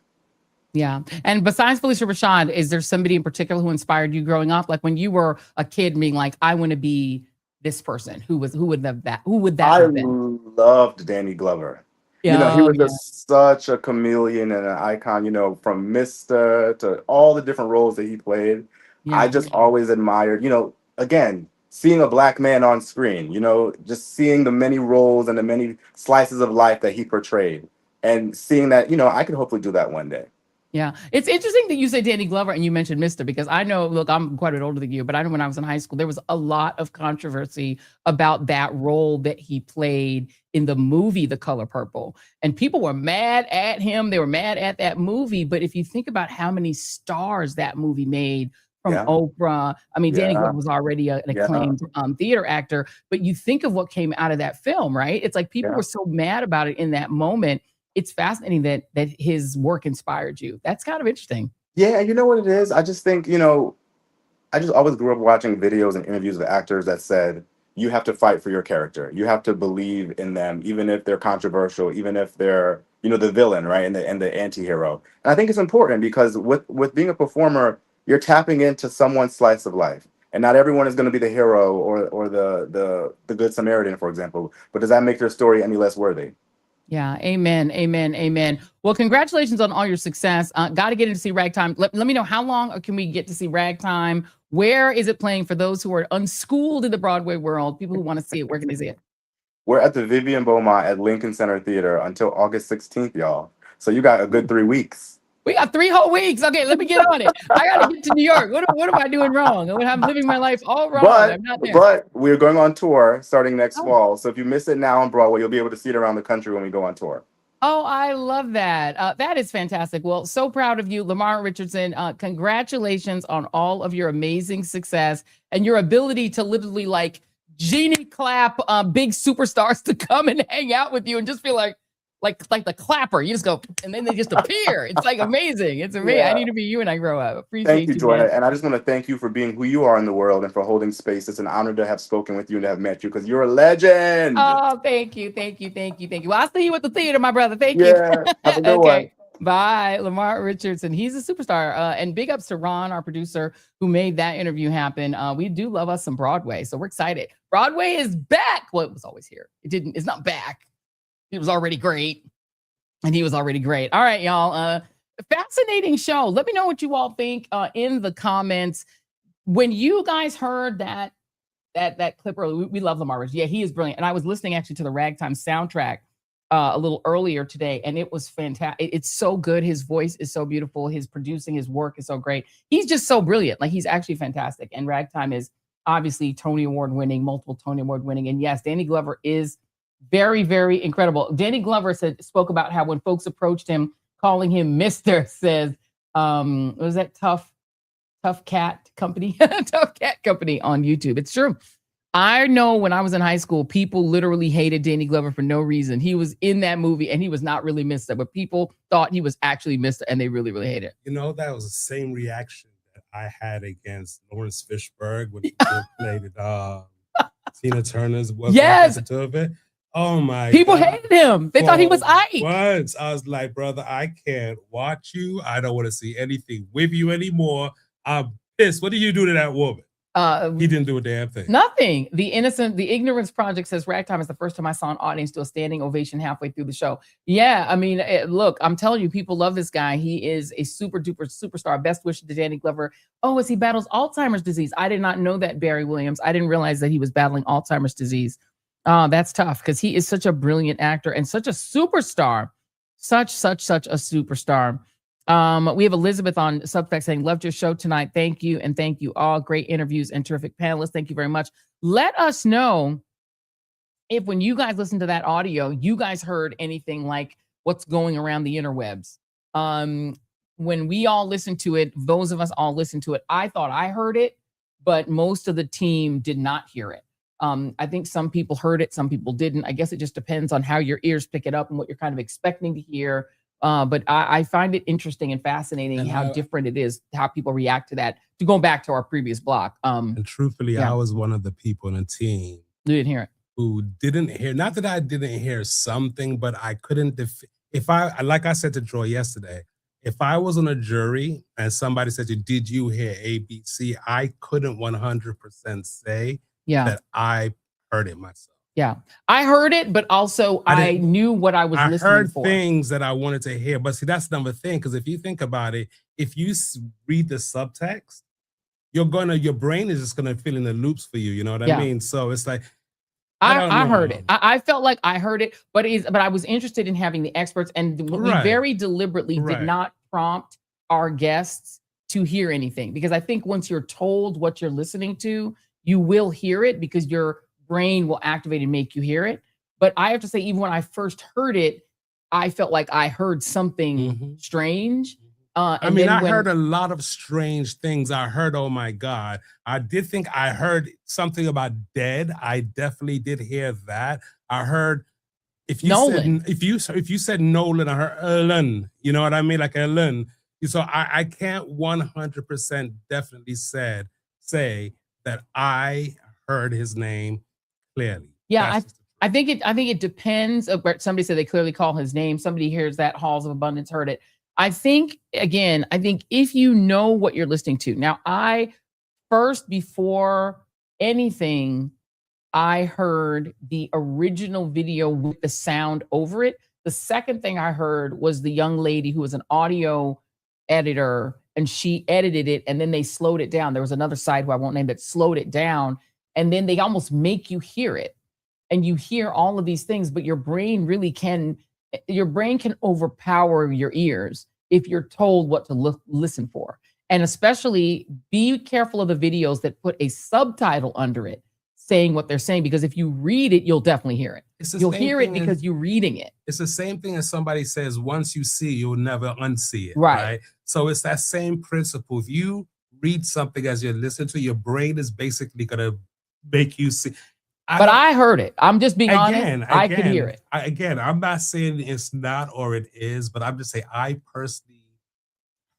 Yeah. And besides Felicia Rashad, is there somebody in particular who inspired you growing up? Like when you were a kid being like, I want to be this person, who would that have been? I loved Danny Glover. Yeah, he was just such a chameleon and an icon, from Mr. to all the different roles that he played. Yeah. I just always admired, again, seeing a Black man on screen, just seeing the many roles and the many slices of life that he portrayed and seeing that, I could hopefully do that one day. Yeah. It's interesting that you say Danny Glover and you mentioned Mr. because I know, look, I'm quite a bit older than you, but I know when I was in high school, there was a lot of controversy about that role that he played in the movie, The Color Purple. And people were mad at him. They were mad at that movie. But if you think about how many stars that movie made, from Oprah. I mean, Danny Glover was already an acclaimed theater actor, but you think of what came out of that film, right? It's like people were so mad about it in that moment. It's fascinating that his work inspired you. That's kind of interesting. Yeah, you know what it is? I just think, I just always grew up watching videos and interviews with actors that said, you have to fight for your character. You have to believe in them, even if they're controversial, even if they're, the villain, right? And the anti-hero. And I think it's important because with being a performer, you're tapping into someone's slice of life. And not everyone is going to be the hero or the Good Samaritan, for example. But does that make their story any less worthy? Yeah. Amen. Amen. Amen. Well, congratulations on all your success. Got to get in to see Ragtime. Let me know how long can we get to see Ragtime? Where is it playing for those who are unschooled in the Broadway world? People who want to see it, where can they see it? We're at the Vivian Beaumont at Lincoln Center Theater until August 16th, y'all. So you got a good 3 weeks. We got 3 whole weeks. Okay, let me get on it. I got to get to New York. What am I doing wrong? I'm living my life all wrong. I'm not there. But we're going on tour starting next fall. So if you miss it now on Broadway, you'll be able to see it around the country when we go on tour. Oh, I love that. That is fantastic. Well, so proud of you, Lamar Richardson. Congratulations on all of your amazing success and your ability to literally like genie clap big superstars to come and hang out with you and just feel like the clapper. You just go and then they just appear. It's like amazing. It's amazing. Yeah. I need to be you when I grow up. Appreciate Thank you, Joy. man. And I just want to thank you for being who you are in the world and for holding space. It's an honor to have spoken with you and to have met you because you're a legend. Oh, thank you. Well, I'll see you at the theater, my brother. Thank you. Yeah, have a good one. Bye, Lamar Richardson. He's a superstar. And big ups to Ron, our producer, who made that interview happen. We do love us some Broadway, so we're excited. Broadway is back. Well, it was always here. It's not back. It was already great. And he was already great. All right, y'all. Fascinating show. Let me know what you all think in the comments. When you guys heard that clip earlier, we love Lamar Richardson. Yeah, he is brilliant. And I was listening actually to the Ragtime soundtrack a little earlier today, and it was fantastic. It's so good. His voice is so beautiful. His producing, his work is so great. He's just so brilliant. Like, he's actually fantastic. And Ragtime is obviously Tony Award winning, multiple Tony Award winning. And yes, Danny Glover is very, very incredible. Danny Glover spoke about how when folks approached him, calling him Mr., says, was that Tough Cat Company? Tough Cat Company on YouTube. It's true. I know when I was in high school, people literally hated Danny Glover for no reason. He was in that movie and he was not really Mr., but people thought he was actually Mr. and they really, really hated it. You know, that was the same reaction that I had against Lawrence Fishburne when he played Tina Turner's of it. Oh my People God. hated him. They thought he was Ike. Once I was like, brother, I can't watch you. I don't want to see anything with you anymore. I'm pissed. What did you do to that woman? He didn't do a damn thing. Nothing. The Ignorance Project says Ragtime is the first time I saw an audience do a standing ovation halfway through the show. Yeah, I mean, look, I'm telling you, people love this guy. He is a super duper superstar. Best wishes to Danny Glover. Oh, as he battles Alzheimer's disease. I did not know that, Barry Williams. I didn't realize that he was battling Alzheimer's disease. That's tough because he is such a brilliant actor and such a superstar. Such a superstar. We have Elizabeth on Substack saying, loved your show tonight. Thank you. And thank you all. Great interviews and terrific panelists. Thank you very much. Let us know if when you guys listen to that audio, you guys heard anything like what's going around the interwebs. When we all listened to it, those of us all listened to it, I thought I heard it, but most of the team did not hear it. I think some people heard it, some people didn't. I guess it just depends on how your ears pick it up and what you're kind of expecting to hear. But I find it interesting and fascinating and how different it is, how people react to that. To go back to our previous block. And truthfully, I was one of the people in the team who didn't hear it. Who didn't hear, not that I didn't hear something, but I couldn't, like I said to Joy yesterday, if I was on a jury and somebody said to you, did you hear ABC? I couldn't 100% say that I heard it myself. Yeah, I heard it, but also I knew what I was listening for. I heard things that I wanted to hear. But see, that's another thing, because if you think about it, if you read the subtext, your brain is just gonna fill in the loops for you. You know what I mean? So it's like, I heard it. I felt like I heard it, but I was interested in having the experts, and we very deliberately did not prompt our guests to hear anything, because I think once you're told what you're listening to, you will hear it because your brain will activate and make you hear it. But I have to say, even when I first heard it, I felt like I heard something strange. I heard a lot of strange things. I heard, oh my God. I did think I heard something about dead. I definitely did hear that. I heard if you said Nolan, I heard Erlen. You know what I mean? Like Erlen. So I can't 100% definitely say that I heard his name clearly. Yeah, I think it depends. Somebody said they clearly call his name. Somebody hears that Halls of Abundance heard it. I think if you know what you're listening to. Now, before anything, I heard the original video with the sound over it. The second thing I heard was the young lady who was an audio editor, and she edited it, and then they slowed it down. There was another side who I won't name that slowed it down, and then they almost make you hear it. And you hear all of these things, but your brain really can your brain can overpower your ears if you're told what to listen for. And especially be careful of the videos that put a subtitle under it saying what they're saying, because if you read it, you'll definitely hear it. You'll hear it because you're reading it. It's the same thing as somebody says, once you see, you'll never unsee it. Right. So it's that same principle. If you read something as you listen to, your brain is basically going to make you see. But I heard it. I'm just being honest. I could hear it. I'm not saying it's not or it is, but I'm just saying I personally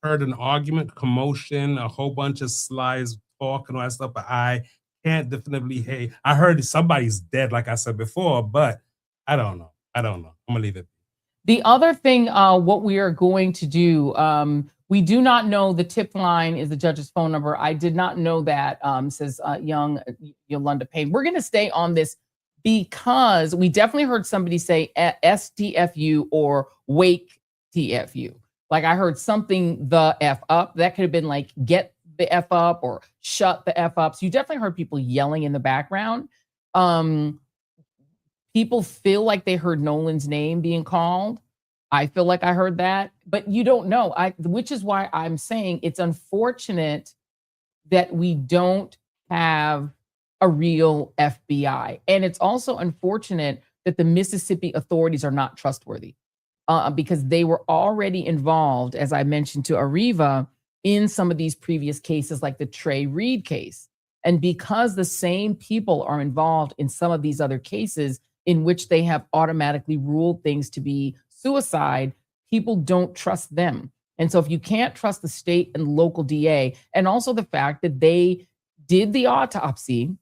heard an argument, commotion, a whole bunch of slides, talk and all that stuff, but I can't definitively, hey, I heard somebody's dead, like I said before, but I don't know. I'm gonna leave it. The other thing, what we are going to do, we do not know the tip line is the judge's phone number. I did not know that, says young Yolanda Payne. We're going to stay on this because we definitely heard somebody say STFU or wake TFU. Like I heard something the F up. That could have been like get the F up or shut the F up. So you definitely heard people yelling in the background. People feel like they heard Nolan's name being called. I feel like I heard that, but you don't know. Which is why I'm saying it's unfortunate that we don't have a real FBI. And it's also unfortunate that the Mississippi authorities are not trustworthy because they were already involved, as I mentioned to Areva, in some of these previous cases, like the Trey Reid case. And because the same people are involved in some of these other cases in which they have automatically ruled things to be suicide, people don't trust them. And so if you can't trust the state and local DA, and also the fact that they did the autopsy,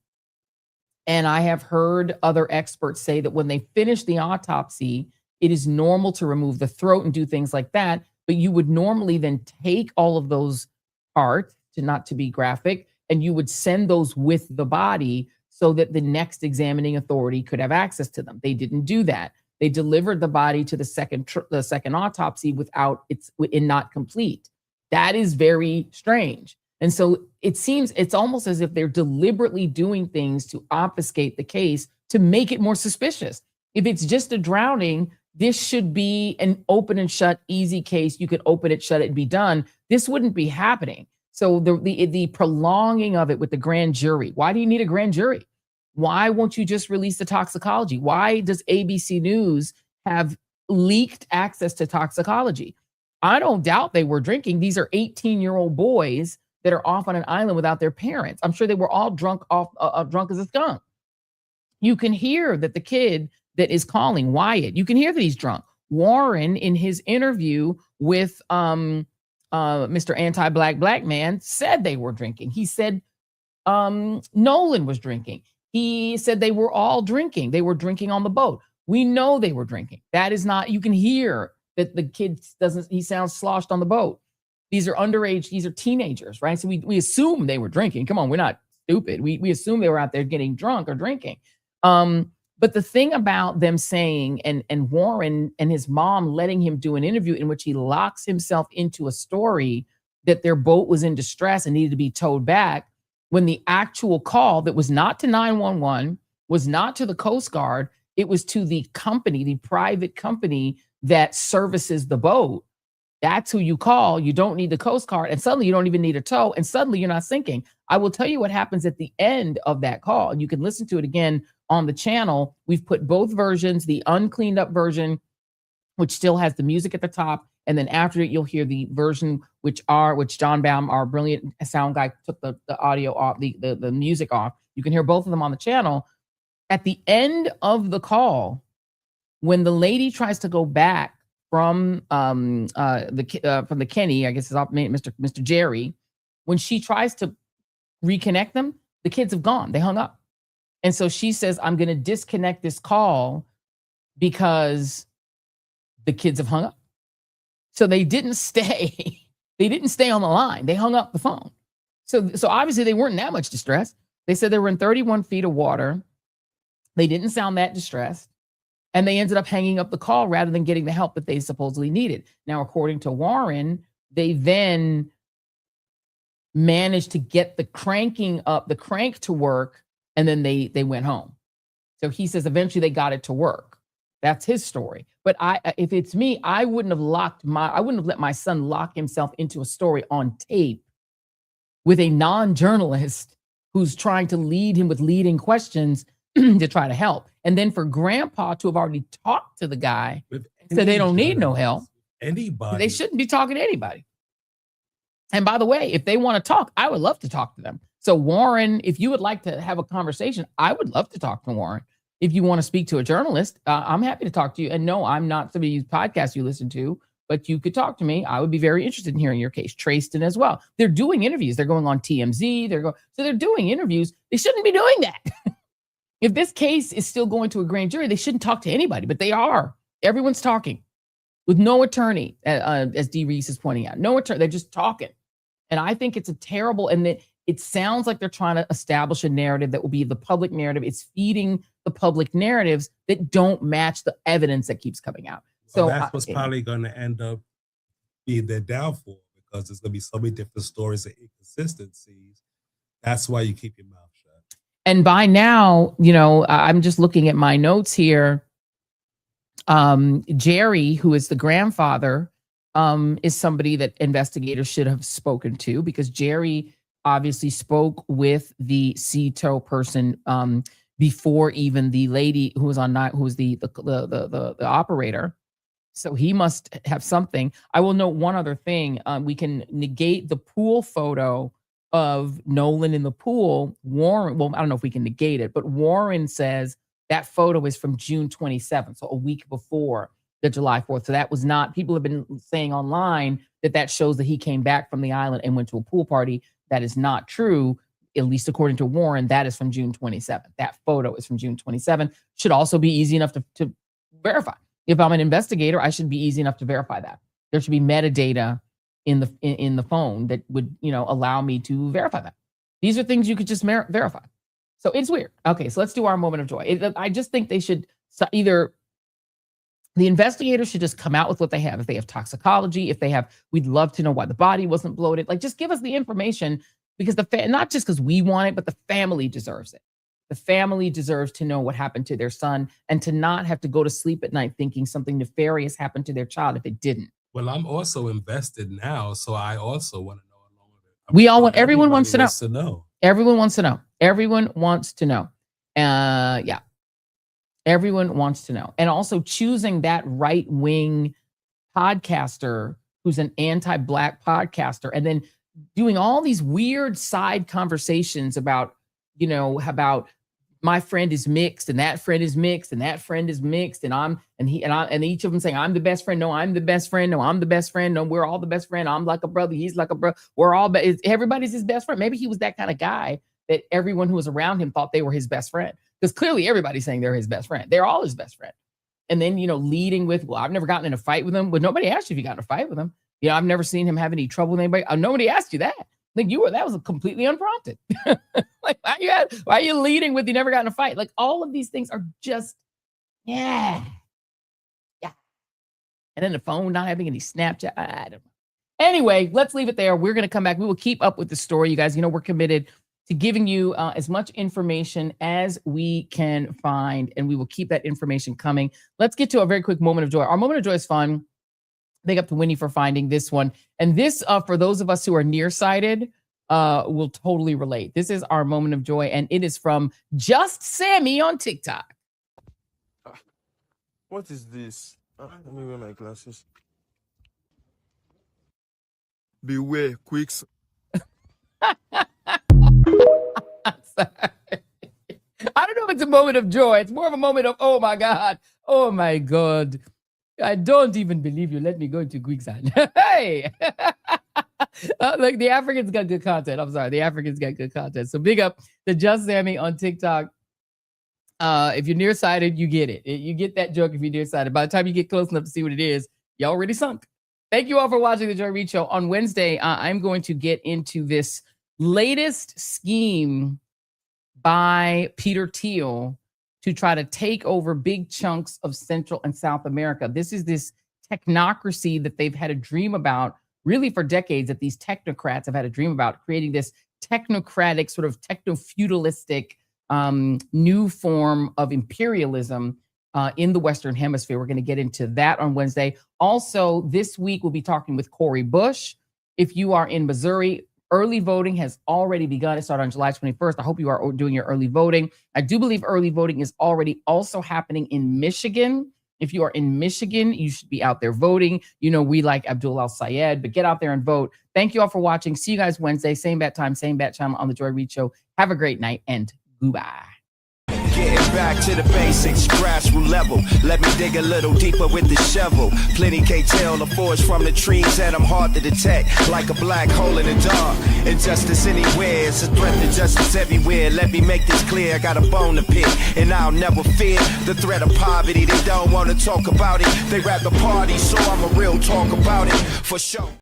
and I have heard other experts say that when they finish the autopsy, it is normal to remove the throat and do things like that, but you would normally then take all of those parts, not to be graphic, and you would send those with the body so that the next examining authority could have access to them. They didn't do that. They delivered the body to the second autopsy without it's not complete. That is very strange. And so it seems it's almost as if they're deliberately doing things to obfuscate the case to make it more suspicious. If it's just a drowning, this should be an open and shut, easy case. You could open it, shut it, and be done. This wouldn't be happening. So the prolonging of it with the grand jury. Why do you need a grand jury? Why won't you just release the toxicology? Why does ABC News have leaked access to toxicology? I don't doubt they were drinking. These are 18-year-old boys that are off on an island without their parents. I'm sure they were all drunk as a skunk. You can hear that the kid that is calling Wyatt, you can hear that he's drunk. Warren, in his interview with Mr. Anti-Black man, said they were drinking. He said Nolan was drinking. He said they were all drinking. They were drinking on the boat. We know they were drinking. That is not, you can hear that the kid he sounds sloshed on the boat. These are underage, these are teenagers, right? So we assume they were drinking. Come on, we're not stupid. We assume they were out there getting drunk or drinking. But the thing about them saying, and Warren and his mom letting him do an interview in which he locks himself into a story that their boat was in distress and needed to be towed back, when the actual call that was not to 911, was not to the Coast Guard, it was to the company, the private company that services the boat. That's who you call. You don't need the Coast Guard. And suddenly you don't even need a tow. And suddenly you're not sinking. I will tell you what happens at the end of that call. And you can listen to it again on the channel. We've put both versions, the uncleaned up version, which still has the music at the top. And then after it, you'll hear the version which John Baum, our brilliant sound guy, took the audio off, the music off. You can hear both of them on the channel. At the end of the call, when the lady tries to go back from the Kenny, I guess it's Mr. Jerry, when she tries to reconnect them, the kids have gone. They hung up. And so she says, I'm going to disconnect this call because the kids have hung up. So they didn't stay. They didn't stay on the line. They hung up the phone. So obviously they weren't in that much distress. They said they were in 31 feet of water. They didn't sound that distressed. And they ended up hanging up the call rather than getting the help that they supposedly needed. Now, according to Warren, they then managed to get the crank to work, and then they went home. So he says eventually they got it to work. That's his story. But if it's me, I wouldn't have let my son lock himself into a story on tape with a non-journalist who's trying to lead him with leading questions to try to help. And then for grandpa to have already talked to the guy and said they don't need no help. Anybody. They shouldn't be talking to anybody. And by the way, if they want to talk, I would love to talk to them. So Warren, if you would like to have a conversation, I would love to talk to Warren. If you want to speak to a journalist, I'm happy to talk to you. And no, I'm not somebody whose podcast you listen to, but you could talk to me. I would be very interested in hearing your case. Trayston as well. They're doing interviews. They're going on TMZ. So they're doing interviews. They shouldn't be doing that. If this case is still going to a grand jury, they shouldn't talk to anybody, but they are. Everyone's talking with no attorney, as Dee Reese is pointing out. No attorney. They're just talking. And I think it's a terrible, and that it sounds like they're trying to establish a narrative that will be the public narrative. It's feeding the public narratives that don't match the evidence that keeps coming out. So that's what's probably going to end up being their downfall, because there's going to be so many different stories and inconsistencies. That's why you keep your mouth shut. And by now, I'm just looking at my notes here. Jerry, who is the grandfather, is somebody that investigators should have spoken to, because Jerry obviously spoke with the CETO person before even the lady who was the operator. So he must have something. I will note one other thing. We can negate the pool photo of Nolan in the pool. Warren, well, I don't know if we can negate it, but Warren says that photo is from June 27th, so a week before the July 4th. So that was not, people have been saying online that shows that he came back from the island and went to a pool party. That is not true, at least according to Warren. That is from June 27th. That photo is from June 27th. Should also be easy enough to verify. If I'm an investigator, I should be easy enough to verify that. There should be metadata in the phone that would, allow me to verify that. These are things you could just verify. So it's weird. Okay, so let's do our moment of joy. I just think they should either, the investigators should just come out with what they have. If they have toxicology, we'd love to know why the body wasn't bloated. Like, just give us the information, because not just because we want it, but the family deserves it. The family deserves to know what happened to their son, and to not have to go to sleep at night thinking something nefarious happened to their child if it didn't. Well, I'm also invested now, so I also want to know. Everyone wants to know. Everyone wants to know. Yeah. Everyone wants to know. And also choosing that right-wing podcaster who's an anti-Black podcaster, and then doing all these weird side conversations about my friend is mixed, and that friend is mixed, and that friend is mixed, and each of them saying, I'm the best friend. No, I'm the best friend. No, I'm the best friend. No, we're all the best friend. I'm like a brother. He's like a brother. We're all, everybody's his best friend. Maybe he was that kind of guy that everyone who was around him thought they were his best friend, because clearly everybody's saying they're his best friend. They're all his best friend. And then, leading with, well, I've never gotten in a fight with him. But nobody asked you if you got in a fight with him. I've never seen him have any trouble with anybody. Nobody asked you that. That was completely unprompted. Like, why are you leading with you never got in a fight? Like, all of these things are just, yeah. And then the phone not having any Snapchat. I don't know. Anyway, let's leave it there. We're going to come back. We will keep up with the story. You guys, we're committed to giving you as much information as we can find, and we will keep that information coming. Let's get to a very quick moment of joy. Our moment of joy is fun. Big up to Winnie for finding this one. And this, for those of us who are nearsighted, will totally relate. This is our moment of joy, and it is from Just Sammy on TikTok. What is this? Let me wear my glasses. Beware, quicks. I don't know if it's a moment of joy. It's more of a moment of, oh my God. Oh my God. I don't even believe you let me go into quicksand. Hey, like the Africans got good content. I'm sorry, the Africans got good content. So big up to Just Sammy on TikTok. If you're nearsighted, you get it. You get that joke if you're nearsighted. By the time you get close enough to see what it is, you already sunk. Thank you all for watching the Joy Reid Show. On Wednesday, I'm going to get into this latest scheme by Peter Thiel to try to take over big chunks of Central and South America. This is this technocracy that they've had a dream about really for decades, that these technocrats have had a dream about, creating this technocratic, sort of techno-feudalistic new form of imperialism in the Western Hemisphere. We're going to get into that on Wednesday. Also, this week, we'll be talking with Cori Bush. If you are in Missouri, early voting has already begun. It started on July 21st. I hope you are doing your early voting. I do believe early voting is already also happening in Michigan. If you are in Michigan, you should be out there voting. You know, we like Abdul Al-Sayed, but get out there and vote. Thank you all for watching. See you guys Wednesday, same bat time, same bat channel on the Joy Reid Show. Have a great night and goodbye. Getting back to the basics, grassroots level. Let me dig a little deeper with the shovel. Plenty can't tell the forest from the trees, and I'm hard to detect, like a black hole in the dark. Injustice anywhere, it's a threat to justice everywhere. Let me make this clear, I got a bone to pick, and I'll never fear the threat of poverty. They don't want to talk about it, they rather party, so I'm a real talk about it, for sure.